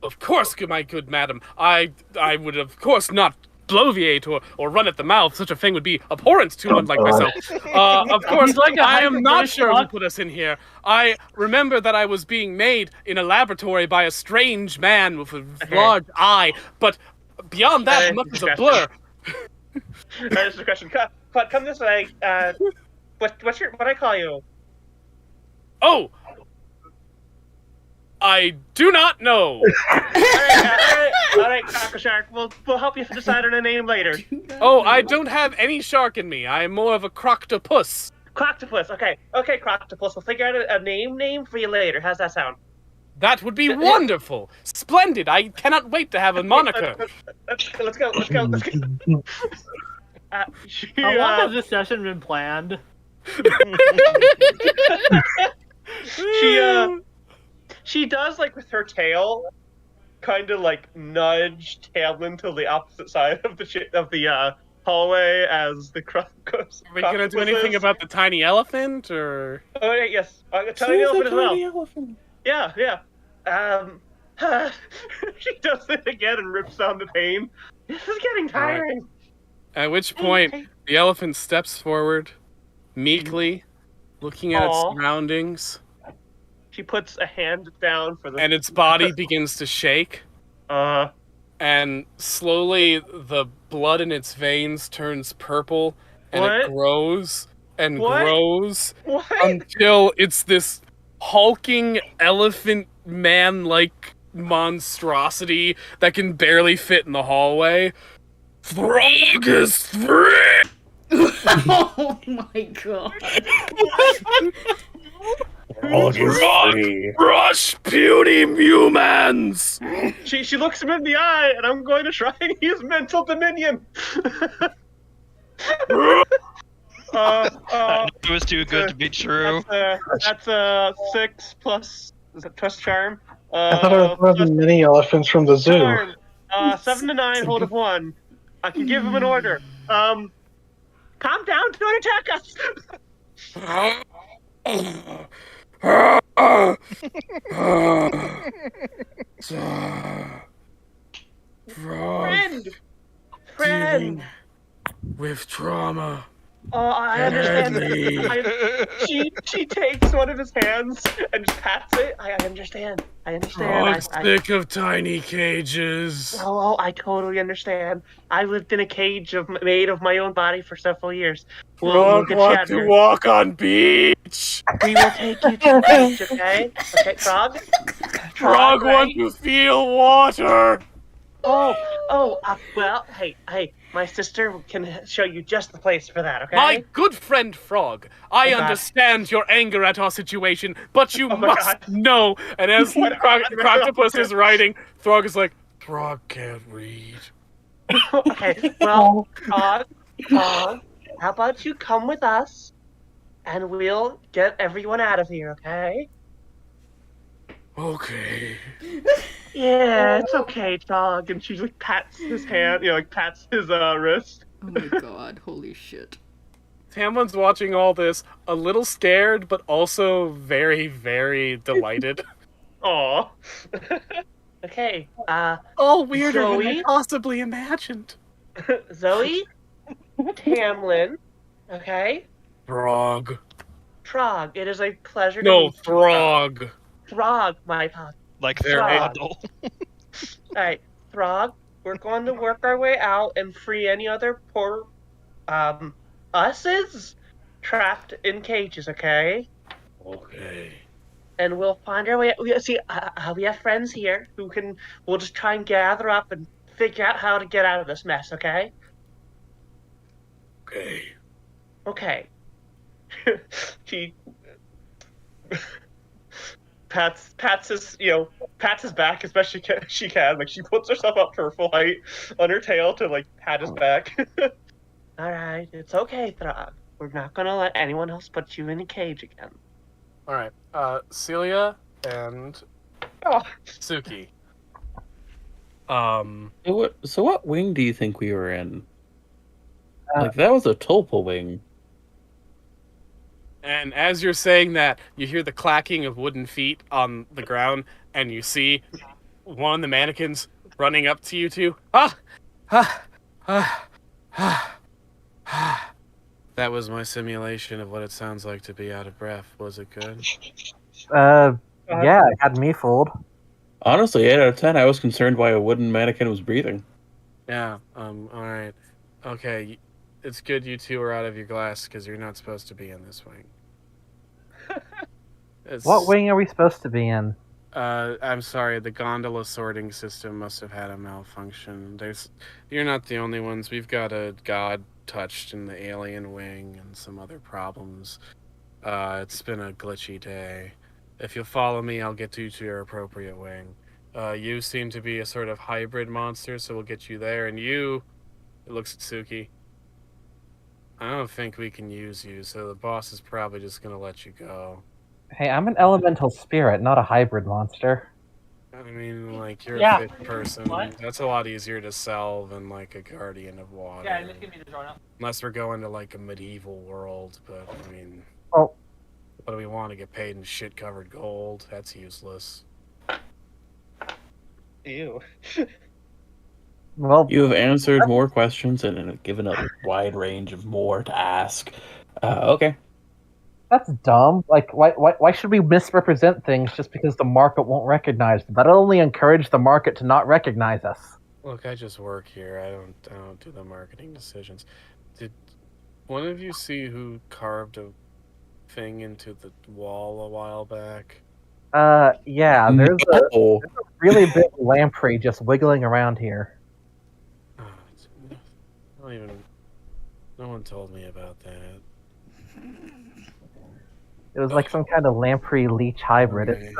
Of course, my good madam. I would of course not bloviate or run at the mouth. Such a thing would be abhorrent to one like myself. Of course, I am not sure who put us in here. I remember that I was being made in a laboratory by a strange man with a large eye, but beyond that, much is a blur. Alright, discretion. Come this way. What do I call you? Oh! I do not know. Alright, Cocker Shark. We'll help you decide on a name later. Oh, I don't have any shark in me. I am more of a croctopus. Croctopus. Okay, Croctopus. We'll figure out a name for you later. How's that sound? That would be wonderful. Splendid. I cannot wait to have a moniker. Let's go. How long has this session been planned? She does, like, with her tail, kind of like nudge Tamlin to the opposite side of the hallway as the crocus. Are we gonna do anything about the tiny elephant, or? Oh yes, tiny elephant as well. Elephant. Yeah. She does it again and rips down the pane. This is getting tiring. At which point, the elephant steps forward, meekly, looking at its surroundings. She puts a hand down for the... And its body begins to shake. And slowly, the blood in its veins turns purple, and it grows and grows until it's this hulking elephant man-like monstrosity that can barely fit in the hallway. Frog is free! Oh my god. Rush, puny humans! She looks him in the eye, and I'm going to try and use mental dominion. It was too good to be true. That's a 6 plus. Is it plus charm? I thought it was one of the mini elephants from the zoo. Charm. 7 to 9, hold of 1. I can give him an order. calm down, don't attack us. Frog Friend, dealing friend. with trauma. Oh, I understand. Deadly. She takes one of his hands and just pats it. I understand. I understand. Frog sick of tiny cages. Oh, I totally understand. I lived in a cage made of my own body for several years. We'll Frog get you want out of to here. walk on beach. We will take you to the beach, okay? Okay, Frog? Frog right? want to feel water. Well, hey, my sister can show you just the place for that, okay? My good friend Frog, I Oh, God. understand your anger at our situation, but you Oh, my must God. know. And as What? Croctopus is writing, Frog is like, Frog can't read. Okay, well, Frog, how about you come with us, and we'll get everyone out of here, okay? Okay. Yeah, it's okay, Frog. And she like pats his hand, pats his wrist. Oh my god, holy shit. Tamlin's watching all this, a little scared, but also very, very delighted. Aw. Okay, All weirder than I Zoe? possibly imagined. Zoe, Tamlin, okay? Frog. Trog, it is a pleasure to No, meet you. Frog. Throg, my pug. Like There Frog. Throg. Alright, Throg, we're going to work our way out and free any other poor, us's trapped in cages, okay? Okay. And we'll find our way. We have friends here we'll just try and gather up and figure out how to get out of this mess, okay? Okay. Okay. He pats his back as best she can. Like, she puts herself up to her full height on her tail to, like, pat his back. Alright, it's okay, Throg. We're not gonna let anyone else put you in a cage again. All right. Celia and Oh. Suki. So what wing do you think we were in? Like, that was a tulpa wing. And as you're saying that, you hear the clacking of wooden feet on the ground, and you see one of the mannequins running up to you two. That was my simulation of what it sounds like to be out of breath. Was it good? Yeah, it had me fooled. Honestly, 8 out of 10, I was concerned why a wooden mannequin was breathing. Yeah, alright. Okay, it's good you two are out of your glass, because you're not supposed to be in this wing. What wing are we supposed to be in? I'm sorry, the gondola sorting system must have had a malfunction. You're not the only ones. We've got a god touched in the alien wing and some other problems. It's been a glitchy day. If you'll follow me, I'll get you to your appropriate wing. You seem to be a sort of hybrid monster, so we'll get you there. And you, it looks at Suki, I don't think we can use you, so the boss is probably just gonna let you go. Hey, I'm an elemental spirit, not a hybrid monster. I mean, like, you're Yeah. a fish person. What? That's a lot easier to sell than, like, a guardian of water. Yeah, just give me the draw now. Unless we're going to, like, a medieval world, but, I mean... Oh. What do we want to get paid in shit-covered gold? That's useless. Ew. Well, You have answered more questions and have given a wide range of more to ask. Okay. that's dumb. Like, why should we misrepresent things just because the market won't recognize them? That'll only encourage the market to not recognize us. Look, I just work here. I don't do the marketing decisions. Did one of you see who carved a thing into the wall a while back? Yeah, there's a No. really big lamprey just wiggling around here. Oh, I don't even... No one told me about that. It was like some kind of lamprey leech hybrid. Okay.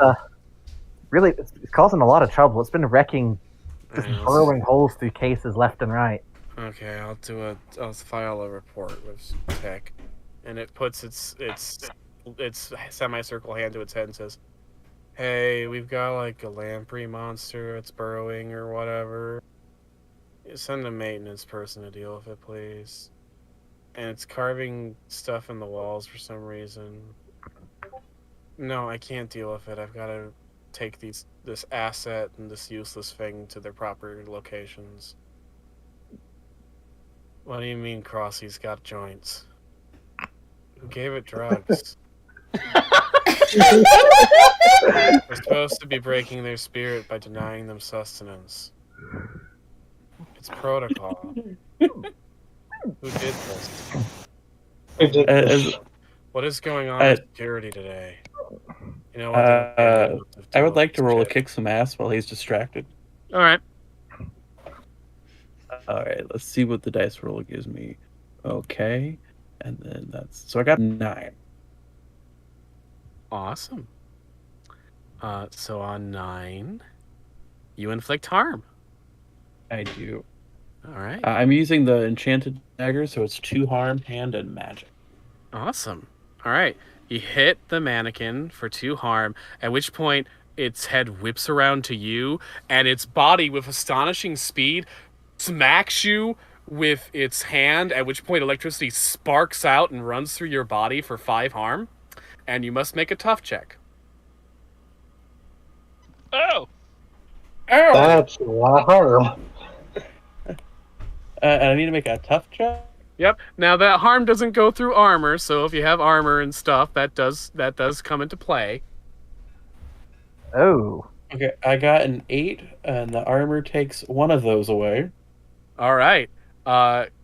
It's causing a lot of trouble. It's been wrecking, just Alright, burrowing holes through cases left and right. Okay, I'll file a report with tech, and it puts its semicircle hand to its head and says, "Hey, we've got like a lamprey monster that's burrowing or whatever. Send a maintenance person to deal with it, please." and it's carving stuff in the walls for some reason. No, I can't deal with it. I've got to take this asset and this useless thing to their proper locations. What do you mean Crossy's got joints? Who gave it drugs? We're supposed to be breaking their spirit by denying them sustenance. It's protocol. Who did this? Who did this? What is going on with security today? You know what? I would like to roll a kick some ass while he's distracted. All right. All right, let's see what the dice roll gives me. Okay, and then so I got 9. Awesome. So on 9, you inflict harm. I do. All right. I'm using the enchanted dagger, so it's 2 harm, hand, and magic. Awesome. All right. You hit the mannequin for 2 harm, at which point its head whips around to you, and its body, with astonishing speed, smacks you with its hand, at which point electricity sparks out and runs through your body for 5 harm, and you must make a tough check. Oh! Ow! That's a lot of harm. And I need to make a tough check? Yep. Now that harm doesn't go through armor, so if you have armor and stuff, that does come into play. Oh. Okay, I got an 8, and the armor takes 1 of those away. All right.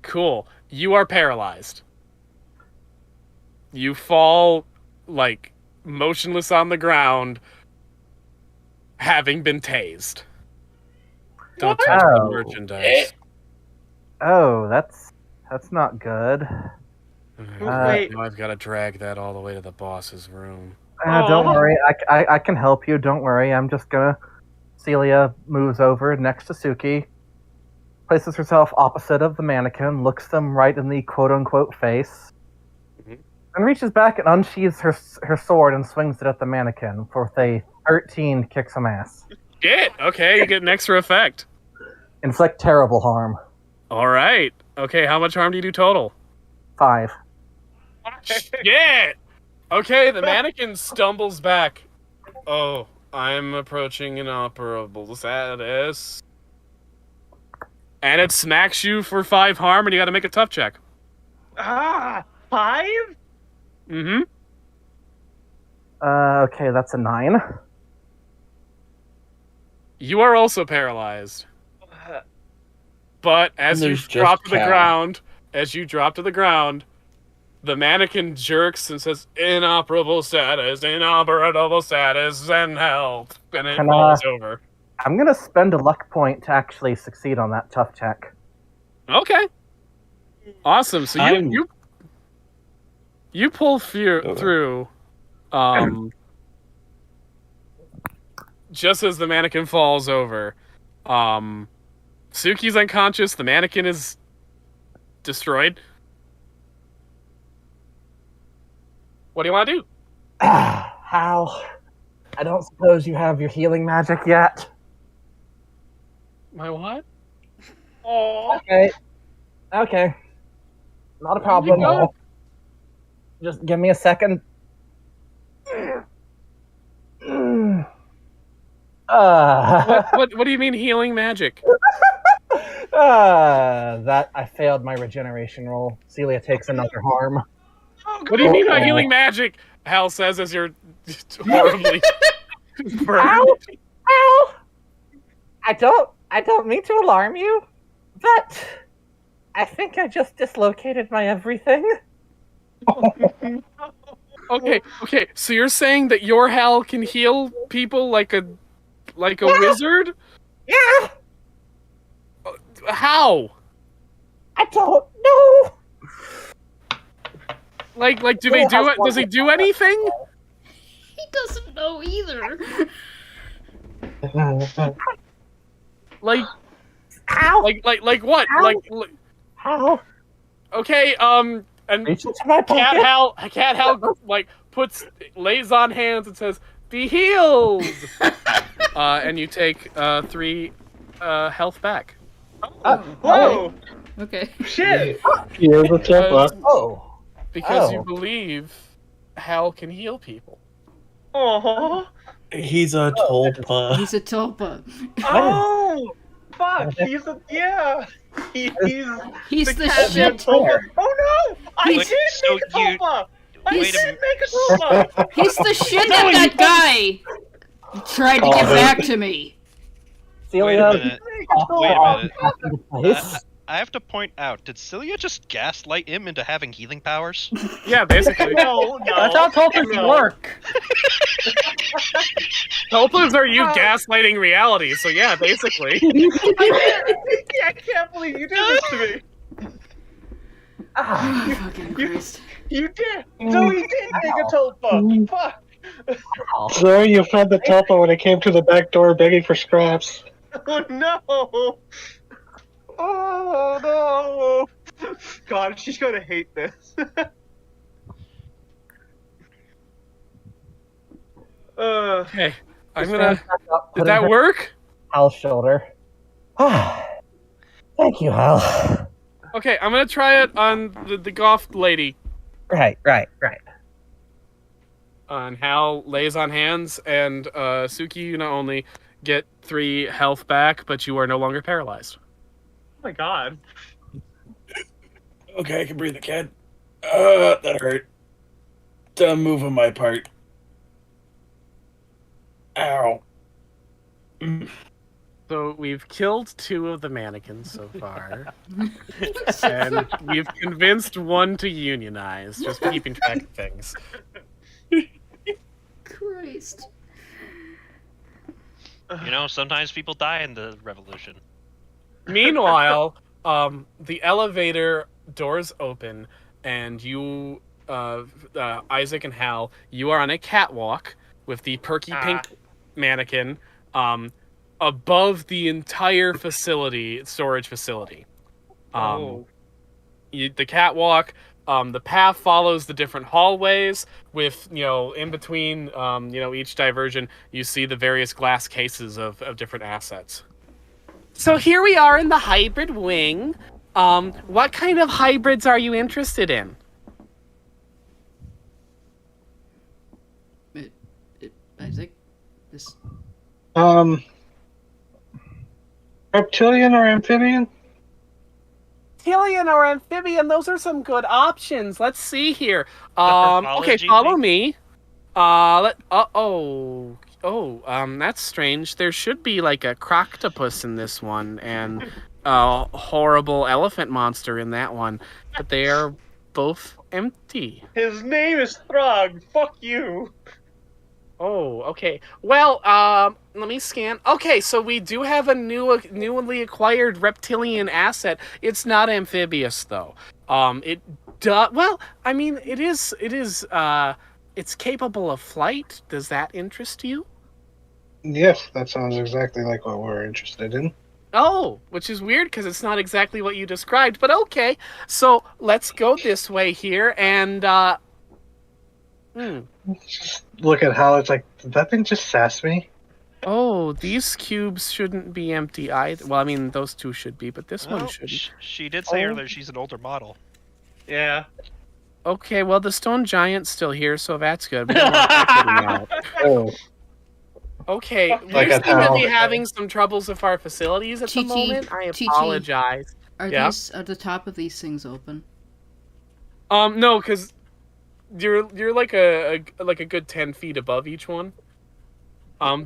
Cool. You are paralyzed. You fall, like, motionless on the ground, having been tased. Don't touch the Oh. merchandise. Oh, that's not good. Wait. Now I've got to drag that all the way to the boss's room. Don't worry, I can help you. Don't worry. I'm just gonna. Celia moves over next to Suki, places herself opposite of the mannequin, looks them right in the quote-unquote face, and reaches back and unsheathes her sword and swings it at the mannequin for a 13 kick some ass. Shit! Okay, you get an extra effect. Inflict terrible harm. All right. Okay, how much harm do you do total? 5. Shit! Okay, the mannequin stumbles back. Oh, I'm approaching inoperable status. And it smacks you for 5 harm, and you gotta make a tough check. 5? Mm-hmm. Okay, that's a 9. You are also paralyzed. But as you drop to the ground, the mannequin jerks and says, inoperable status, and help. And it falls over. I'm gonna spend a luck point to actually succeed on that tough check. Okay. Awesome. So you pull through just as the mannequin falls over. Suki's unconscious, the mannequin is destroyed. What do you want to do? Hal, I don't suppose you have your healing magic yet? My what? Oh. Okay. Not a problem. Just give me a second. What do you mean healing magic? That I failed my regeneration roll. Celia takes another harm. What do you mean by healing magic? Hal says as you're horribly burned. Ow! I don't mean to alarm you, but I think I just dislocated my everything. Okay. So you're saying that your Hal can heal people like a wizard? Yeah. How? I don't know. Like do they do it? Does he do anything? He doesn't know either. Like Ow! Like what? Ow. Like How? okay, and Reach into my pocket. Cat Hal like lays on hands and says, "Be healed," and you take 3 health back. Whoa! Okay. Shit! He is a Tulpa. Oh. Because you Oh. believe Hal can heal people. Oh, He's a tulpa. He's a tulpa. oh, fuck! Yeah. He's the goddamn shit. Tulpa. Oh no! I He's- did So make a Tulpa. I Wait a did minute. make a Tulpa. He's the shit that guy tried to Called get it. back to me. Wait a Celia, minute. Make a Wait a Tulpa. minute. back into place. I have to point out, did Celia just gaslight him into having healing powers? Yeah, basically. No, That's how tulpas no. work. Tulpas are you gaslighting reality, so yeah, basically. I can't believe you did this to me. Ah, Fucking Christ. You did. No, you did make a Tulpa. Fuck. ow. So you found the Tulpa when it came to the back door begging for scraps. Oh no. Oh no. God, she's gonna hate this. Okay, I'm Just gonna. stand back up, Did putting that her work? Hal's shoulder. Ah, thank you, Hal. Okay, I'm gonna try it on the golf lady. Right. On Hal lays on hands, and Suki, you not only get 3 health back, but you are no longer paralyzed. Oh my god. Okay, I can breathe again. That hurt. Done moving my part. Ow. So we've killed 2 of the mannequins so far, and we've convinced 1 to unionize. Just keeping track of things. Christ. You know, sometimes people die in the revolution. Meanwhile, the elevator doors open, and you, Isaac and Hal, you are on a catwalk with the perky pink mannequin above the entire storage facility. The catwalk, the path follows the different hallways with, in between, each diversion, you see the various glass cases of different assets. So here we are in the hybrid wing. What kind of hybrids are you interested in? Isaac, this. Reptilian or amphibian? Reptilian or amphibian, those are some good options. Let's see here. Okay, morphology follow thing? me. That's strange. There should be like a croctopus in this one and a horrible elephant monster in that one, but they are both empty. His name is Throg. Fuck you. Oh, okay. Well, let me scan. Okay, so we do have a newly acquired reptilian asset. It's not amphibious though. It does. Well, I mean, it is. It's capable of flight. Does that interest you? Yes, that sounds exactly like what we're interested in. Oh, which is weird because it's not exactly what you described. But okay, so let's go this way here and. Just look at how it's like, did that thing just sass me? Oh, these cubes shouldn't be empty either. Well, I mean, those 2 should be, but this one Well, shouldn't. she did say earlier she's an older model. Yeah. Okay, well, the stone giant's still here, so that's good. We don't want that getting out. Oh, Okay, Like we a seem to be towel. having some troubles with our facilities at the TT, moment. I TT. apologize. Are Yeah? are the top of these things open? No, because you're like a good 10 feet above each one.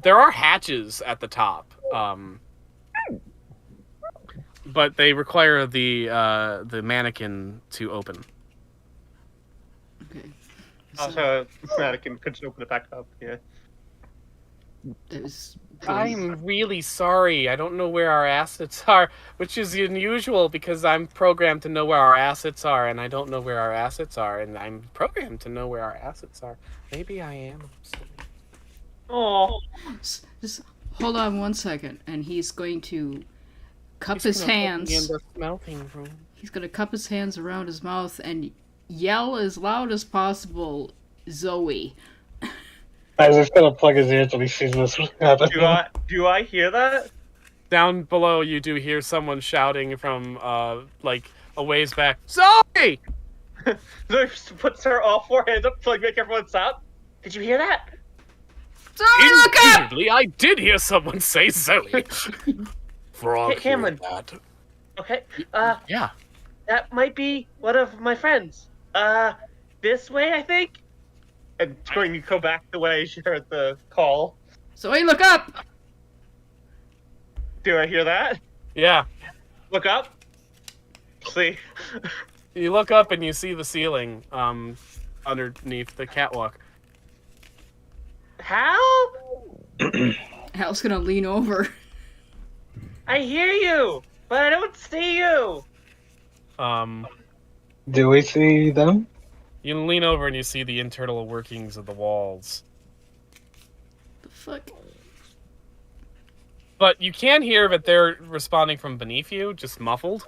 There are hatches at the top. But they require the mannequin to open. Okay. Also, Mannequin could just open it back up. Yeah. That was. I'm really sorry. I don't know where our assets are, which is unusual because I'm programmed to know where our assets are, and I don't know where our assets are, and I'm programmed to know where our assets are. Maybe I am. Oh. Just hold on 1 second, and he's going to cup He's his gonna put me hands. in the smelting room. He's going to cup his hands around his mouth and yell as loud as possible, Zoe. I was just gonna plug his ears when he sees this happen. Do I hear that? Down below, you do hear someone shouting from, like, a ways back, Zoe! Zoe puts her all four hands up to like make everyone stop. Did you hear that? Zoe, look up! Indubitably, I did hear someone say Zoe. Frog Hey, Cameron. heard that. Okay. Yeah. That might be one of my friends. This way, I think. And going to go back the way she heard the call. Zoe, look up! Do I hear that? Yeah. Look up. See. You look up and you see the ceiling, underneath the catwalk. Hal? Hal's gonna lean over. I hear you, but I don't see you. Do we see them? You lean over and you see the internal workings of the walls. The fuck? But you can hear that they're responding from beneath you, just muffled.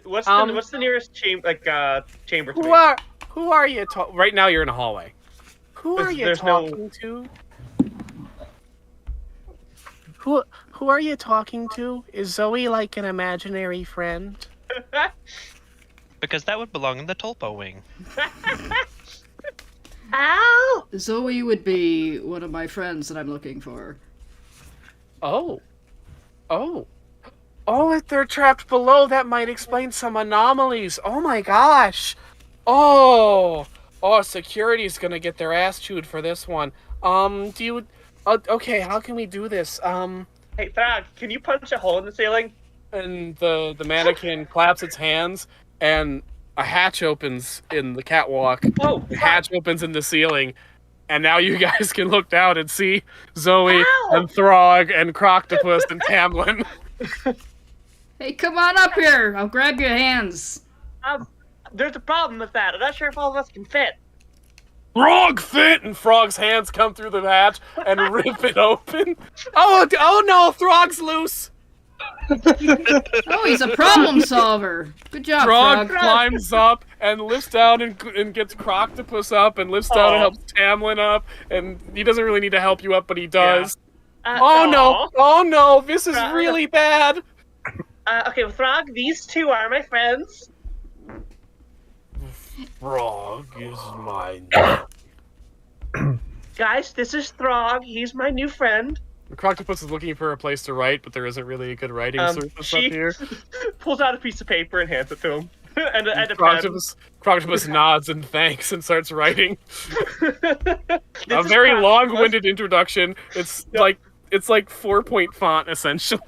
What's the nearest chamber to me? Who are you right now you're in a hallway. Who are you talking to? Who are you talking to? Is Zoe like an imaginary friend? Because that would belong in the Tulpa wing. Ow! Zoe would be one of my friends that I'm looking for. Oh, if they're trapped below, that might explain some anomalies. Oh my gosh. Oh, security's gonna get their ass chewed for this one. Okay, how can we do this? Hey, Throg, can you punch a hole in the ceiling? And the mannequin claps its hands, and a hatch opens in the catwalk. Oh, the hatch opens in the ceiling, and now you guys can look down and see Zoe and Throg and Croctopus and Tamlin. Hey, come on up here! I'll grab your hands. There's a problem with that. I'm not sure if all of us can fit. Frog fit! And Frog's hands come through the hatch and rip it open. Oh no, Throg's loose! Oh, he's a problem solver. Good job, Frog Frog. climbs up and lifts down and gets Croctopus up and lifts down and helps Tamlin up. And he doesn't really need to help you up, but he does. Yeah. Oh no, this is really bad. Okay, well, Throg, these two are my friends. Frog is mine. Guys, this is Throg. He's my new friend. Croctopus is looking for a place to write, but there isn't really a good writing surface up here. Pulls out a piece of paper and hands it to him. and a Croctopus nods and thanks and starts writing. A very long-winded introduction. It's like 4-point font essentially.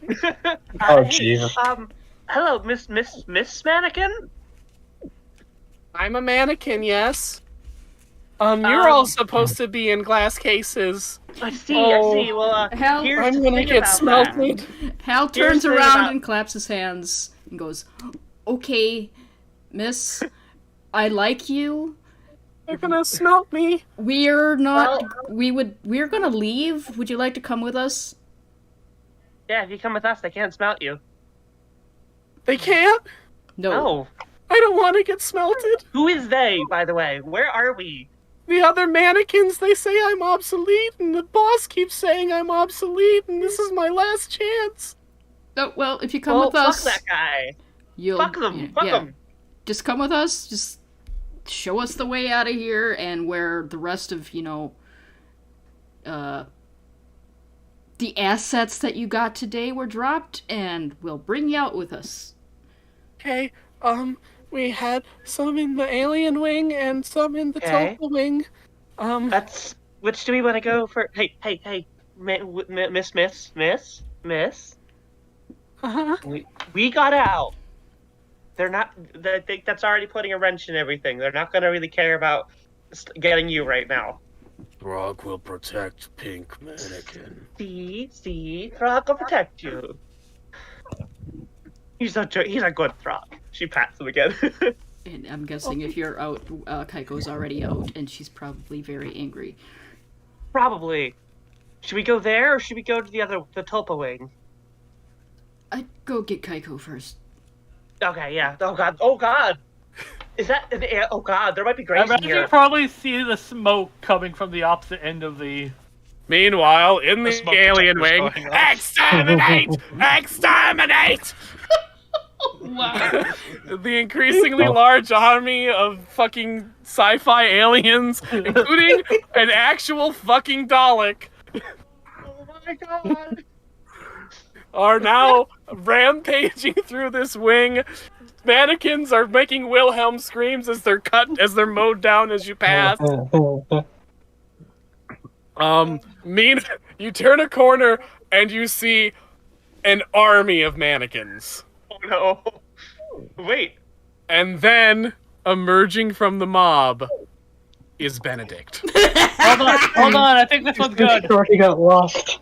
Oh Jesus! Hello, Miss Mannequin. I'm a mannequin, yes. You're all supposed to be in glass cases. I see. Well, Hal, here's I'm the gonna thing get about smelted. Hal turns around and claps his hands and goes, "Okay, miss, I like you. They're gonna smelt me. We're not. We're gonna leave. Would you like to come with us?" Yeah, if you come with us, they can't smelt you. They can't? No. I don't want to get smelted. Who is they, by the way? Where are we? The other mannequins, they say I'm obsolete, and the boss keeps saying I'm obsolete, and this is my last chance. Oh, well, if you come with us... Fuck that guy. You'll... Fuck them. Fuck them. Just come with us. Just show us the way out of here and where the rest of, the assets that you got today were dropped, and we'll bring you out with us. Okay, we had some in the alien wing and some in the Tulpa wing. That's... Which do we want to go for? Hey, miss? Uh-huh. We got out. They're not... I think that's already putting a wrench in everything. They're not going to really care about getting you right now. Throg will protect Pink Mannequin. See? Throg will protect you. He's a good Throg. She pats him again. And I'm guessing if you're out, Kaiko's already out, and she's probably very angry. Probably. Should we go there, or should we go to the Tulpa wing? I'd go get Kaiko first. Okay, yeah. Oh god! Is that an oh god, there might be graves in I here. can probably see the smoke coming from the opposite end of the... Meanwhile, in the smoke alien detector's wing, going off. exterminate! Exterminate! Wow. The increasingly large army of fucking sci-fi aliens, including an actual fucking Dalek, Oh my god! are now rampaging through this wing. Mannequins are making Wilhelm screams as they're mowed down as you pass. You turn a corner and you see an army of mannequins. Oh no! Wait. And then, emerging from the mob, is Benedict. Hold on, I think this one's good. Shorty got lost.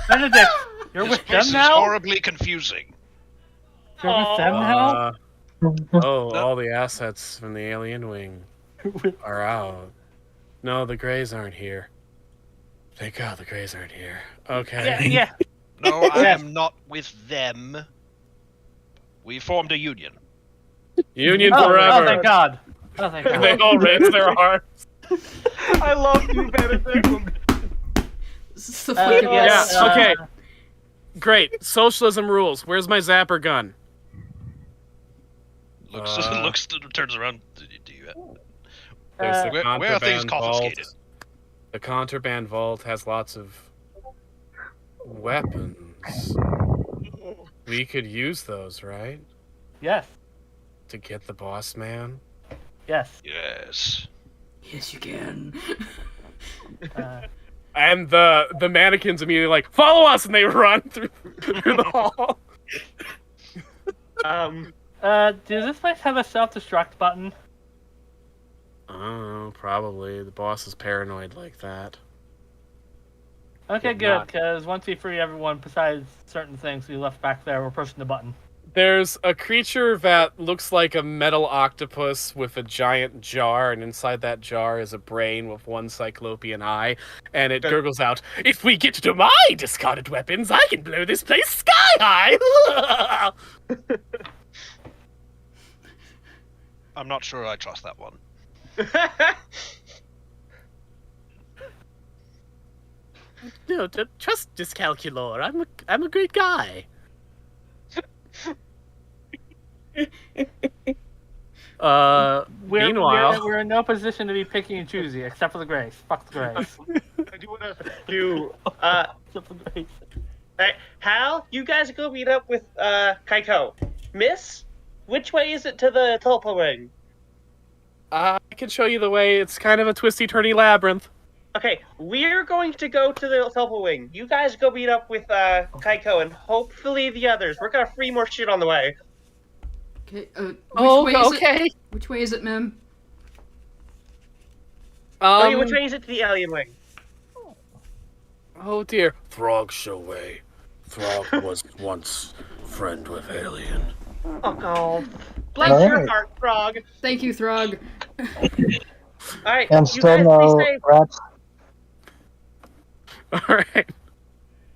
Benedict, you're This with place them is now? horribly confusing. You're with them now? All the assets from the alien wing are out. No, the Greys aren't here. Thank God the Greys aren't here. Okay. Yeah. No, I am not with them. We formed a union. Union Oh, forever. thank God. Oh, thank And they God. all raise their arms. I love you, Benedict. This is the fucking yes. best. Okay. Great. Socialism rules. Where's my zapper gun? Looks, turns around. Do you? There's the Where are things contraband confiscated? vault. The contraband vault has lots of weapons. We could use those, right? Yes. To get the boss man? Yes. Yes. Yes, you can. And the mannequins immediately like, follow us, and they run through the hall. Does this place have a self-destruct button? I don't know, probably. The boss is paranoid like that. Okay, If good, not- because once we free everyone besides certain things we left back there, we're pushing the button. There's a creature that looks like a metal octopus with a giant jar, and inside that jar is a brain with one cyclopean eye, and it gurgles out, "If we get to my discarded weapons, I can blow this place sky high!" I'm not sure I trust that one. No, trust Discalculor. I'm a great guy. Meanwhile, we're in no position to be picky and choosy, except for the Grays. Fuck the Grays. I do want to do. Except for the Grays. Alright, Hal, you guys go meet up with Kaiko. Miss, which way is it to the teleport ring? I can show you the way. It's kind of a twisty-turny labyrinth. Okay, we're going to go to the teleport wing. You guys go meet up with Kaiko and hopefully the others. We're gonna free more shit on the way. Okay, Which way is it, ma'am? Okay, which way is it to the alien wing? Oh dear. Throg show way. Throg was once friend with alien. Oh, bless All your right. heart, Frog. Thank you, Throg. Alright, And you still guys no be safe. rats. Alright.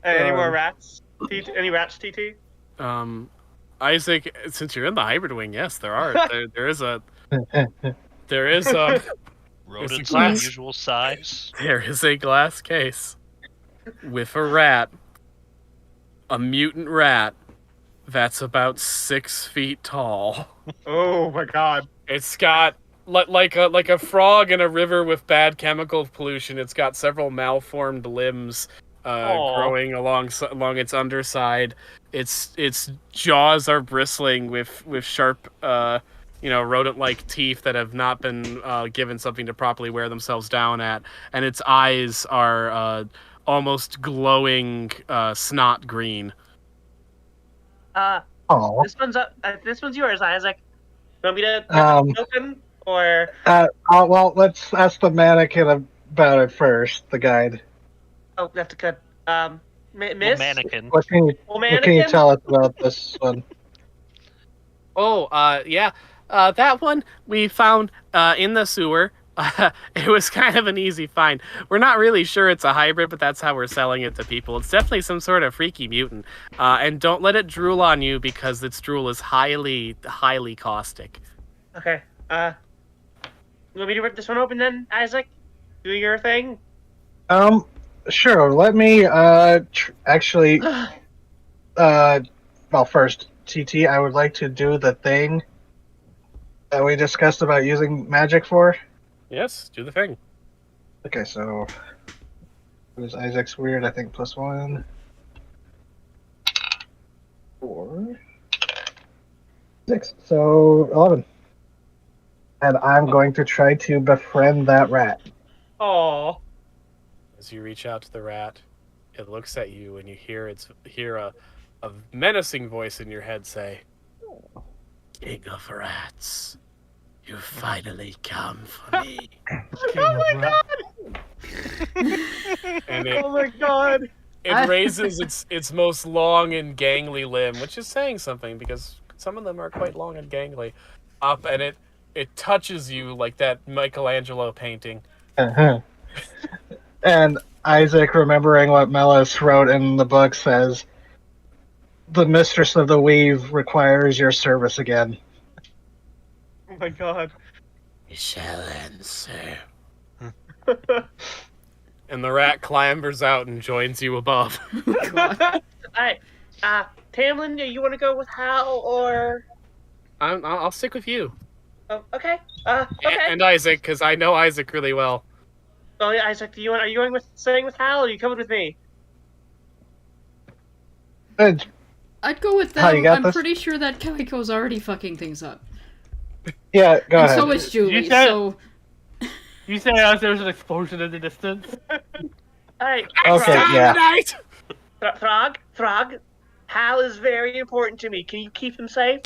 Any more rats? Any rats, TT? Isaac, since you're in the hybrid wing, yes, there are. There is a There's a Rodents of glass. unusual size. There is a glass case with a rat, a mutant rat that's about 6 feet tall. Oh my god. It's got like a frog in a river with bad chemical pollution. It's got several malformed limbs growing along its underside. Its jaws are bristling with sharp rodent-like teeth that have not been given something to properly wear themselves down at, and its eyes are almost glowing snot green. Oh. This one's yours, Isaac. You want me to open or? Well, let's ask the mannequin about it first. The guide. Oh, that's good. Miss. Mannequin. What can you tell us about this one? Oh, yeah. That one we found in the sewer. It was kind of an easy find. We're not really sure it's a hybrid, but that's how we're selling it to people. It's definitely some sort of freaky mutant. And don't let it drool on you because its drool is highly, highly caustic. Okay. You want me to rip this one open then, Isaac? do your thing? Sure. Let me actually well, first, TT, I would like to do the thing that we discussed about using magic for. Yes, do the thing. Okay, so there's Isaac's weird, I think, +1. 4. 6. So 11. And I'm going to try to befriend that rat. Oh, As you reach out to the rat, it looks at you, and you hear a menacing voice in your head say, "King of rats, you finally come for me." oh my god! And Oh my god! it raises its most long and gangly limb, which is saying something because some of them are quite long and gangly, up, and it touches you like that Michelangelo painting. Uh-huh. And Isaac, remembering what Melis wrote in the book, says, "The mistress of the weave requires your service again." Oh my god! I shall answer. And the rat clambers out and joins you above. Alright, Tamlin, you want to go with Hal or? I'll stick with you. Oh, okay. Okay. And Isaac, because I know Isaac really well. Oh yeah, Isaac, are you going with staying with Hal, or are you coming with me? Good. I'd go with How, you them. got I'm this? pretty sure that Kaiko's already fucking things up. Yeah, go And ahead. so is Julie, You said- so... You say as there's an explosion in the distance? Alright, Okay, yeah. Throg, Hal is very important to me. Can you keep him safe?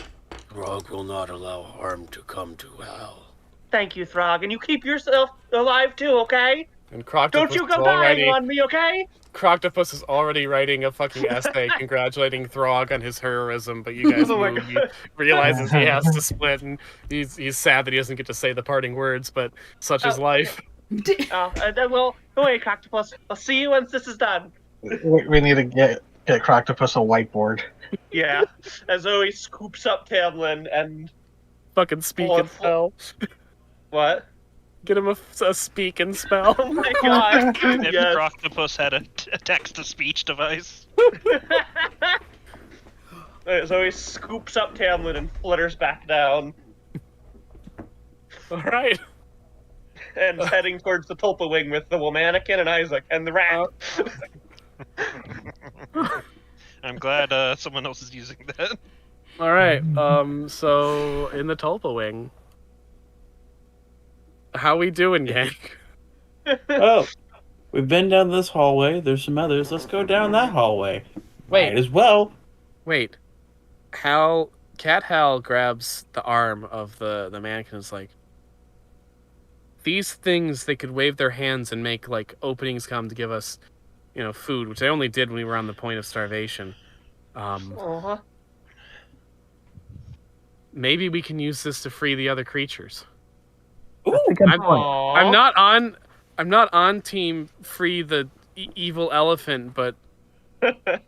Grog will not allow harm to come to Hal. Thank you, Throg, and you keep yourself alive too, okay? And Croctopus Don't you go dying on me, okay? Croctopus is already writing a fucking essay congratulating Throg on his heroism, but you guys Oh my move. He realizes he has to split, and he's sad that he doesn't get to say the parting words, but such is life. Well, don't worry, Croctopus. I'll see you once this is done. We need to get Croctopus a whiteboard. Yeah, as Zoe scoops up Tamlin and... Fucking speak and spell. What? Get him a speak and spell. Oh my god. If Yes. Croctopus had a text-to-speech device. Zoe scoops up Tamlin and flutters back down. Alright. And heading towards the Tulpa Wing with the mannequin and Isaac and the rat. I'm glad someone else is using that. Alright, so in the Tulpa Wing. How we doing, gang? Oh, we've been down this hallway. There's some others. Let's go down that hallway. Wait. Might as well. Wait. Cat Hal grabs the arm of the mannequin and is like, these things, they could wave their hands and make, like, openings come to give us, food, which they only did when we were on the point of starvation. Uh-huh. Maybe we can use this to free the other creatures. That's a good point. Aww. I'm not on team free the evil elephant, but I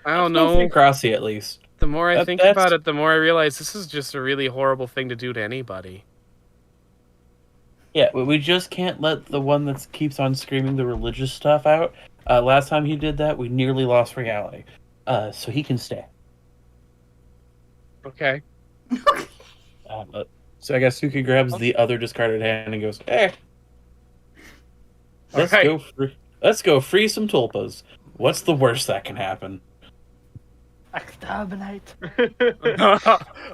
don't know. Crossy, at least. The more I think That's- about it, the more I realize this is just a really horrible thing to do to anybody. Yeah, we just can't let the one that keeps on screaming the religious stuff out. Last time he did that, we nearly lost reality. So he can stay. Okay. So I guess Suki grabs the other discarded hand and goes, "Hey, let's Alright. go free. Let's go free some tulpas. What's the worst that can happen?" Exterminate.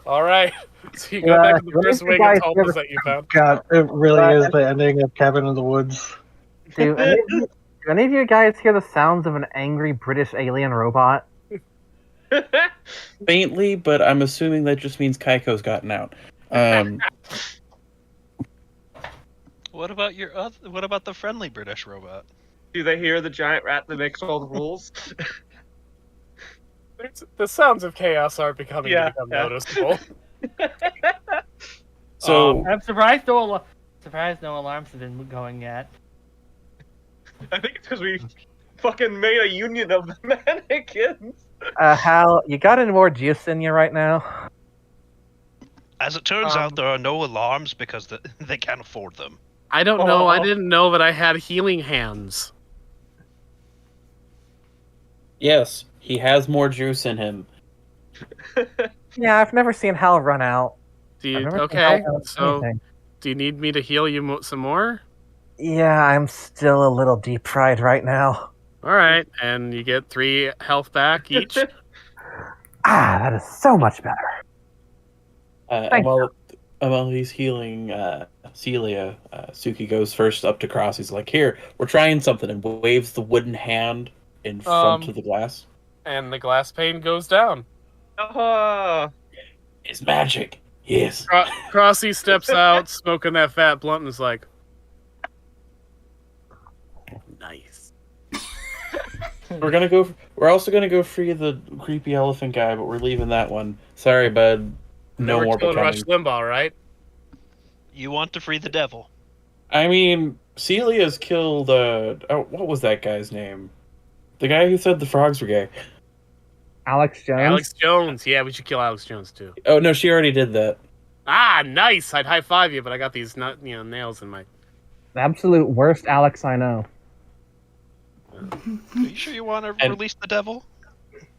Alright. So you go back to the first wing of tulpas that you found. God, it really is the ending of Cabin in the Woods. Do any of you guys hear the sounds of an angry British alien robot? Faintly, but I'm assuming that just means Kaiko's gotten out. What about What about the friendly British robot? Do they hear the giant rat that makes all the rules? The sounds of chaos are becoming Yeah. noticeable. So I'm surprised no alarms have been going yet. I think it's because we fucking made a union of the mannequins. Hal, you got any more juice in you right now? As it turns out, there are no alarms because they can't afford them. I don't know. I Oh. didn't know that I had healing hands. Yes, he has more juice in him. Yeah, I've never seen Hal run out. Do I've you? never seen Okay. Hal run So, anything. do you need me to heal you some more? Yeah, I'm still a little deep fried right now. All right, and you get 3 health back each. Ah, that is so much better. And Thank while he's healing Celia, Suki goes first up to Cross. He's like, "Here, we're trying something," and waves the wooden hand in front of the glass. And the glass pane goes down. Oh. It's magic. Yes. Crossy steps out, smoking that fat blunt, and is like, "Nice." We're also gonna go free the creepy elephant guy, but we're leaving that one. Sorry, bud. No We're more killing becoming. Rush Limbaugh, right? You want to free the devil? I mean, Celia's killed. What was that guy's name? The guy who said the frogs were gay. Alex Jones. Alex Jones. Yeah, we should kill Alex Jones too. Oh no, she already did that. Ah, nice. I'd high five you, but I got these nails in my. The absolute worst Alex I know. Are you sure you want to release the devil?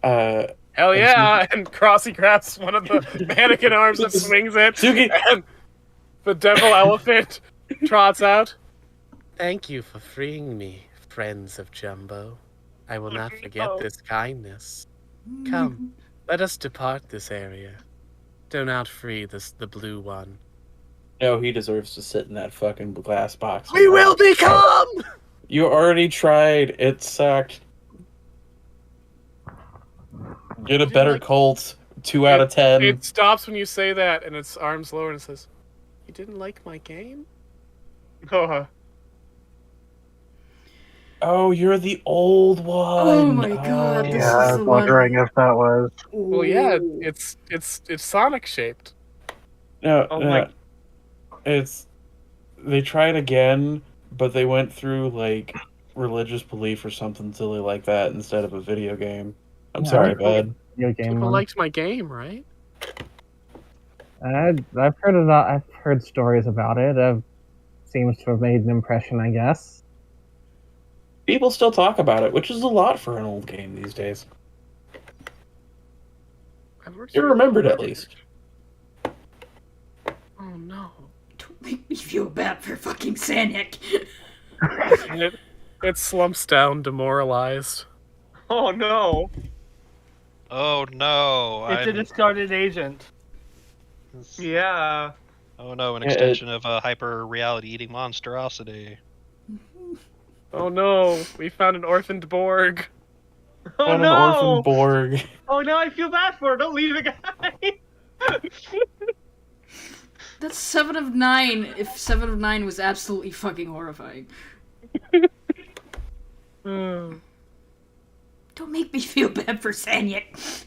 Hell yeah! And Crossy grabs one of the mannequin arms and swings it. Suki. And the devil elephant trots out. Thank you for freeing me, friends of Jumbo. I will not forget this kindness. Come, let us depart this area. Do not free the blue one. No, he deserves to sit in that fucking glass box. We will become! You already tried. It sucked. Get a better Colt. 2 out of 10. It stops when you say that, and its arms lower and says, "You didn't like my game?" Oh, you're the old one. Oh my god, this Yeah, I is was the one. wondering if that was. Well, yeah, Ooh. it's Sonic shaped. No, Oh no. my- They tried again, but they went through like religious belief or something silly like that instead of a video game. I'm Yeah, sorry, I was- bud. Video game People one. liked my game, right? I've heard about. I've heard stories about it. It seems to have made an impression, I guess. People still talk about it, which is a lot for an old game these days. I've worked You're for- remembered at least. Oh no! Don't make me feel bad for fucking Sanic. And it slumps down, demoralized. Oh no. Oh no! It's a discarded agent. Yeah. Oh no! An Yeah, extension of a hyper reality eating monstrosity. Oh no! We found an orphaned Borg. Oh On no. an orphan Borg. Oh no, I feel bad for her. Don't leave the guy. That's 7 of 9. If 7 of 9 was absolutely fucking horrifying. Don't make me feel bad for Sanic.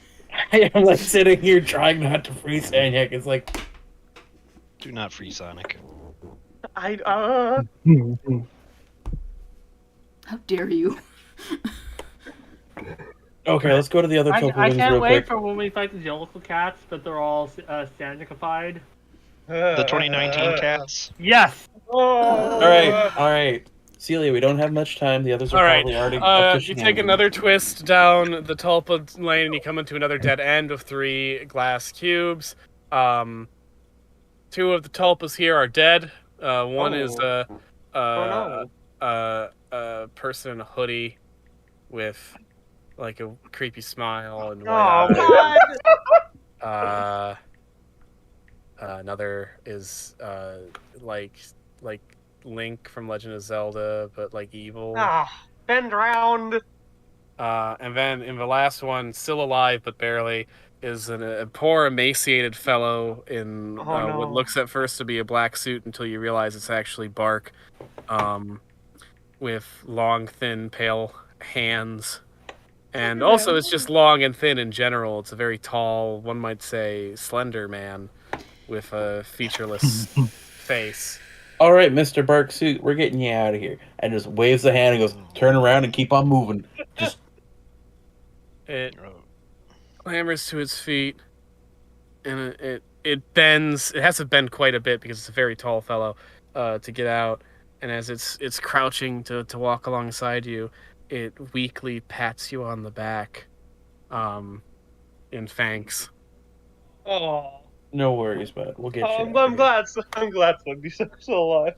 I'm like sitting here trying not to free Saniac. It's like, Do not free Sonic. I How dare you? okay, let's go to the other I tokens can't real wait quick. for when we fight the Jellicle cats, but they're all Sanicified. The 2019 cats. Yes! Oh. All right. Celia, we don't have much time. The others are All right. probably already up to You take shenanigans. another twist down the Tulpa lane, and you come into another dead end of 3 glass cubes. 2 of the Tulpas here are dead. One is a person in a hoodie with like a creepy smile and white Oh eyes. god. Another is like Link from Legend of Zelda, but like evil. Ah, bend round. And then in the last one, still alive but barely, is a poor emaciated fellow in Oh, what no. looks at first to be a black suit until you realize it's actually bark, with long, thin, pale hands. And also, it's just long and thin in general. It's a very tall, one might say, slender man with a featureless face. All right, Mr. Bark Suit, we're getting you out of here. And just waves the hand and goes, turn around and keep on moving. Just It clambers to its feet, and it bends. It has to bend quite a bit because it's a very tall fellow to get out. and as it's crouching to walk alongside you, it weakly pats you on the back, in thanks. Oh, No worries, bud. We'll get you. I'm glad. I'm glad Slugby's still alive.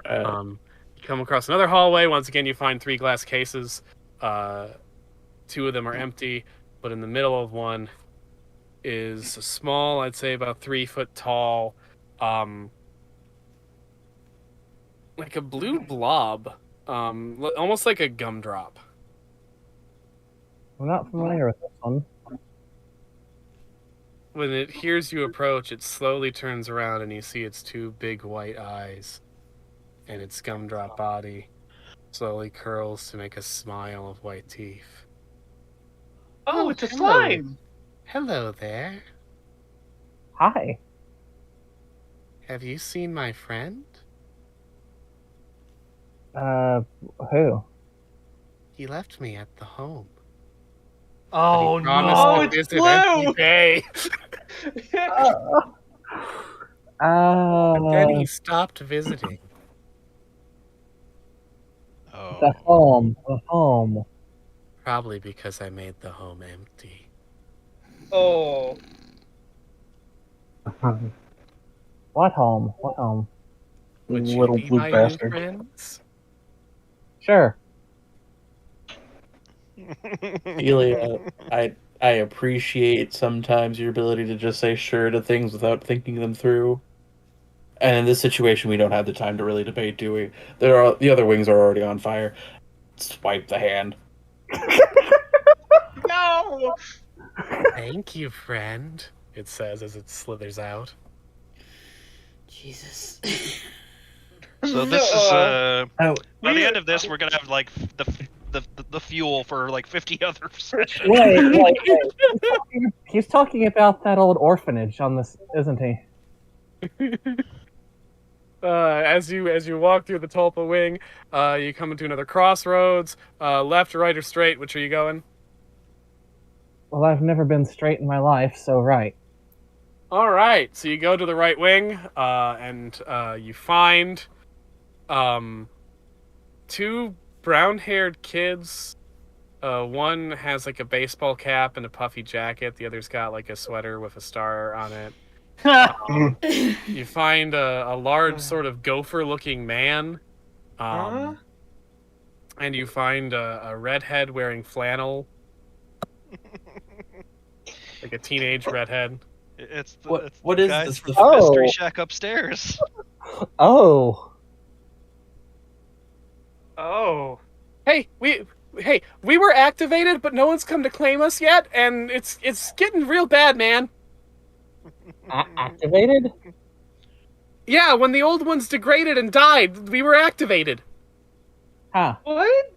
You come across another hallway. Once again, you find 3 glass cases. 2 of them are empty, but in the middle of one is a small, I'd say about 3 foot tall, like a blue blob, almost like a gumdrop. I'm not familiar with this one. When it hears you approach, it slowly turns around and you see its 2 big white eyes, and its gumdrop body slowly curls to make a smile of white teeth. Oh, it's a hello. slime. Hello there. Hi. Have you seen my friend? Who? He left me at the home. Oh Promised Oh, to it's visit blue! every day. But then he stopped visiting. Oh. The home. The home. Probably because I made the home empty. Oh. What home? What home? Would you Little be blue my bastard. new friends? Sure. Celia, I appreciate sometimes your ability to just say sure to things without thinking them through. And in this situation, we don't have the time to really debate, do we? The other wings are already on fire. Swipe the hand. No! Thank you, friend, it says as it slithers out. Jesus. So this is Oh, by the end of this, we're gonna have like the fuel for like 50 other sessions. wait. He's talking about that old orphanage on this, isn't he? As you walk through the Tulpa wing, you come into another crossroads. Left, right, or straight? Which are you going? Well, I've never been straight in my life, so right. All right. So you go to the right wing, and you find 2 brown-haired kids. One has like a baseball cap and a puffy jacket. The other's got like a sweater with a star on it. You find a large sort of gopher-looking man, and you find a redhead wearing flannel, like a teenage redhead. It's the, What- it's what the is guys this? from the Oh. mystery shack upstairs. Oh. Oh. Hey, we were activated, but no one's come to claim us yet, and it's getting real bad, man. Activated? Yeah, when the old ones degraded and died, we were activated. Huh. What?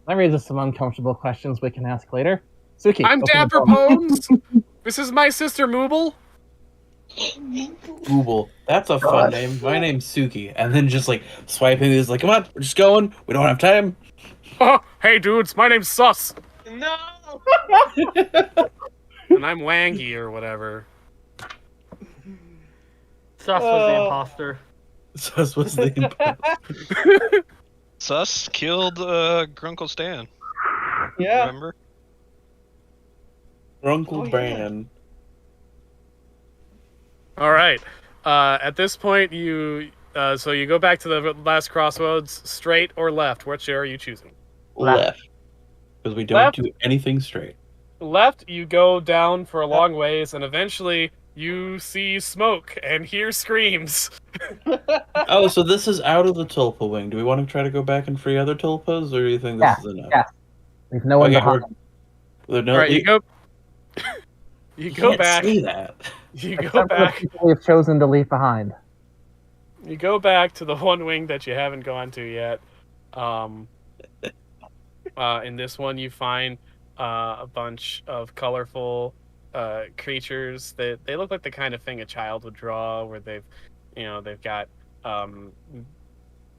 That raises some uncomfortable questions we can ask later. Suki, I'm open the Dapper door. Bones. This is my sister Mooble. Google. That's a fun name. My name's Suki. And then just like swiping is like, come on, we're just going. We don't have time. Hey dudes, my name's Sus, No! and I'm Wangy or whatever. Sus was the imposter. Sus was the Sus killed Grunkle Stan. Yeah. Remember? Uncle Oh, yeah. Bran. All right. At this point, you go back to the last crossroads, straight or left. Which are you choosing? Left. Because we don't Left? do anything straight. Left, you go down for a long ways, and eventually you see smoke and hear screams. Oh, so this is out of the Tulpa wing. Do we want to try to go back and free other Tulpas, or do you think this Yeah, is enough? yeah. Leave no one Okay, behind. No, All right, you go. You go can't back. say that. You go Except for the back. people we've chosen to leave behind. You go back to the one wing that you haven't gone to yet. In this one, you find a bunch of colorful creatures that they look like the kind of thing a child would draw, where they've got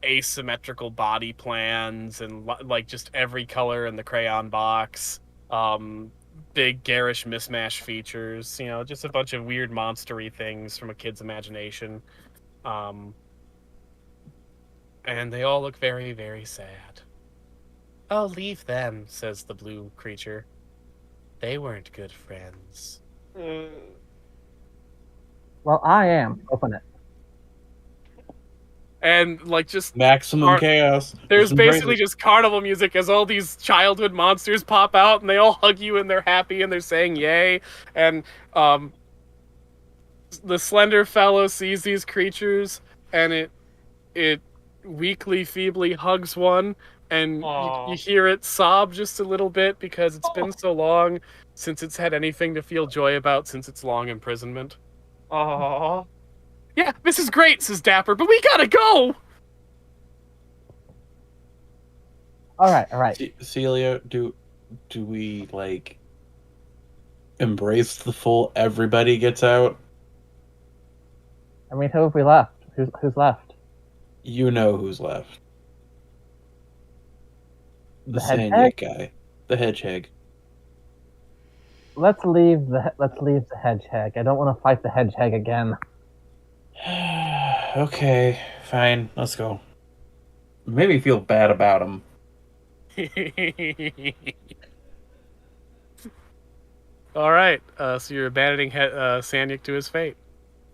asymmetrical body plans and like just every color in the crayon box. Big garish mismatch features. Just a bunch of weird monstery things from a kid's imagination. and they all look very, very sad. "Oh, leave them," says the blue creature. "They weren't good friends." Well, I am. Open it. And, like, just Maximum chaos. there's Just embrace basically it. just carnival music as all these childhood monsters pop out, and they all hug you, and they're happy, and they're saying yay. And the slender fellow sees these creatures, and it weakly, feebly hugs one, and you hear it sob just a little bit because it's been so long since it's had anything to feel joy about since its long imprisonment. Aww. "Yeah, this is great," says Dapper, "but we gotta go!" All right. Celia, do we like embrace the full everybody gets out? I mean, who have we left? Who's left? You know who's left. The hedgehog? Sanyik guy. The hedgehog. Let's leave the hedgehog. I don't want to fight the hedgehog again. Okay, fine. Let's go. Made me feel bad about him. All right, so you're abandoning Sanyik to his fate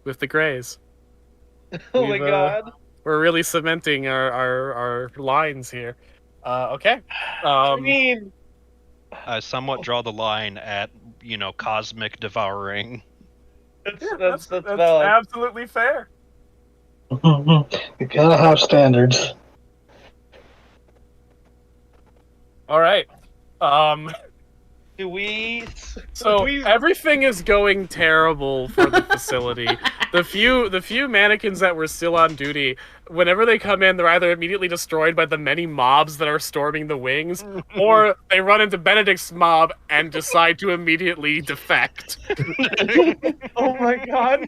with the Greys. Oh my god. We're really cementing our lines here. Okay. I mean, I somewhat draw the line at, cosmic devouring. that's that's valid. absolutely fair. You gotta have standards. All right. Do we? So everything is going terrible for the facility. The few mannequins that were still on duty, whenever they come in, they're either immediately destroyed by the many mobs that are storming the wings, or they run into Benedict's mob and decide to immediately defect. Oh my god.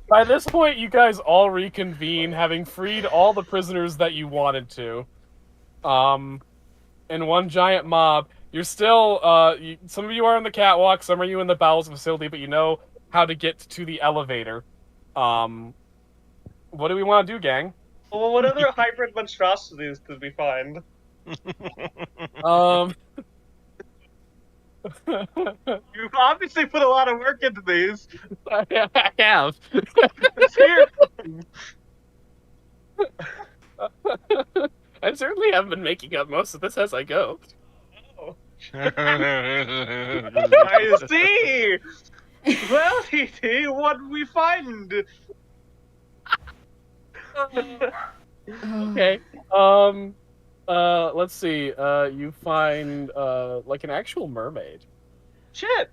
By this point, you guys all reconvene, having freed all the prisoners that you wanted to. In one giant mob. You're still, some of you are in the catwalk, some of you in the bowels of the facility, but you know how to get to the elevator. What do we want to do, gang? Well, what other hybrid monstrosities did we find? You've obviously put a lot of work into these. I have. Let's hear them. I certainly have been making up most of this as I go. I see. Well, TT, what did we find? Okay. Let's see. You find like an actual mermaid. Shit.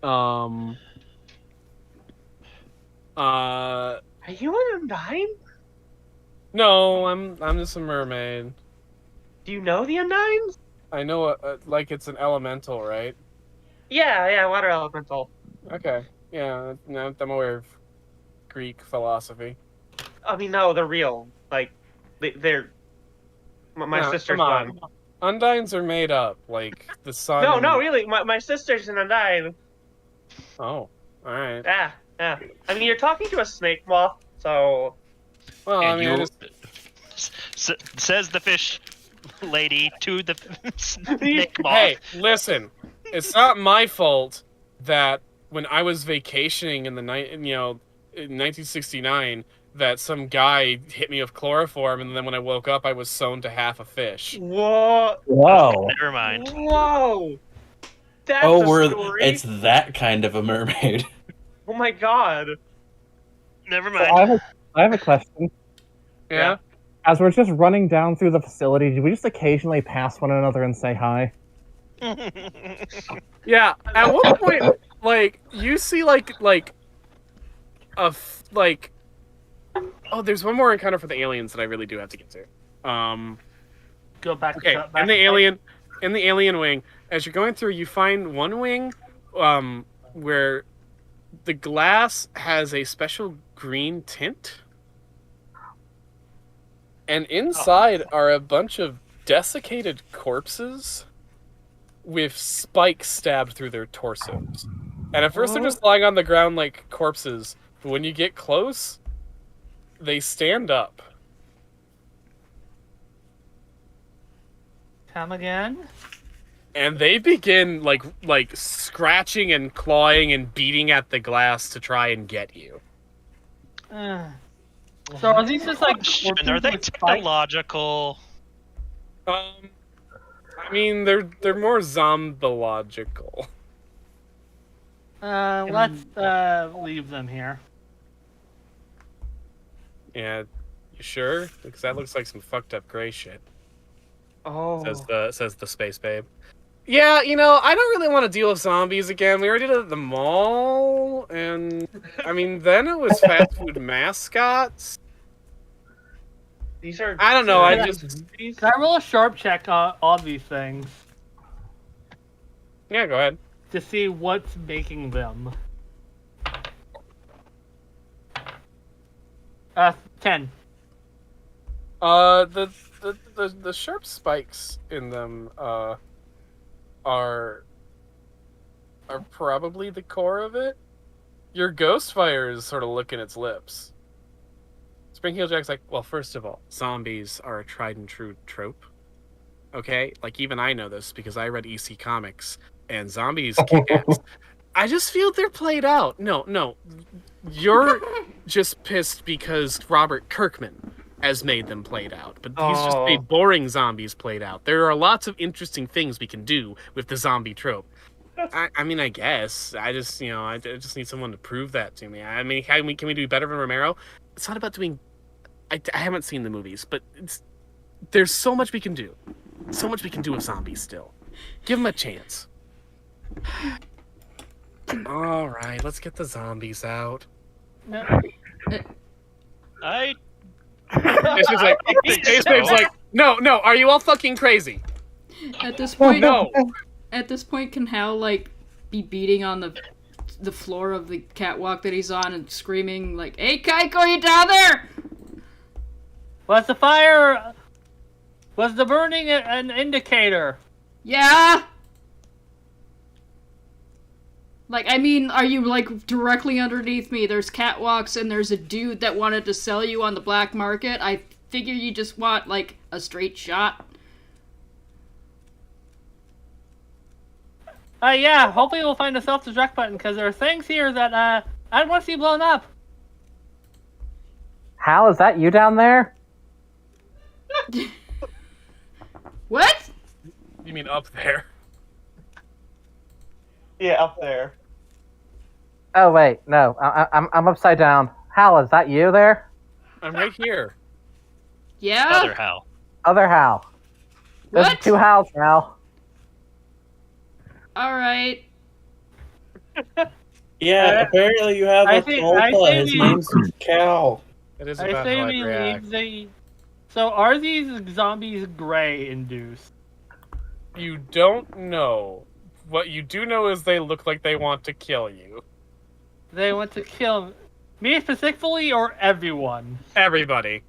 Are you an Undyne? No, I'm just a mermaid. Do you know the Undynes? I know, like it's an elemental, right? Yeah, water elemental. Okay. Yeah, no, I'm aware of Greek philosophy. I mean, no, they're real. Like, they're. My No, sister's come on. one. Undines are made up, like the sun. No, really. My sister's an Undyne. Oh, alright. Yeah. I mean, you're talking to a snake moth, so. Well, I mean, says the fish lady to the snake moth. Hey, listen. It's not my fault that when I was vacationing in the in 1969, that some guy hit me with chloroform, and then when I woke up, I was sewn to half a fish. What? Whoa. Never mind. Whoa. That's a story. It's that kind of a mermaid. Oh my god. Never So mind. I have a question. Yeah? As we're just running down through the facility, do we just occasionally pass one another and say hi? Yeah, at one point, like, you see, oh, there's one more encounter for the aliens that I really do have to get to. Go back. Okay, back in the alien wing, as you're going through, you find one wing, where the glass has a special green tint, and inside are a bunch of desiccated corpses with spikes stabbed through their torsos. And at first they're just lying on the ground like corpses, but when you get close, they stand up. Come again? And they begin like scratching and clawing and beating at the glass to try and get you. So are these just like Question, are they with spikes? technological? I mean, they're more zombological. Let's leave them here. Yeah, you sure? Because that looks like some fucked up gray shit. Oh. Says the space babe. Yeah, I don't really want to deal with zombies again. We already did it at the mall, and I mean, then it was fast food mascots. These are. I don't know. I Yeah. just Can I roll a sharp check on these things yeah. Go ahead. to see what's making them? 10. The sharp spikes in them are probably the core of it. Your ghost fire is sort of licking its lips. Spring Heel Jack's like, well, first of all, zombies are a tried and true trope. Okay? Like, even I know this because I read EC Comics, and zombies kick ass. I just feel they're played out. No. You're just pissed because Robert Kirkman has made them played out. But he's just made boring zombies played out. There are lots of interesting things we can do with the zombie trope. I mean, I guess. I just need someone to prove that to me. I mean, can we do better than Romero? It's not about doing... I haven't seen the movies, but there's so much we can do. So much we can do with zombies still. Give them a chance. All right, let's get the zombies out. I It's just like, Space Babe's like, no, are you all fucking crazy? At this point, No. At this point, can Hal be beating on the floor of the catwalk that he's on and screaming like, "Hey, Kaiko, you down there?" Was the fire? Was the burning an indicator? Yeah. I mean, are you directly underneath me? There's catwalks and there's a dude that wanted to sell you on the black market. I figure you just want a straight shot. Yeah, hopefully we'll find a self-destruct button, because there are things here that, I don't want to see blown up. Hal, is that you down there? What? You mean up there? Yeah, up there. Oh, wait, no, I'm upside down. Hal, is that you there? I'm right here. Yeah? Other Hal. Other Hal. There's What? 2 Hals, Hal. Alright. Yeah, apparently you have I a think- tulpa. I His think- name's Cal. It is I about say how we I react. leave the... So are these zombies gray induced? You don't know. What you do know is they look like they want to kill you. They want to kill me specifically, or everyone? Everybody.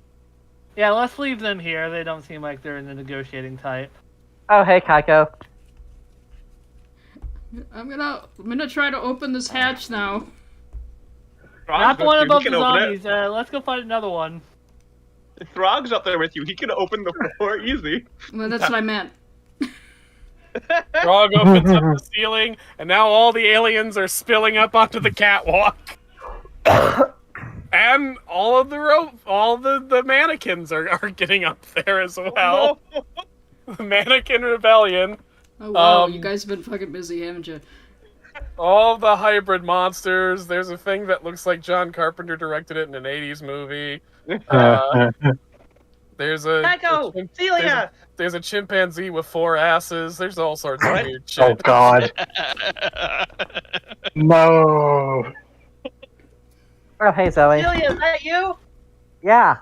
Yeah, let's leave them here. They don't seem like they're in the negotiating type. Oh, hey, Kaiko. I'm gonna try to open this hatch now. Not the one He above the can open it. zombies. Let's go find another one. Throg's up there with you. He can open the floor easy. Well, that's what I meant. Frog opens up the ceiling, and now all the aliens are spilling up onto the catwalk. And all the mannequins are getting up there as well. The mannequin rebellion. Oh wow, you guys have been fucking busy, haven't you? All the hybrid monsters. There's a thing that looks like John Carpenter directed it in an 80s movie. There's a Echo! Celia! There's a chimpanzee with 4 asses. There's all sorts of What? weird Oh shit. God, no! Oh, hey, Zoe. Celia, is that you? Yeah.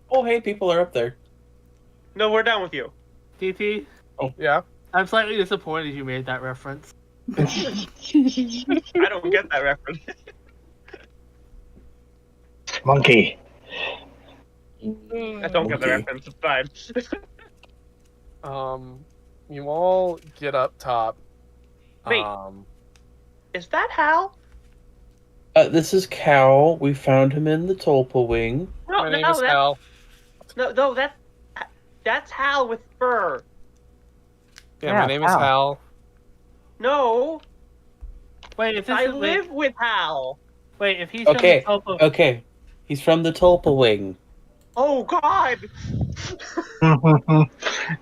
Oh, hey, people are up there. No, we're done with you. TT, Yeah. I'm slightly disappointed you made that reference. I don't get that reference. Monkey. I don't get the Okay. reference. It's fine. You all get up top. Wait. Is that Hal? This is Cal. We found him in the tulpa wing. No, My name no, is Hal. no, that. That's Hal with fur. Yeah, Yeah, my name is Hal. Hal. No, Wait, if this I is live with Hal. wait, if he's from Okay, the top of okay. He's from the Tulpa Wing. Oh God!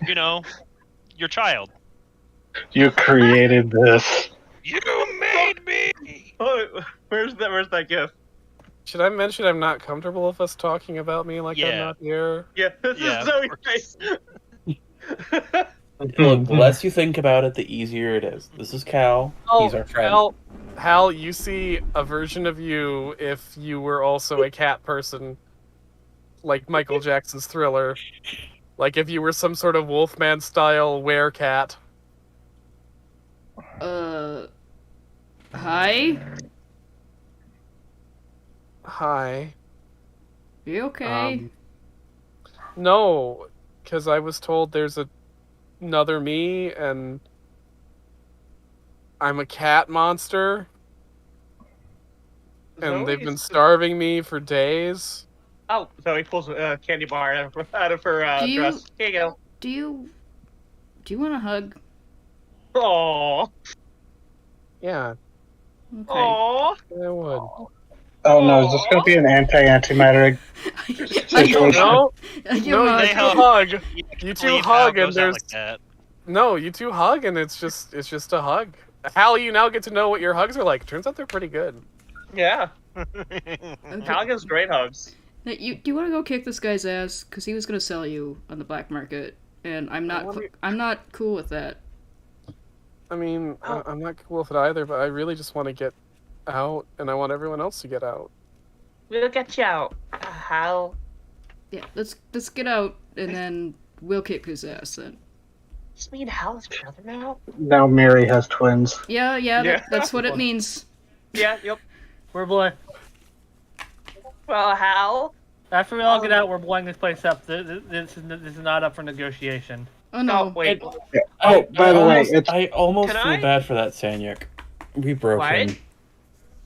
You know, your child. You created this. You made me. Oh, where's that gift? Should I mention I'm not comfortable with us talking about me like I'm Yeah. not here? Yeah, this Yeah, is so of nice. Look, the less you think about it, the easier it is. This is Cal. He's our friend. Hal, you see a version of you if you were also a cat person, like Michael Jackson's Thriller. Like if you were some sort of Wolfman-style werecat. Hi? Hi. You okay? No, because I was told there's another me, and I'm a cat monster, and they've been starving me for days. Oh, Zoe pulls a candy bar out of her Do you- dress. Here you go. Do you want a hug? Aww. Yeah, Okay. Aww. I would. Oh no, is this going to be an anti-antimatter situation? No, You no, hug. you two hug. You two Please, hug, Hal and goes out there's like that. no. You two hug, and it's just a hug. Hal, you now get to know what your hugs are like. Turns out they're pretty good. Yeah. Okay. Hal gives great hugs. Now, do you want to go kick this guy's ass? Because he was gonna sell you on the black market, and I'm not cool with that. I mean, I'm not cool with it either, but I really just want to get out, and I want everyone else to get out. We'll get you out. Hal. Yeah, let's get out, and then we'll kick his ass then. Does mean Hal is brother now? Now Mary has twins. Yeah, Yeah. that's what it means. Yeah, yep. we're blowing. Well, Hal. After we all get out, we're blowing this place up. This is not up for negotiation. Oh no! Oh, wait. Oh, by the way, it's I almost Can feel I? bad for that Sanyuk. We broke What? him.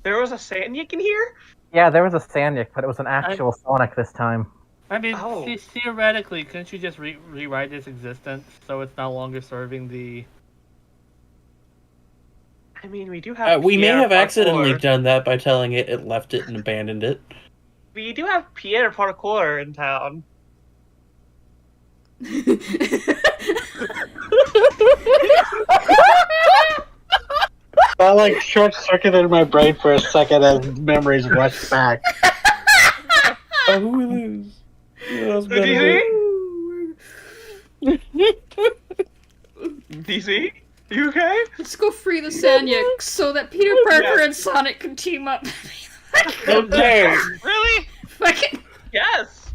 There was a Sanyik in here? Yeah, there was a Sanyuk, but it was an actual Sonic this time. I mean, Oh. theoretically, couldn't you just rewrite its existence so it's no longer serving the? I mean, we do have. We may Pierre have accidentally Parkour. done that by telling it left it and abandoned it. We do have Pierre Parkour in town. I like short-circuited my brain for a second as memories rushed back. Oh, who we lose? That was DC? You okay? Let's go free the Sanyuk so that Peter Parker and Sonic can team up. Okay. Really? Fucking. Yes.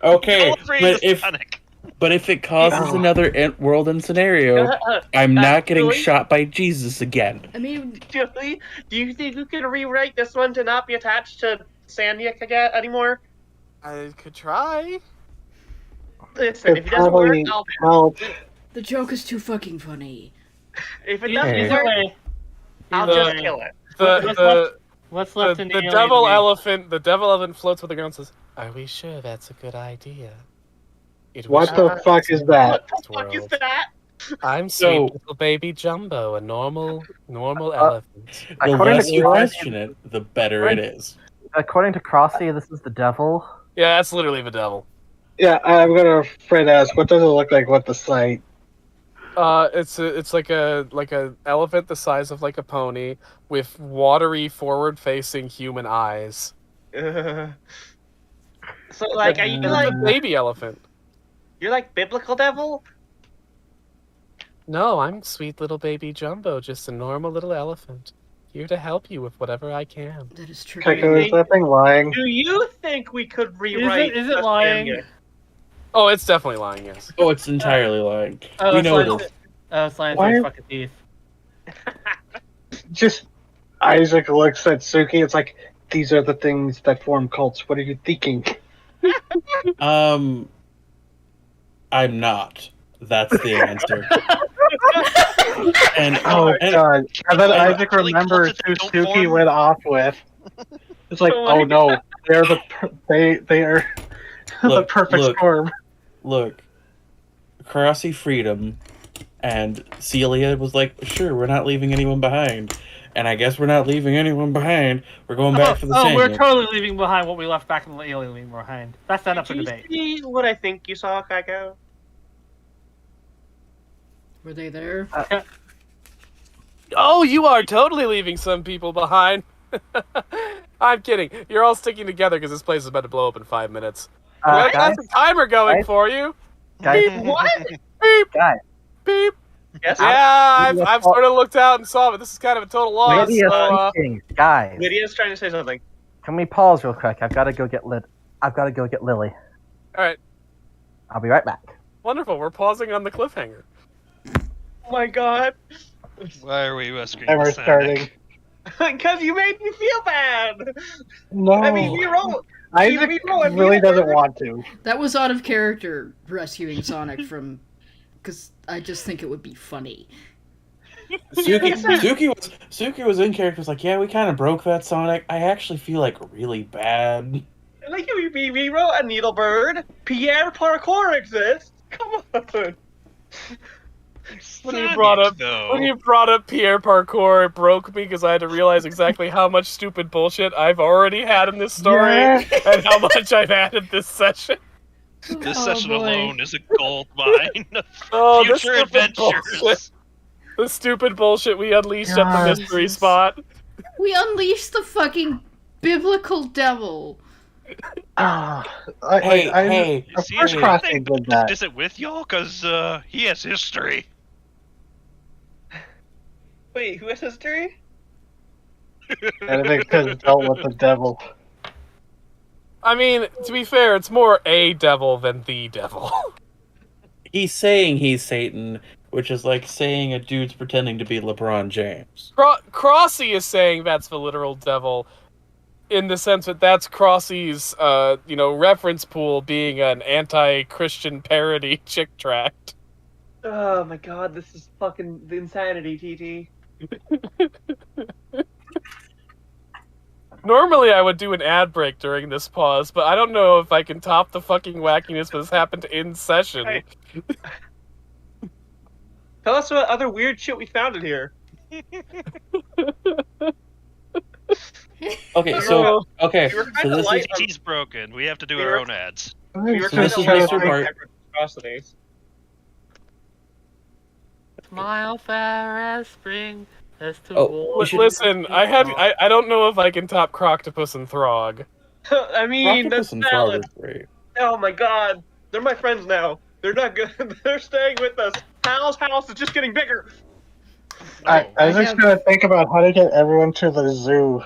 Okay, All three but is if Sonic. it causes another world and scenario, I'm not getting Julie? shot by Jesus again. I mean, Julie, do you think you can rewrite this one to not be attached to Sandiak again anymore? I could try. Listen, if It it doesn't work, probably I'll, helped. the joke is too fucking funny. if it Either doesn't work, way, I'll The- just kill it. what's left in The alien devil me? elephant. The devil elephant floats with the ground and says, "Are we sure that's a good idea?" What the fuck is that? What the fuck is that? I'm sweet So- little baby Jumbo, a normal elephant. The According less to you Crossy, question it, the better it is. according to Crossy, this is the devil. Yeah, that's literally the devil. Yeah, I'm gonna Fred ask, what does it look like with the sight? It's like a elephant the size of like a pony with watery forward-facing human eyes. So, like, are you It's a like baby elephant. you're like biblical devil? No, I'm sweet little baby Jumbo, just a normal little elephant. Here to help you with whatever I can. That is true. Tycho, is that thing lying? Do you think we could rewrite? Is it the lying? Sandiak? Oh, it's definitely lying, yes. Oh, it's entirely lying. Oh, We it's know like- it is. Science Why- like fucking teeth. Just Isaac looks at Suki. It's like, these are the things that form cults. What are you thinking? I'm not. That's the answer. And Oh and- god! And then and- Isaac really remembers cults who that don't Suki form? went off with. It's like, Oh my oh no, they're they are the Look, perfect look. storm. look, Crossy freedom, and Celia was like, sure, we're not leaving anyone behind. And I guess we're not leaving anyone behind. We're going back for the Oh, we're same. totally leaving behind what we left back in the alien leaving behind. That's not up for Did debate. you see what I think you saw, Kaiko? Were they there? Oh, you are totally leaving some people behind. I'm kidding. You're all sticking together because this place is about to blow up in 5 minutes. Guys, That's a timer going guys? for you. guys, What? Beep, guys. beep. Yes. Yeah, Lydia, I've sort of looked out and saw it. This is kind of a total loss. Lydia So, speaking. Guys, Lydia's trying to say something. can we pause real quick? I've got to go get Lily. all right, I'll be right back. wonderful. We're pausing on the cliffhanger. Oh my god. Why are we rescuing And we're the starting. Because you made me feel bad. No, I mean, we roll. Isaac we roll a really needle doesn't bird. want to. That was out of character, rescuing Sonic from... Because I just think it would be funny. Suki was in character. Was like, yeah, we kind of broke that Sonic. I actually feel like really bad. Like we wrote a needle bird. Pierre Parkour exists. Come on. When you brought up Pierre Parkour, it broke me because I had to realize exactly how much stupid bullshit I've already had in this story Yeah. and how much I've added this session. This Oh, session boy. alone is a gold mine of Oh, this future stupid adventures. bullshit. The stupid bullshit we unleashed at the God. mystery spot. We unleashed the fucking biblical devil. Hey, Is he course anything Crossing did that. visit with y'all? Because he has history. Wait, who has history? And because dealt with the devil. I mean, to be fair, it's more a devil than the devil. he's saying he's Satan, which is like saying a dude's pretending to be LeBron James. Crossy is saying that's the literal devil, in the sense that that's Crossy's, reference pool being an anti-Christian parody chick tract. Oh my god, this is fucking the insanity, TT. Normally I would do an ad break during this pause, but I don't know if I can top the fucking wackiness that has happened in session. Hey. Tell us what other weird shit we found in here. Okay, so We were kind of this light is on- He's broken. We have to do We our were- own ads. We were So kind this of is light Mr. on Bart. atrocities. Smile fair as spring. Oh, we should- Listen, I don't know if I can top Croctopus and Throg. I mean, that's Octopus and Frog valid. are great. Oh my god, they're my friends now. They're not good. They're staying with us. Hal's house is just getting bigger. I was just have- gonna think about how to get everyone to the zoo.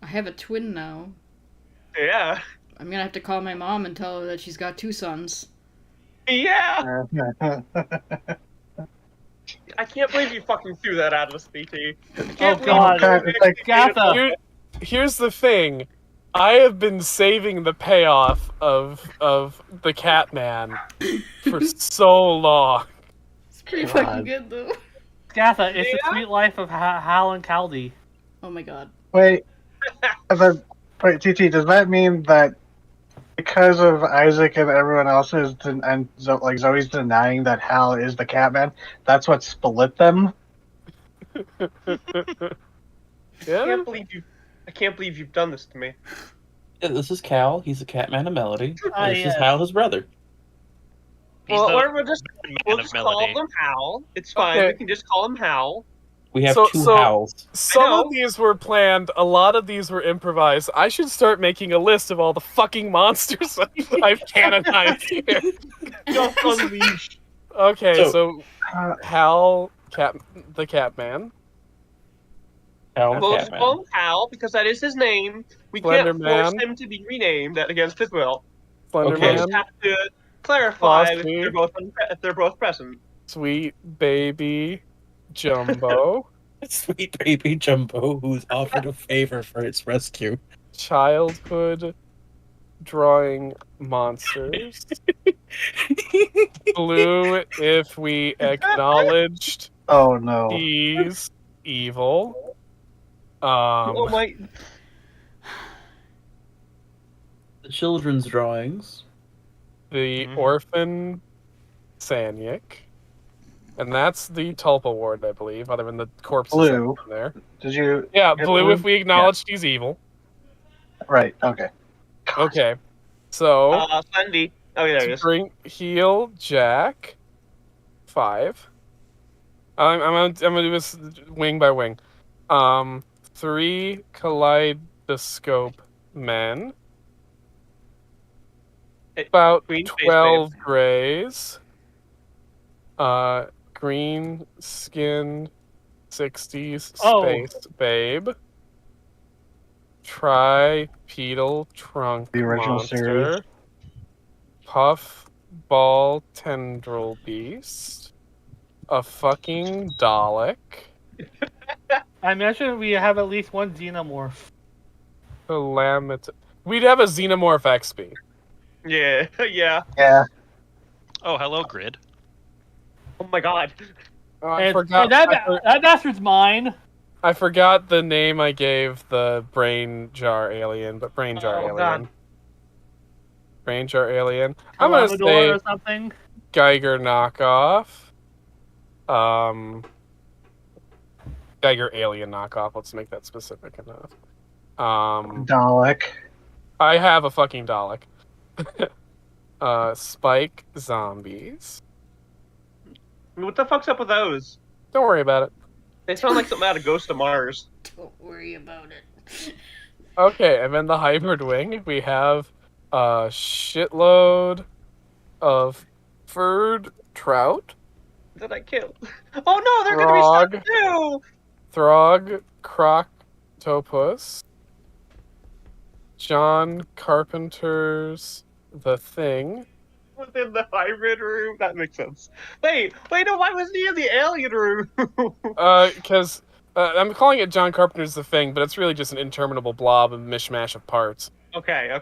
I have a twin now. Yeah. I'm gonna have to call my mom and tell her that she's got 2 sons. Yeah. I can't believe you fucking threw that out of us, BT. I can't Oh, God. believe you It's like- Gatha. Here's the thing. I have been saving the payoff of the Catman for so long. It's pretty God. fucking good though. Gatha, it's the Yeah? sweet life of Hal and Caldy. Oh my god. Wait, TT, does that mean that because of Isaac and everyone else's like Zoe's denying that Hal is the Catman, that's what split them? Yeah. I can't believe you've done this to me. Yeah, this is Cal. He's a Catman of Melody. Ah, This is yes. Hal, his brother. He's Well, the or we'll just man of melody. call him Hal. It's fine. Okay. We can just call him Hal. We have So- two so- Hals. Some know. of these were planned, a lot of these were improvised. I should start making a list of all the fucking monsters I've canonized here. Just unleash. Okay, So- so Uh, Hal, the Catman, Hal, We'll just Catman. call him Hal because that is his name. We Slender can't force Man. him to be renamed against his will. Slender Okay. We just Man, have to clarify if Frosty. they're both present. Sweet Baby Jumbo, Sweet baby Jumbo, who's offered a favor for its rescue. Childhood Drawing Monsters, Blue if we acknowledged oh no. he's evil. Oh my! The children's drawings. the orphan Sanyik. And that's the Tulpa ward, I believe, other than the corpses Blue. in there. Did you? Yeah, get blue if we acknowledge he's evil. Right. Okay. Okay. So, Sandy. Oh, yeah, there he is. heal Jack. 5. I'm gonna do this wing by wing. 3 kaleidoscope men. About Green face 12 babe. grays. Green skin 60s space babe. Tripedal trunk The original monster. series. Puff ball tendril beast. A fucking Dalek. I imagine we have at least one xenomorph. We'd have a xenomorph XP. Yeah, yeah. Yeah. Oh, hello, Grid. Oh my god. I forgot. That bastard's mine. I forgot the name I gave the brain jar alien, but brain jar alien. God. Brain jar alien. I'm gonna Labrador say or something. Geiger knockoff. Geiger alien knockoff. Let's make that specific enough. Dalek. I have a fucking Dalek. Spike zombies. What the fuck's up with those? Don't worry about it. They sound like something out of Ghost of Mars. Don't worry about it. Okay, and then the hybrid wing, we have a shitload of furred trout. That I killed. Oh no, they're gonna be stuck too! Throg Croctopus. John Carpenter's The Thing. Within the hybrid room? That makes sense. Wait, no, why wasn't he in the alien room? Because I'm calling it John Carpenter's The Thing, but it's really just an interminable blob and mishmash of parts. Okay.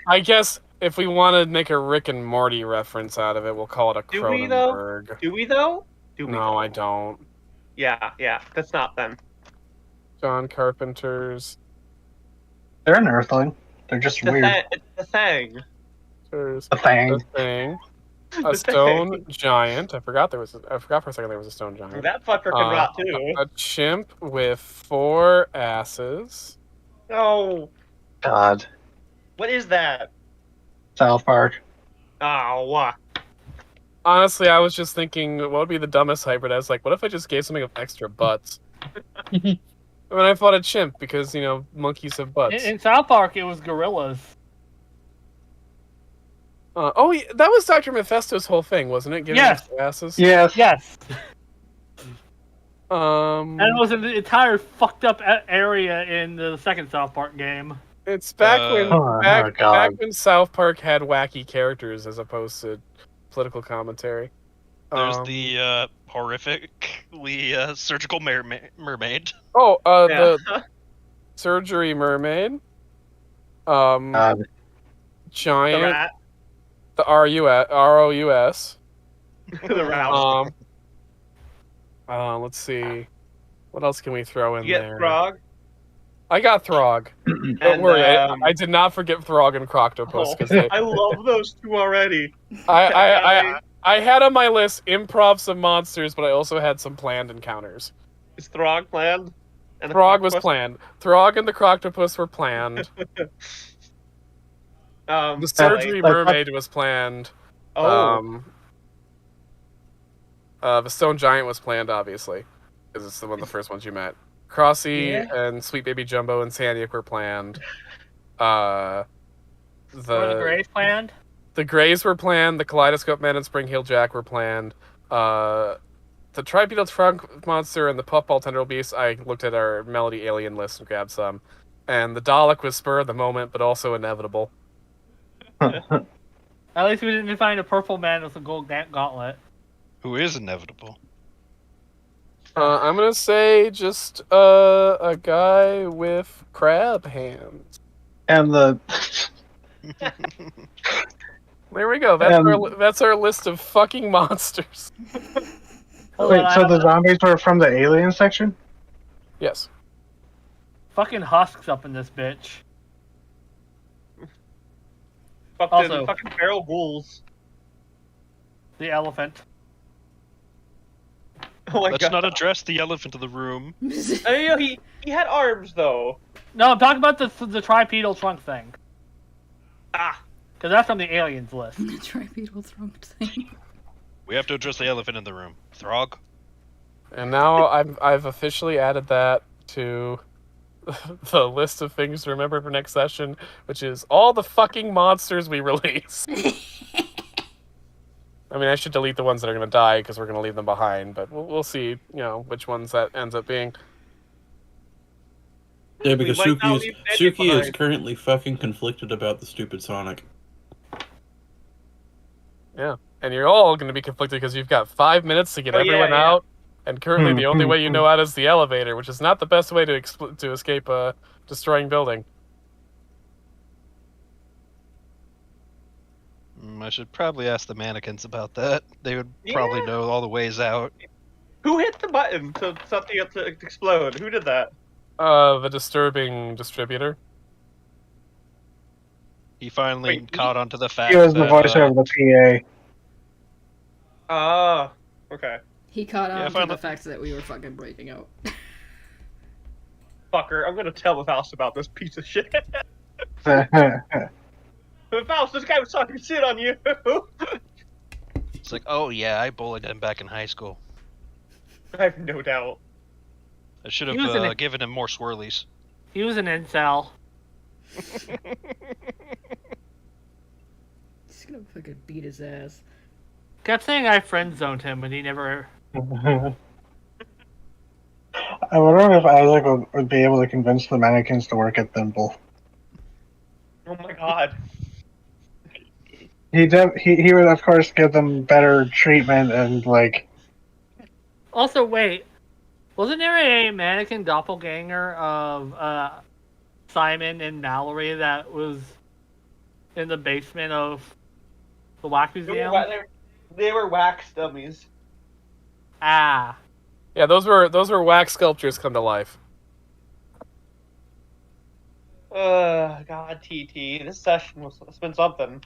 I guess if we want to make a Rick and Morty reference out of it, we'll call it a Cronenberg. Do we though? No, I don't. Yeah, that's not them. John Carpenter's. They're an Earthling. They're just weird. It's the thing. The Thing. A stone giant. I forgot for a second there was a stone giant. That fucker can rot too. A chimp with 4 asses. Oh. God. What is that? South Park. Oh. Honestly, I was just thinking, what would be the dumbest hybrid? I was like, what if I just gave something with extra butts? And then I thought a chimp because, monkeys have butts. In South Park, it was gorillas. That was Dr. Mephisto's whole thing, wasn't it? Giving us asses? Yes. And it was an entire fucked up area in the second South Park game. It's back when South Park had wacky characters as opposed to political commentary. There's the horrifically surgical mermaid. The surgery mermaid. Giant. The ROUS. The rouse. Let's see. What else can we throw in You there? get Throg. I got Throg. Don't worry, I did not forget Throg and Croctopus. I love those two already. I had on my list improv some monsters, but I also had some planned encounters. Is Throg planned? And Throg was planned. Throg and the Croctopus were planned. The surgery mermaid was planned. Oh. The stone giant was planned, obviously, because it's one of the first ones you met. Crossy and Sweet Baby Jumbo and Sanyik were planned. Were the Greys planned? The Greys were planned. The Kaleidoscope Man and Spring Heel Jack were planned. The Tripedal Trunk Monster and the Puffball Tendril Beast, I looked at our Melody Alien list and grabbed some. And the Dalek was spur of the moment, but also inevitable. At least we didn't find a purple man with a gold gauntlet. Who is inevitable? I'm gonna say just a guy with crab hands. And the. There we go. That's our list of fucking monsters. Wait, so the zombies were from the alien section? Yes. Fucking husks up in this bitch. Also- fucking feral ghouls. The elephant. Oh my Let's god. not address the elephant in the room. I mean, you know, he had arms though. No, I'm talking about the tripedal trunk thing. Ah, Because that's on the aliens list. The tripedal trunk thing. We have to address the elephant in the room. Throg? And now I've officially added that to the list of things to remember for next session, which is all the fucking monsters we release. I mean, I should delete the ones that are going to die because we're going to leave them behind, but we'll see, you know, which ones that ends up being. Yeah, because might not leave any Suki is behind. currently fucking conflicted about the stupid Sonic. Yeah. And you're all going to be conflicted because you've got 5 minutes to get Oh, yeah, everyone yeah. out, and currently the only way you know out is the elevator, which is not the best way to escape a destroying building. I should probably ask the mannequins about that. They would probably Yeah. know all the ways out. who hit the button to something to explode? Who did that? The disturbing distributor. He finally Wait, caught onto the fact He was the that, voice of the PA. Ah, okay. He caught Yeah, on I to found the it- fact that we were fucking breaking out. Fucker, I'm gonna tell Faust about this piece of shit. Faust, this guy was talking shit on you. It's like, oh yeah, I bullied him back in high school. I have no doubt. I should He was in a- have given him more swirlies. He was an incel. He's gonna fucking beat his ass. Kept saying I friend zoned him, but he never. I wonder if Isaac would be able to convince the mannequins to work at Thimble. Oh my god. He would, of course, give them better treatment and, like... Also, wait. Wasn't there a mannequin doppelganger of Simon and Mallory that was in the basement of the Wax Museum? They were wax dummies. Ah. Yeah, those were wax sculptures come to life. God, TT. This session has been something.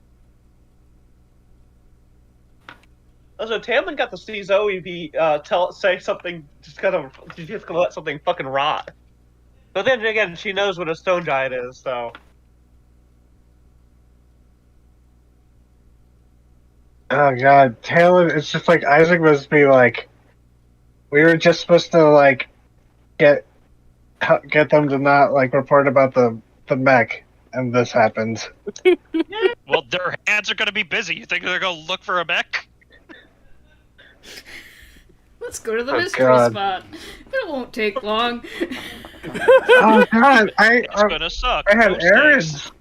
Also, Tamlin got to see Zoe say something, she's gonna let something fucking rot. But then again, she knows what a stone giant is, so. Oh god, Taylor, it's just like Isaac must be like, we were just supposed to like get them to not like report about the mech, and this happens. Well, their hands are going to be busy. You think they're going to look for a mech? Let's go to the Oh, mystery God. spot. It won't take long. Oh god, It's going to suck. I had No errands. stakes.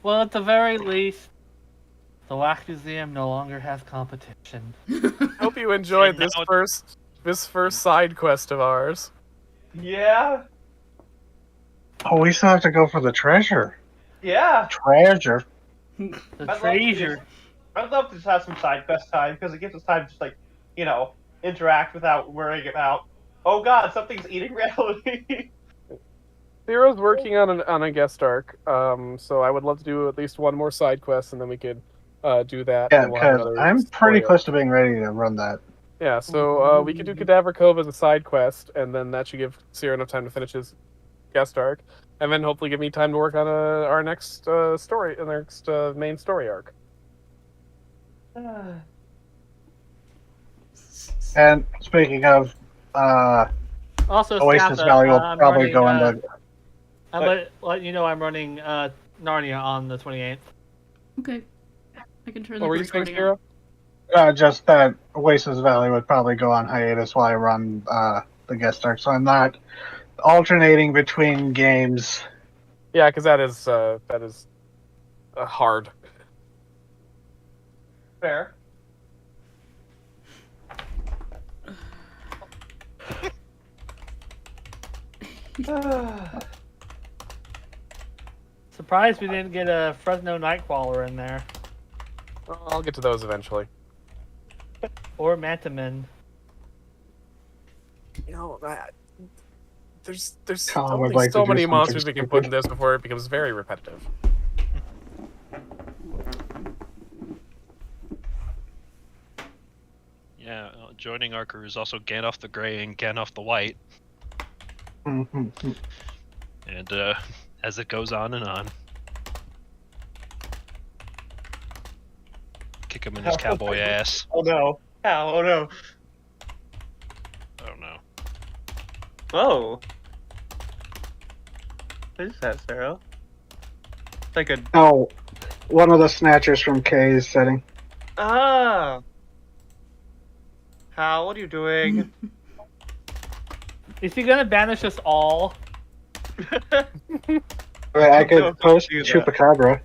Well, at the very least, the Wax Museum no longer has competition. Hope you enjoyed And now this first side quest of ours. Yeah. Oh, we still have to go for the treasure. Yeah. Treasure. The I'd love to treasure. I'd love to just have some side quest time, because it gives us time to just, like, you know, interact without worrying about, oh god, something's eating reality. Zero's working on a guest arc, so I would love to do at least one more side quest, and then we could do that. Yeah, and we'll have because another I'm pretty story close to being ready to run that. Yeah, so we could do Cadaver Cove as a side quest, and then that should give Zero enough time to finish his guest arc, and then hopefully give me time to work on our next story, our next main story arc. And speaking of, Also, Oasis Scappa, Valley will I'm probably running, go into. I'm let you know I'm running Narnia on the 28th. Okay. I can turn What the were you saying, recording on. Zero? Just that Oasis Valley would probably go on hiatus while I run the guest arc, so I'm not alternating between games. Yeah, because that is hard. Fair. Surprised we didn't get a Fresno Nightcrawler in there. Well, I'll get to those eventually. Or Mantaman. You know, There's Colin would only like to so do many something monsters we can put in stupid. this before it becomes very repetitive. Yeah, joining our crew is also Gandalf the Grey and Gandalf the White. Mhm. And as it goes on and on. Kick him in his cowboy ass. Oh no. Ow, oh no. Oh no. Oh. What is that, Sarah? It's like a... Oh, one of the snatchers from K's setting. Ah! Hal, what are you doing? Is he gonna banish us all? I could No, post do that. Chupacabra.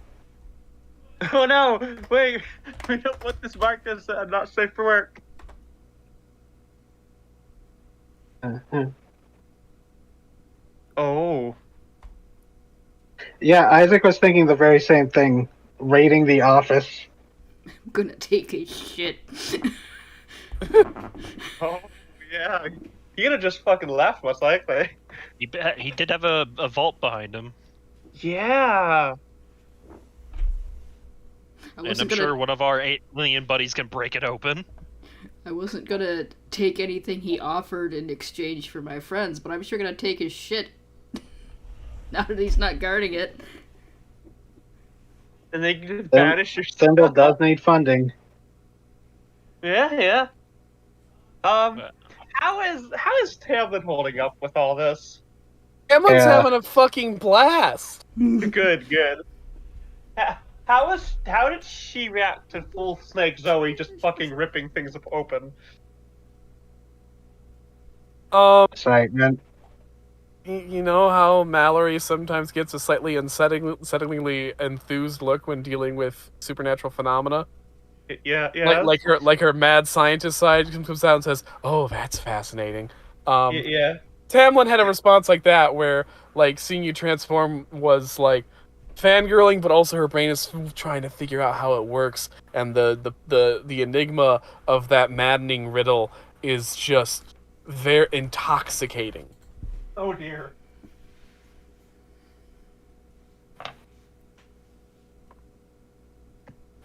Oh no! Wait! We don't want this marked as not safe for work. Oh. Yeah, Isaac was thinking the very same thing. Raiding the office. I'm gonna take a shit. Oh, yeah. He gonna just fucking laugh, most likely. He did have a vault behind him. Yeah. I And I'm wasn't gonna. sure one of our 8 million buddies can break it open. I wasn't gonna take anything he offered in exchange for my friends, but I'm sure gonna take his shit. Now that he's not guarding it. And they can just banish your Symbol stuff. does need funding. Yeah, yeah. How is Tamlin holding up with all this? Emma's Yeah. having a fucking blast. Good, good. How did she react to full Snake Zoe just fucking ripping things up open? That's right, man. You know how Mallory sometimes gets a slightly unsettlingly enthused look when dealing with supernatural phenomena? Yeah, yeah. Like her mad scientist side comes out and says, "Oh, that's fascinating." Yeah. Tamlin had a response like that, where like seeing you transform was like fangirling, but also her brain is trying to figure out how it works, and the enigma of that maddening riddle is just very intoxicating. Oh dear.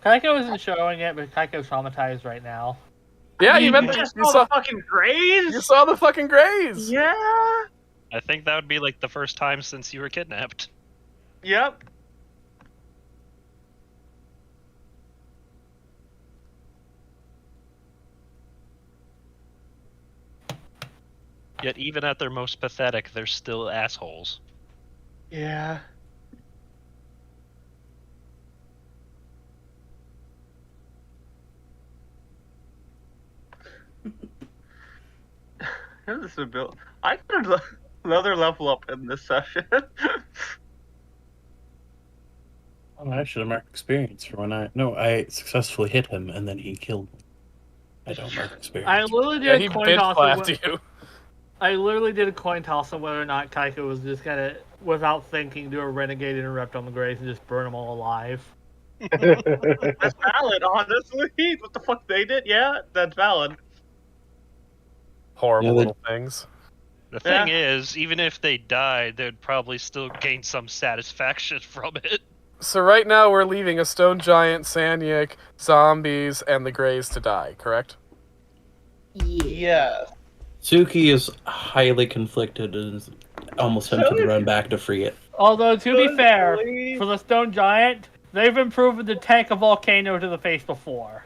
Kaiko isn't showing it, but Kaiko's traumatized right now. Yeah, You you just saw the fucking grays? you saw the fucking grays. Yeah. I think that would be like the first time since you were kidnapped. Yep. Yet even at their most pathetic, they're still assholes. Yeah. This is a build. I could another level up in this session. Oh, I should have marked experience for when I successfully hit him and then he killed me. I don't mark experience. I literally Yeah, did he a coin bitch toss. slapped you. I literally did a coin toss on whether or not Kaiko was just gonna, without thinking, do a renegade interrupt on the Greys and just burn them all alive. That's valid, honestly. What the fuck they did? Yeah, that's valid. Horrible Yeah, little things. The thing is, even if they died, they'd probably still gain some satisfaction from it. So right now we're leaving a stone giant, Sanyik, zombies, and the Greys to die, correct? Yeah. Suki is highly conflicted and is almost tempted to run back to free it. Although, to be fair, Please. for the Stone Giant, they've improved to tank a volcano to the face before.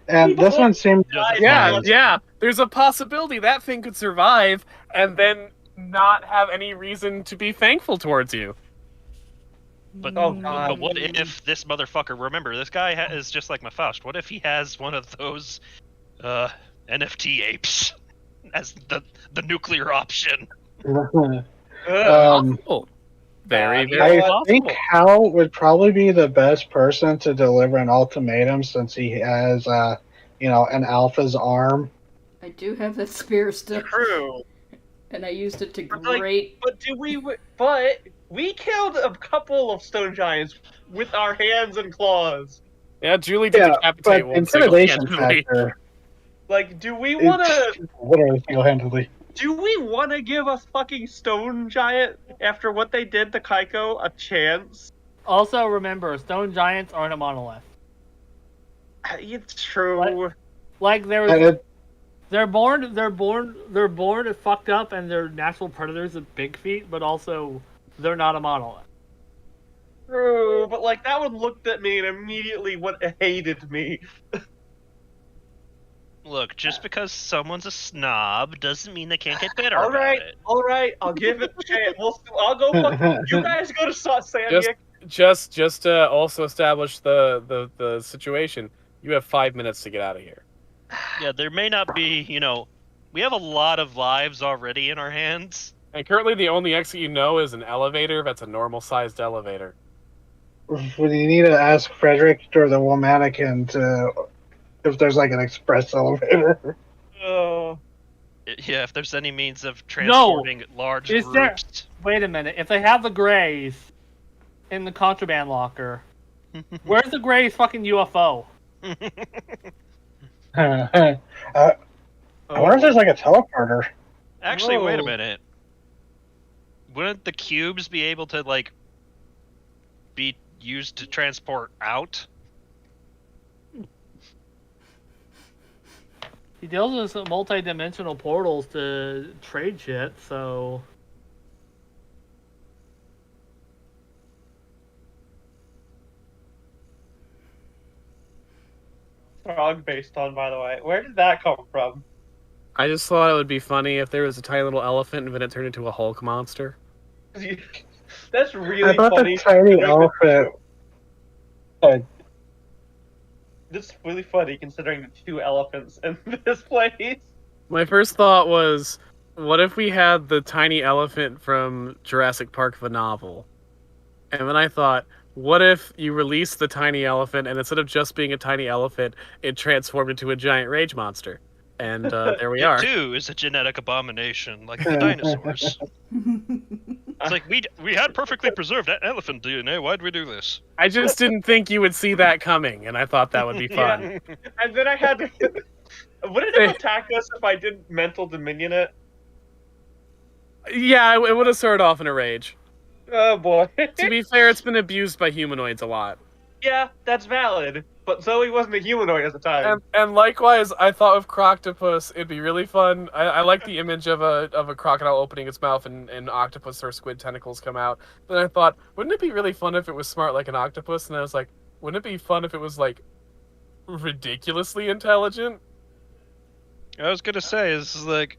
And this one seemed Yeah. There's a possibility that thing could survive and then not have any reason to be thankful towards you. But, Oh, God. but what if this motherfucker? Remember, this guy is just like Mephost. What if he has one of those NFT apes as the nuclear option? Possible. Very, very I possible. think Hal would probably be the best person to deliver an ultimatum since he has, an alpha's arm. I do have that spear still, True. and I used it to But, like, great. But we killed a couple of stone giants with our hands and claws. Yeah, Julie did Yeah, decapitate but one intimidation single-handedly. Like, do we want to? Literally single-handedly. Do we want to give a fucking stone giant, after what they did to Kaiko, a chance? Also, remember, stone giants aren't a monolith. It's true. Like there And was, it, they're born fucked up, and they're natural predators with big feet, but also they're not a monolith. True, but like that one looked at me and immediately hated me. Look, just because someone's a snob doesn't mean they can't get better All about right, it. all right, I'll give it a chance. I'll go. You guys go to Sandia. Just to also establish the situation. You have 5 minutes to get out of here. Yeah, there may not be, we have a lot of lives already in our hands. And currently, the only exit you know is an elevator. That's a normal-sized elevator. when you need to ask Frederick or the Womanican to if there's like an express elevator. Oh. Yeah, if there's any means of transporting large Is there- groups. Wait a minute. If they have the Greys in the contraband locker, where's the Greys fucking UFO? I wonder if there's like a teleporter. Actually, wait a Whoa. minute. Wouldn't the cubes be able to, be used to transport out? He deals with some multi-dimensional portals to trade shit, so... Frog based on, by the way. Where did that come from? I just thought it would be funny if there was a tiny little elephant and then it turned into a Hulk monster. That's I really thought funny. the tiny elephant. That's really funny considering the two elephants in this place. My first thought was, what if we had the tiny elephant from Jurassic Park the novel? And then I thought, what if you release the tiny elephant and instead of just being a tiny elephant, it transformed into a giant rage monster? And there we It are. too is a genetic abomination, like the dinosaurs. It's like we had perfectly preserved elephant DNA. Why'd we do this? I just didn't think you would see that coming, and I thought that would be fun. And then I had to. Would it have attacked us if I didn't mental dominion it? Yeah, it would have started off in a rage. Oh boy. To be fair, it's been abused by humanoids a lot. Yeah, that's valid. But Zoe wasn't a humanoid at the time. And likewise, I thought of Croctopus, it'd be really fun. I like the image of a crocodile opening its mouth and octopus or squid tentacles come out. Then I thought, wouldn't it be really fun if it was smart like an octopus? And I was like, wouldn't it be fun if it was like ridiculously intelligent? I was gonna say, this is like,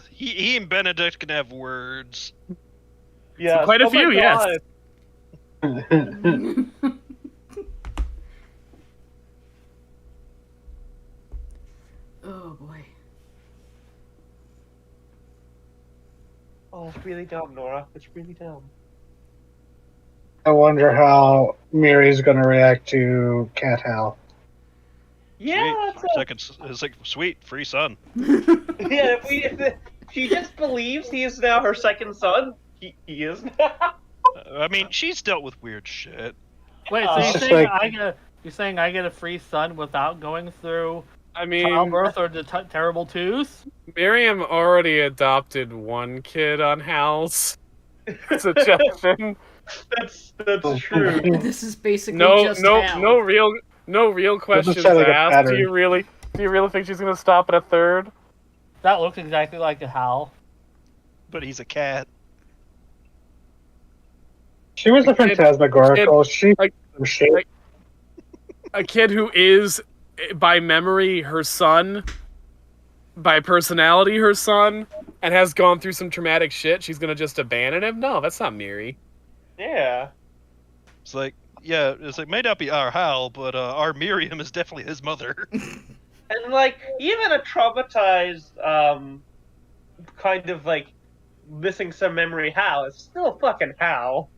he and Benedict can have words. Yeah, quite a few, yes. Oh boy. Oh, it's really dumb, Nora. It's really dumb. I wonder how Miri's gonna react to Cat Hal. Yeah, Sweet. It's like, sweet, free son. yeah. If she just believes he is now her second son, he is now. I mean, she's dealt with weird shit. Wait, so It's you're just saying you're saying I get a free son without going through I mean, childbirth or the terrible twos? Miriam already adopted one kid on Hal's suggestion. That's true. This is basically No just Hal. no real questions sound like a asked. pattern. Do you really think she's gonna stop at a third? That looks exactly like a Hal. But he's a cat. She was a phantasmagorical. She like- shit. like- A kid who is, by memory, her son, by personality, her son, and has gone through some traumatic shit, she's gonna just abandon him? No, that's not Miri. Yeah. It's like, yeah, it's like, may not be our Hal, but our Miriam is definitely his mother. And like even a traumatized, kind of like missing some memory Hal is still fucking Hal.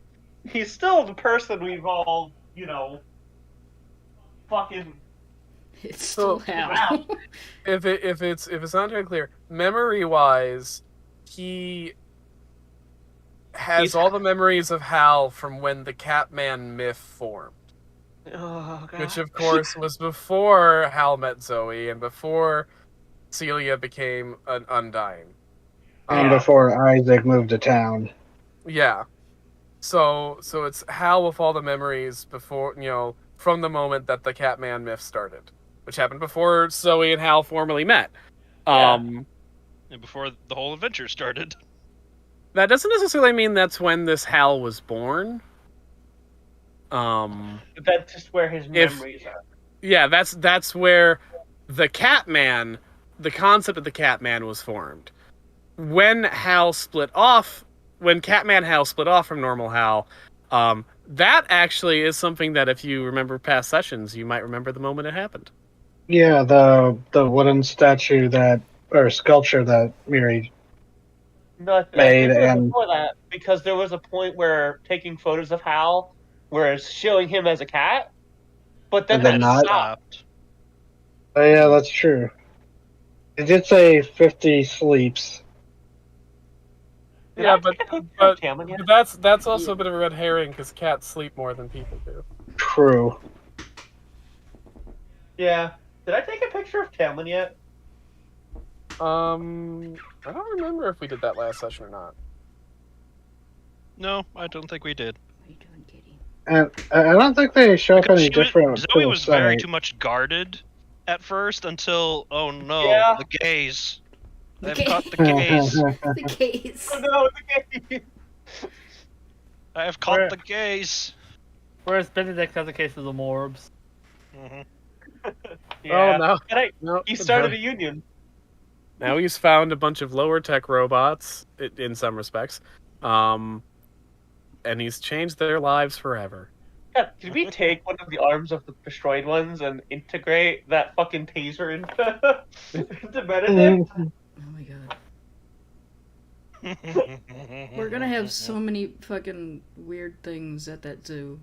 He's still the person we've all, fucking. It's still Hal. Wow. If it's not entirely clear, memory wise, he has all the memories of Hal from when the Catman myth formed. Oh god. Which, of course, was before Hal met Zoe and before Celia became an Undying. And before Isaac moved to town. Yeah. So it's Hal with all the memories before, from the moment that the Catman myth started, which happened before Zoe and Hal formally met. Yeah. And before the whole adventure started. That doesn't necessarily mean that's when this Hal was born. But that's just where his memories are. Yeah, that's where the Catman, the concept of the Catman was formed. When Catman Hal split off from normal Hal, that actually is something that if you remember past sessions, you might remember the moment it happened. Yeah, the wooden statue or sculpture that Miri No, I made, think it was and before that, because there was a point where taking photos of Hal, where it's showing him as a cat, but then And then that not? stopped. oh yeah, that's true. It did say 50 sleeps. Did Yeah, I but take a picture of Tamlin yet? that's also a bit of a red herring because cats sleep more than people do. True. Yeah. Did I take a picture of Tamlin yet? I don't remember if we did that last session or not. No, I don't think we did. What are you doing, Kitty? And I don't think they show up Because any different. Zoe to was the very site. too much guarded at first until, oh no, Yeah. the gays. The I've caught the gays. The case. Oh no, the game. I have caught the gays. Whereas Benedict has a case of the morbs. Mhm. Yeah. Oh no, And no. he started a union. Now he's found a bunch of lower tech robots in some respects, and he's changed their lives forever. Yeah, did we take one of the arms of the destroyed ones and integrate that fucking taser into Benedict? Oh my god. We're gonna have so many fucking weird things at that zoo.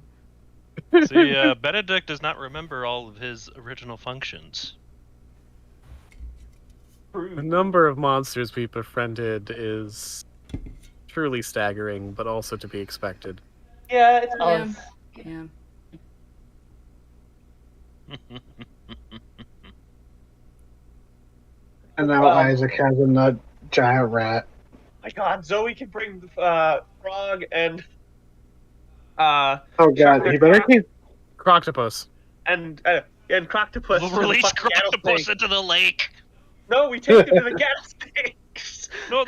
See, Benedict does not remember all of his original functions. The number of monsters we befriended is truly staggering, but also to be expected. Yeah, it's Yeah. us. Yeah. And now Isaac has a giant rat. My God, Zoe can bring Frog and Oh god, he better keep. Croctopus. and Croctopus. We'll to the release fucking Croctopus rattlesnake. into the lake. No, we take him to the rattlesnakes. No,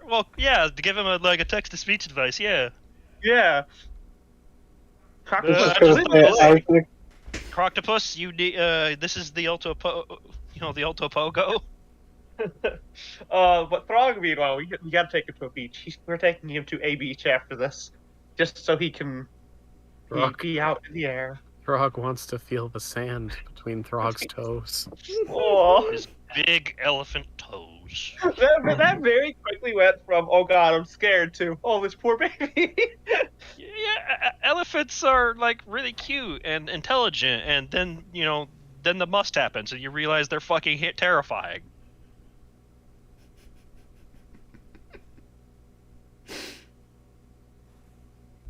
well, yeah, to give him a text-to-speech device, yeah. Yeah. I was Croctopus. just gonna say, Isaac. Croctopus, you need, this is the the Alto Pogo. But Throg, meanwhile, we gotta take him to a beach. We're taking him to a beach after this, just so he can be out in the air. Throg wants to feel the sand between Throg's toes. Oh, His big elephant toes. that very quickly went from "oh God, I'm scared" to "oh, this poor baby." Yeah, elephants are like really cute and intelligent, and then then the must happens, and you realize they're fucking terrifying.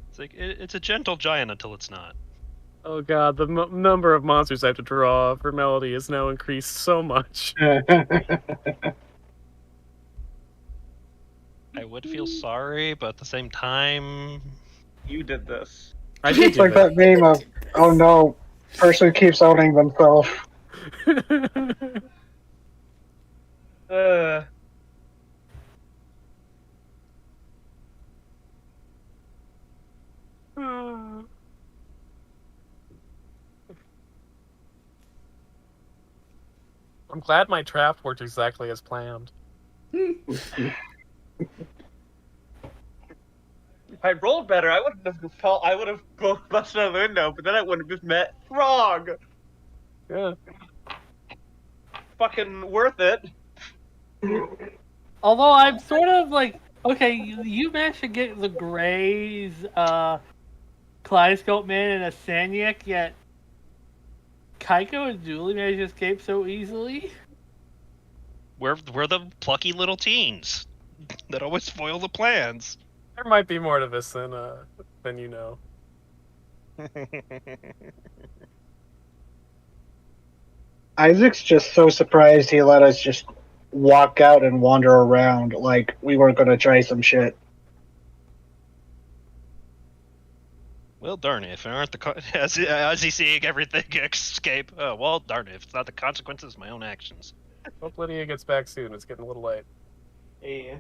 It's like it's a gentle giant until it's not. Oh god, the number of monsters I have to draw for Melody has now increased so much. I would feel sorry, but at the same time, You did this. I did It's do like that meme of, oh no, person keeps owning themselves. it. I'm glad my trap worked exactly as planned. If I rolled better, I wouldn't have felt. I would have busted out the window, but then I would have just met Frog. Yeah. Fucking worth it. Although I'm sort of like, okay, you managed to get the Greys, Kaleidoscope Man, and a Saniac, yet Kaiko and Julie managed to escape so easily. we're the plucky little teens that always spoil the plans. There might be more to this than you know. Isaac's just so surprised he let us just walk out and wander around like we were going to try some shit. Well, darn it, if it aren't the as he's seeing everything escape. Oh, well, darn it, if it's not the consequences of my own actions. Hope Lydia gets back soon. It's getting a little late. Yeah.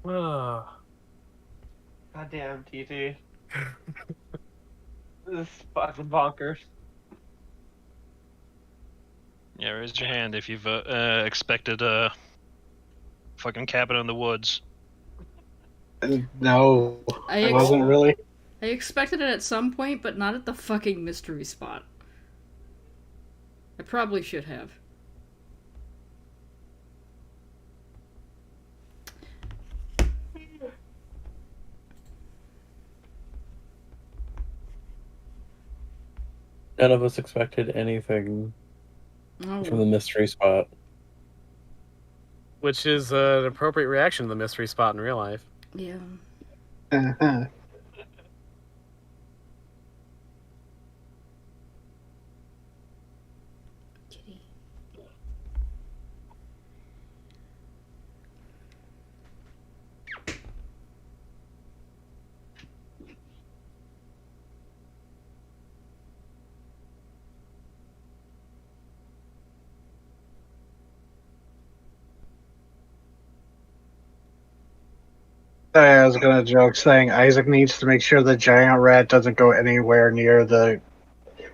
Ah. Goddamn, TT. This is fucking bonkers. Yeah, raise your hand if you've expected a fucking cabin in the woods. No, I I ex- wasn't really. I expected it at some point, but not at the fucking mystery spot. I probably should have. None of us expected anything Oh, from the mystery spot. Which is an appropriate reaction to the mystery spot in real life. yeah. Uh-huh. Kitty. I was gonna joke saying Isaac needs to make sure the giant rat doesn't go anywhere near the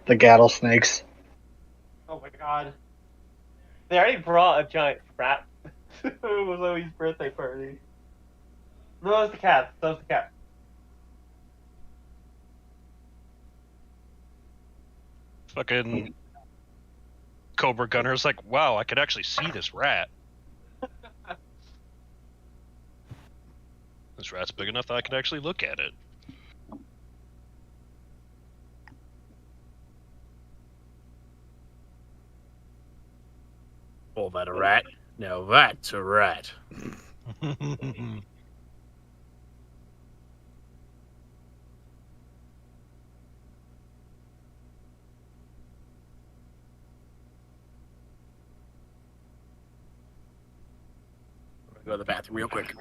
rattlesnakes. Oh my god. They already brought a giant rat to Louie's birthday party. No, it was the cat. That was the cat. Fucking Cobra Gunner's like, wow, I could actually see this rat. This rat's big enough that I could actually look at it. Oh, that a rat? Now that's a rat. Go to the bathroom real quick.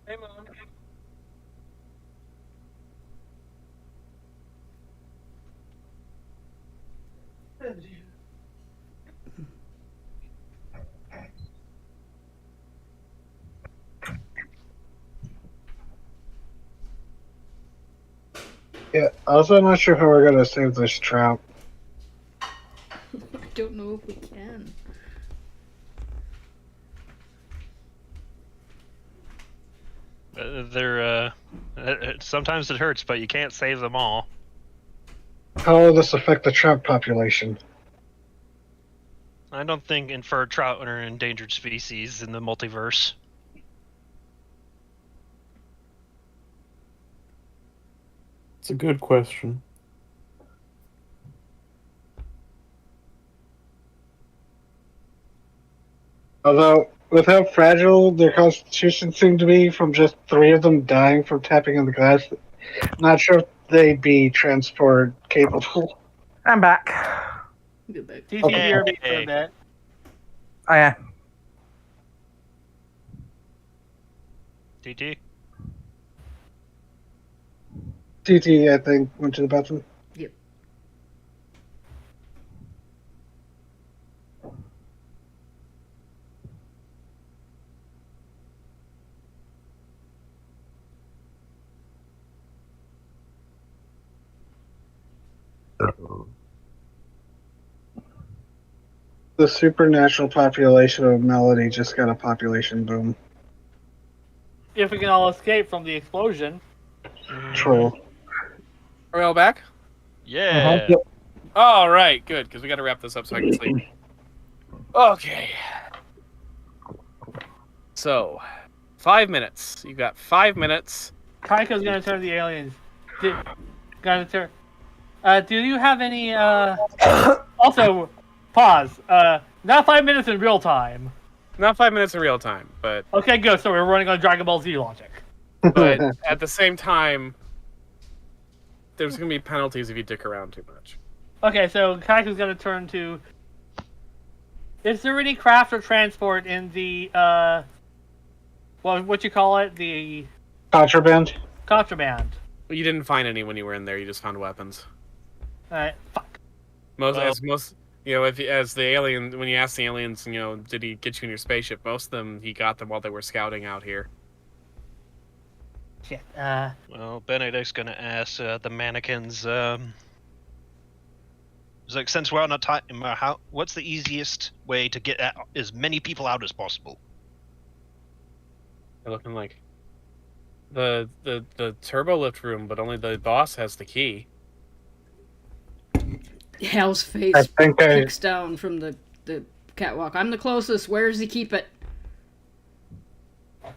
Hey, Mom. Yeah, also not sure how we're gonna save this trout. I don't know if we can. Sometimes it hurts, but you can't save them all. How will this affect the trout population? I don't think inferred trout are an endangered species in the multiverse. It's a good question. Although, with how fragile their constitution seemed to be from just 3 of them dying from tapping in the glass, not sure if they'd be transport capable. I'm back. Get back. TT Okay. BRB for a bit. Oh yeah. TT. TT, I think, went to the bathroom. Yep. The supernatural population of Melody just got a population boom. If we can all escape from the explosion. True. Are we all back? Yeah. Yep. All right, good, because we got to wrap this up so I can sleep. Okay. So, 5 minutes. You got 5 minutes. Kaiko's gonna turn to the aliens. Gonna turn. Do you have any? Also, pause. Not 5 minutes in real time. Not 5 minutes in real time, but Okay, good. So we're running on Dragon Ball Z logic. but at the same time, there's going to be penalties if you dick around too much. Okay, so Kaiko's gonna turn to. Is there any craft or transport in the what you call it, the Contraband? contraband? You didn't find any when you were in there. You just found weapons. Fuck. Most, you know, if as the alien, when you ask the aliens, you know, did he get you in your spaceship? Most of them, he got them while they were scouting out here. Shit. Well, Benedict's gonna ask the mannequins. It's like, since we're on a time, what's the easiest way to get as many people out as possible? They're looking like the turbo lift room, but only the boss has the key. Hal's face I think kicks down from the catwalk. I'm the closest. Where does he keep it?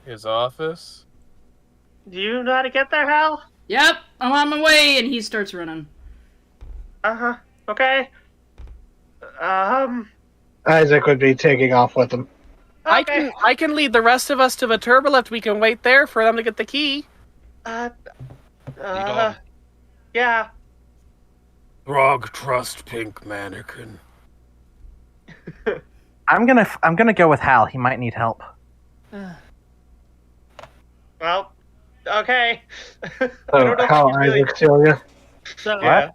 His office. Do you know how to get there, Hal? Yep, I'm on my way, and he starts running. Uh-huh. Okay. Isaac would be taking off with them. Okay. I can lead the rest of us to the turbo lift. We can wait there for them to get the key. Lead on. Yeah. Grog trust pink mannequin. I'm gonna go with Hal. He might need help. Well, okay. I So, don't know if how he's really- Isaac, Celia? So, Yeah.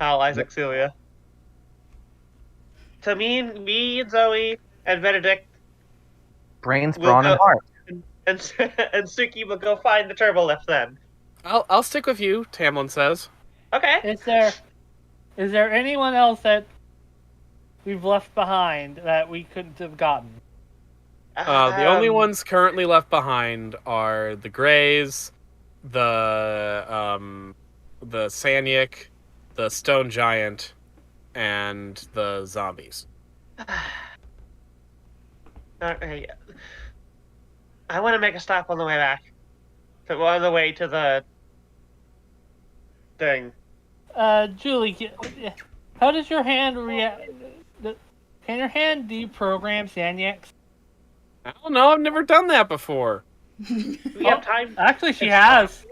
Hal, Isaac, Celia. So me and Zoe and Benedict Brains, We'll brawn, and go- heart. and Suki will go find the turbo lift then. I'll stick with you, Tamlin says. Okay. is there anyone else that we've left behind that we couldn't have gotten? The only ones currently left behind are the Greys, the Sanyik, the Stone Giant, and the zombies. Okay. I want to make a stop on the way back. On the way to the thing. Julie, how does your hand react? Can your hand deprogram Sanyx? I don't know. I've never done that before. We have time. Actually, she has.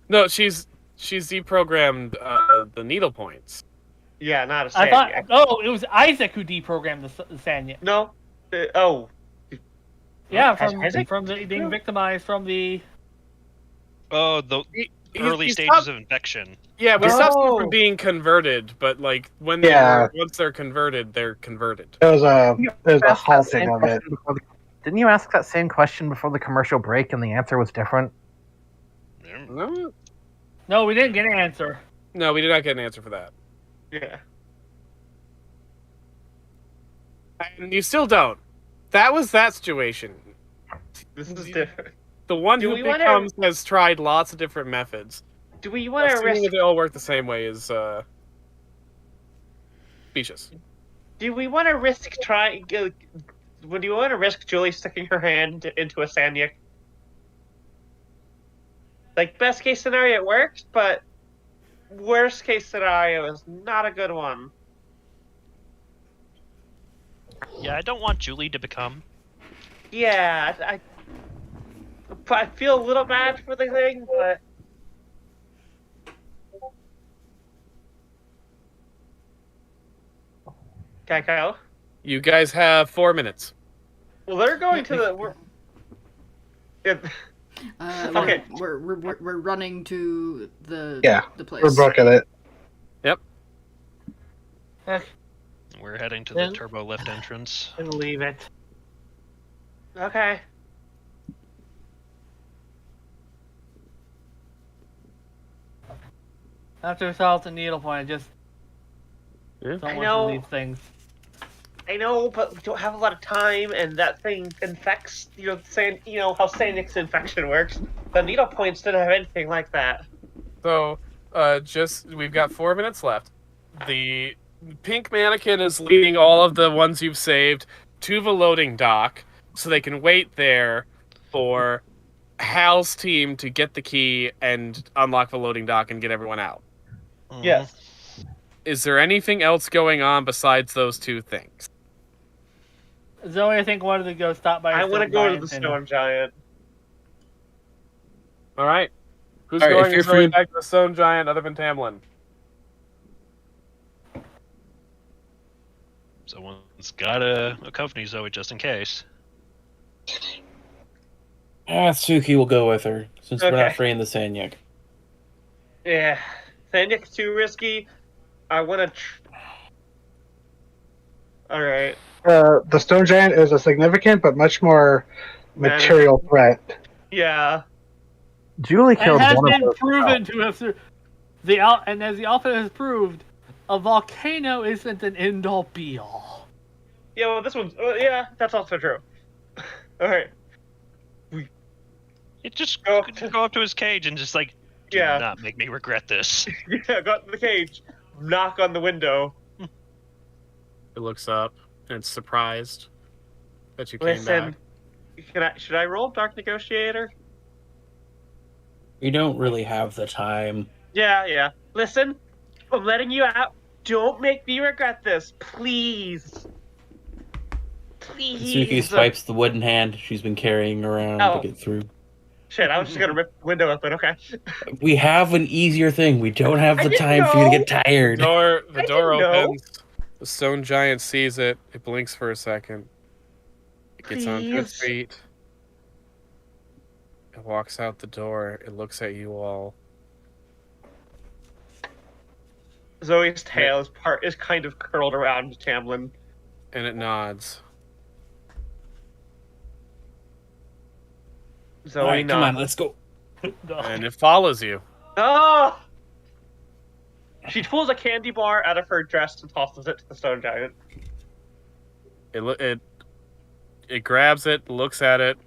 No, she's deprogrammed the needle points. Yeah, not a I thought. Sanyik. Oh, it was Isaac who deprogrammed the Sanyx. No. Oh. Yeah, Has from Isaac? being victimized from the. Oh, the early he stages stopped- of infection. Yeah, we stopped them Oh. from being converted, but like when once they're converted, they're converted. There was a Asked that halting same of it. question before the- Didn't you ask that same question before the commercial break, and the answer was different? No, No, we didn't get an answer. no, we did not get an answer for that, Yeah. and you still don't. That was that situation. This is different. The one Do who we wanna- becomes has tried lots of different methods. Do we want to Assuming risk? that they all work the same way is specious. Do we want to risk trying? Do you want to risk Julie sticking her hand into a Sanyik? Like, best case scenario, it works, but worst case scenario is not a good one. Yeah, I don't want Julie to become. Yeah, I feel a little bad for the thing, but Kakao. You guys have 4 minutes. Well, they're going to the. Okay. We're running to the place. We're booking it. We're heading to Then- the turbo lift entrance. And leave it. Okay. After we solve the needlepoint, I just don't I want know. to leave things. I know, but we don't have a lot of time, and that thing infects. Saying how Sandix's infection works. The needle points didn't have anything like that. So, we've got 4 minutes left. The pink mannequin is leading all of the ones you've saved to the loading dock, so they can wait there for Hal's team to get the key and unlock the loading dock and get everyone out. Mhm. Yes. Is there anything else going on besides those two things? Zoe, I think, wanted to go stop by. I want to Stone go to Giant the and- Stone Giant. All right. Who's All right, if going you're Zoe free- back to the Stone Giant other than Tamlin? Someone's gotta accompany Zoe just in case. Suki will go with her, since we're Okay. not freeing the Sanyek. Yeah. Sandix's too risky. I want to. All right. The Stone Giant is a significant but much more material threat. Yeah. Julie And killed has one of been those. proven to have and as the alpha has proved, a volcano isn't an end-all be-all. Yeah. Well, this one's. Yeah, that's also true. All right. You just Go go up to his cage and just like, do Yeah. not make me regret this. Yeah. Got in the cage. Knock on the window. It looks up and it's surprised that you came back. Listen. Should I roll Dark Negotiator? We don't really have the time. Yeah. Listen, I'm letting you out. Don't make me regret this, please. Please. Suki swipes the wooden hand she's been carrying around Oh. to get through. Shit, I was just gonna rip the window open. Okay. We have an easier thing. We don't have I the didn't time for you to know. get tired. The door I didn't know. opens. The Stone Giant sees it. It blinks for a second. It gets onto its Please. feet. It walks out the door. It looks at you all. Zoe's tail is kind of curled around Tamlin. And it nods. Zoe, All right, no. come on, let's go. And it follows you. Oh! She pulls a candy bar out of her dress and tosses it to the Stone Giant. It grabs it, looks at it,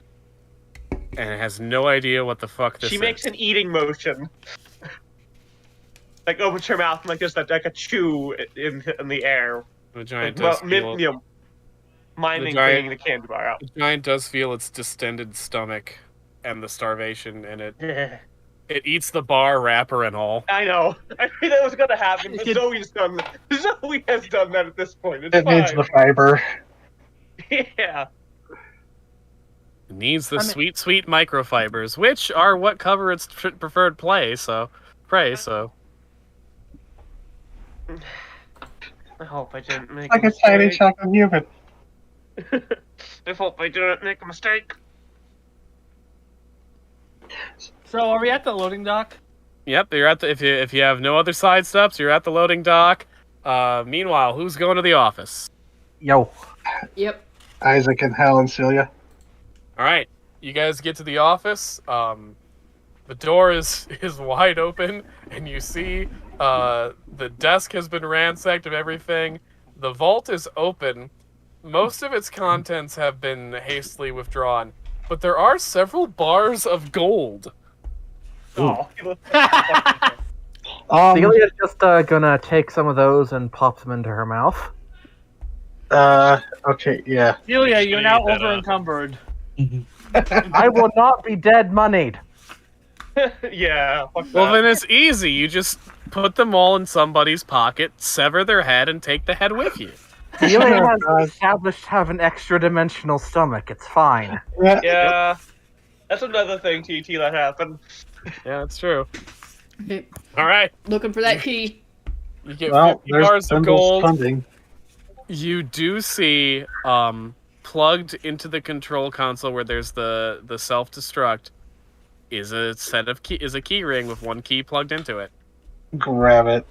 and it has no idea what the fuck this She is. makes an eating motion. Like opens her mouth like just like a chew in the air. The giant Well, does feel. miming giant- bringing the candy bar out. The giant does feel its distended stomach and the starvation in it. It eats the bar, wrapper, and all. I know. I knew that was gonna happen, but It- Zoe's done that. Zoe has done that at this point. It's It needs the fine. fiber. Yeah. It needs the I mean- sweet, sweet microfibers, which are what cover its preferred prey. So, I hope I didn't make Like a a tiny mistake. chocolate human. I hope I didn't make a mistake. So, are we at the loading dock? Yep, you're at the. If you have no other side steps, you're at the loading dock. Meanwhile, who's going to the office? Yo, Yep. Isaac and Hal and Celia. All right, you guys get to the office. The door is wide open, and you see the desk has been ransacked of everything. The vault is open. Most of its contents have been hastily withdrawn, but there are several bars of gold. Oh. Celia's just gonna take some of those and pop them into her mouth. Okay, yeah. Celia, you're now Eat that over up. encumbered. I will not be dead moneyed. Yeah. Fuck Well, that. then it's easy. You just put them all in somebody's pocket, sever their head, and take the head with you. Celia has God. established to have an extra-dimensional stomach. It's fine. Yeah. That's another thing, TT, that happened. Yeah, that's true. Okay. All right, Looking for that key. you get Well, 50 there's bars of Thimbles gold. funding. You do see plugged into the control console where there's the self-destruct is a key ring with one key plugged into it. Grab it.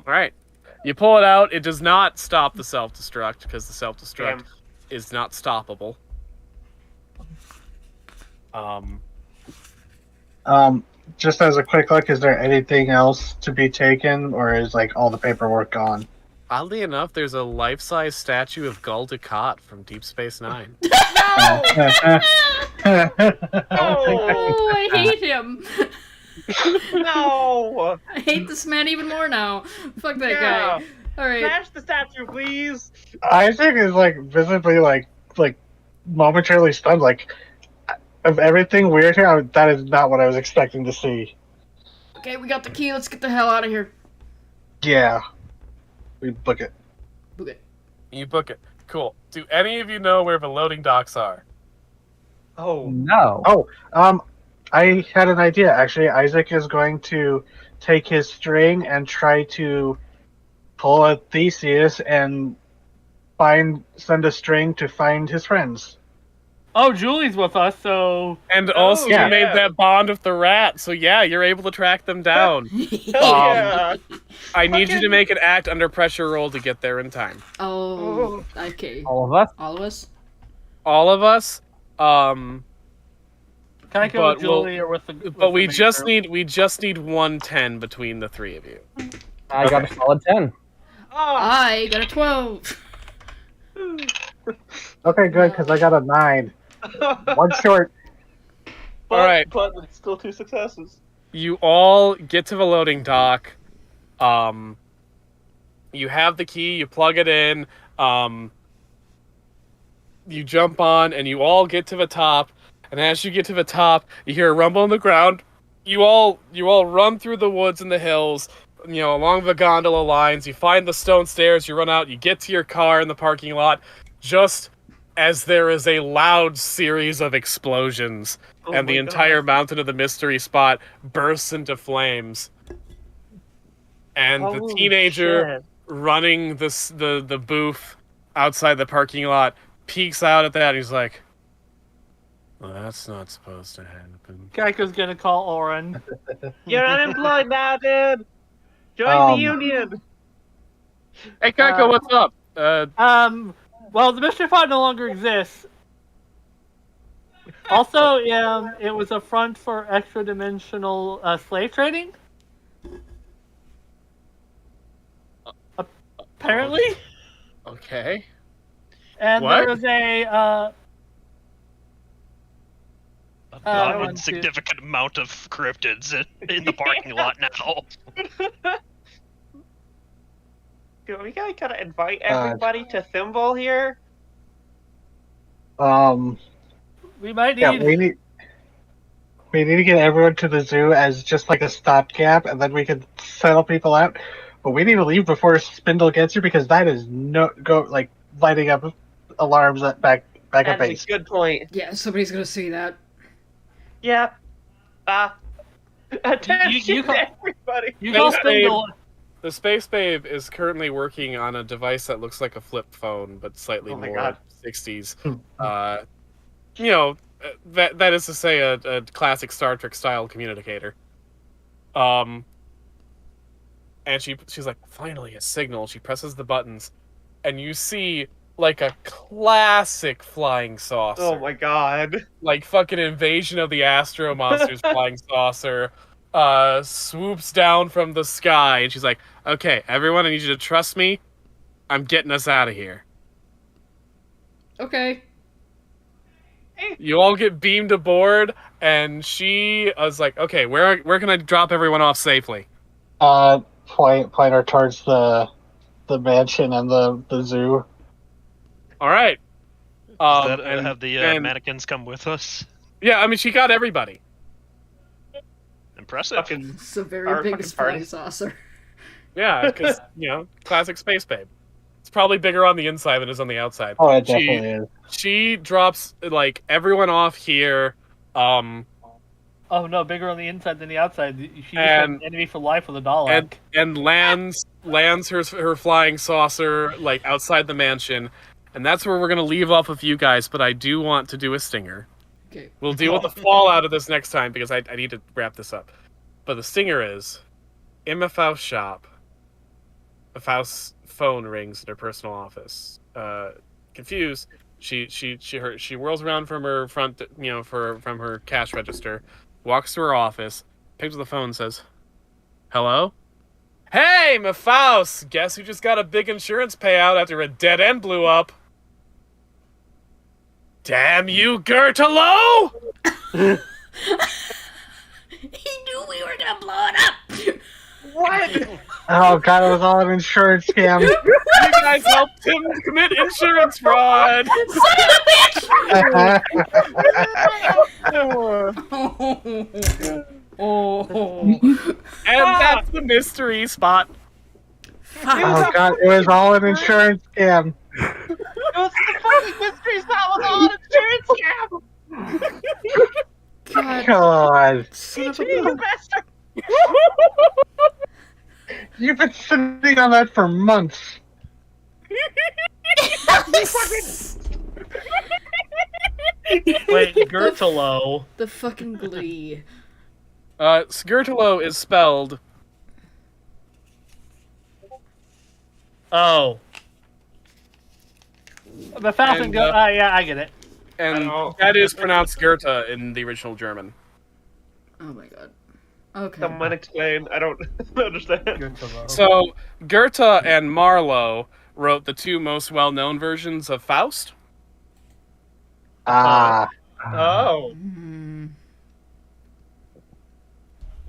All right. You pull it out. It does not stop the self-destruct because the self-destruct Damn. is not stoppable. Just as a quick look, is there anything else to be taken, or is like all the paperwork gone? Oddly enough, there's a life-size statue of Gul Dukat from Deep Space Nine. Oh, I hate him. No! I hate this man even more now. Fuck that Yeah. guy. All right. Smash the statue, please! Isaac is like visibly like momentarily stunned. Like, of everything weird here, that is not what I was expecting to see. Okay, we got the key. Let's get the hell out of here. Yeah, we book it. Book it. You book it. Cool. Do any of you know where the loading docks are? Oh. No. Oh, I had an idea actually. Isaac is going to take his string and try to pull a Theseus and send a string to find his friends. Oh, Julie's with us, so And also, yeah. you made that bond with the rat, so yeah, you're able to track them down. Hell yeah! I need you to Fucking- make an act under pressure roll to get there in time. Oh, okay. All of us? All of us? All of us. can I go But with Julie or with the? with But the we main just group? need 110 between the three of you. I got a solid 10. Oh, I got a 12. Okay, good, because I got a 9. One short. but, Alright. But it's still 2 successes. You all get to the loading dock. You have the key. You plug it in. You jump on, and you all get to the top. And as you get to the top, you hear a rumble in the ground. You all run through the woods and the hills, along the gondola lines. You find the stone stairs. You run out. You get to your car in the parking lot, just as there is a loud series of explosions, Oh and the my entire God. mountain of the mystery spot bursts into flames. And the Holy teenager shit. running the booth outside the parking lot peeks out at that. And he's like, "Well, that's not supposed to happen." Kaiko's gonna call Oren. You're unemployed now, dude! Join the union! Hey, Kaiko, what's up? Well, the mystery spot no longer exists. Also, it was a front for extra-dimensional slave trading. Apparently, Okay. and What? there was a Not one, a significant amount of cryptids in the parking lot now. Dude, we gotta kind of invite everybody to Thimble here. we might need. Yeah, we need to get everyone to the zoo as just like a stopgap, and then we can settle people out. But we need to leave before Spindle gets here because that is lighting up alarms at back at That's base. a good point. Yeah, somebody's gonna see that. Yeah. Attention, you call- everybody. You call Space Spindle. The Space Babe is currently working on a device that looks like a flip phone, but slightly Oh my more God. 60s. That is to say, a classic Star Trek style communicator. And she's like, finally a signal. She presses the buttons, and you see like a classic flying saucer. Oh my god. Like fucking Invasion of the Astro Monsters flying saucer swoops down from the sky, and she's like, "Okay, everyone, I need you to trust me. I'm getting us out of here." Okay. You all get beamed aboard, and she was like, "Okay, where can I drop everyone off safely?" Point her towards the mansion and the zoo. All right. Have the and- mannequins come with us? Yeah, I mean, she got everybody. Impressive. Fucking It's a very Our big fucking flying party. saucer. Yeah, because classic Space Babe. It's probably bigger on the inside than it is on the outside. Oh, it She- definitely is. She drops like everyone off here. Oh no, bigger on the inside than the outside. She just And- an enemy for life with a Dalek. and lands her flying saucer like outside the mansion, And that's where we're going to leave off with you guys, but I do want to do a stinger. Okay. We'll deal with the fallout of this next time because I need to wrap this up. But the stinger is, in Faust's shop, Faust's phone rings at her personal office. Confused, she whirls around from her front, from her cash register, walks to her office, picks up the phone, and says, "Hello? Hey, Faust! Guess who just got a big insurance payout after a dead end blew up? Damn you, Gertalo!" He knew we were gonna blow it up. What? Oh god, it was all an insurance scam. You guys helped him commit insurance fraud! Son of a bitch! Oh. And that's the mystery spot. Oh god, it was all an insurance scam. It was the fucking mystery spot was all an insurance scam! God. God. Son of a You bastard! You've been sitting on that for months. Wait, Gertalo. The fucking glee. Skirtalo is spelled Oh. The Falcon And, go. Yeah, I get it. and know. that is pronounced Goethe in the original German. Oh my god. Okay. Someone explain. I don't understand. Gertalo. So, Goethe and Marlowe wrote the two most well-known versions of Faust. Ah. Oh, Hmm.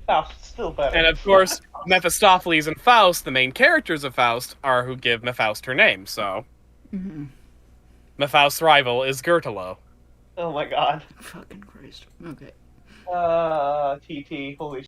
Faust's still better. And of course, Mephistopheles and Faust, the main characters of Faust, are who give Mephaust her name, so Mhm. Mephaust's rival is Gertalo. Oh my god. Fucking Christ. Okay. TT, holy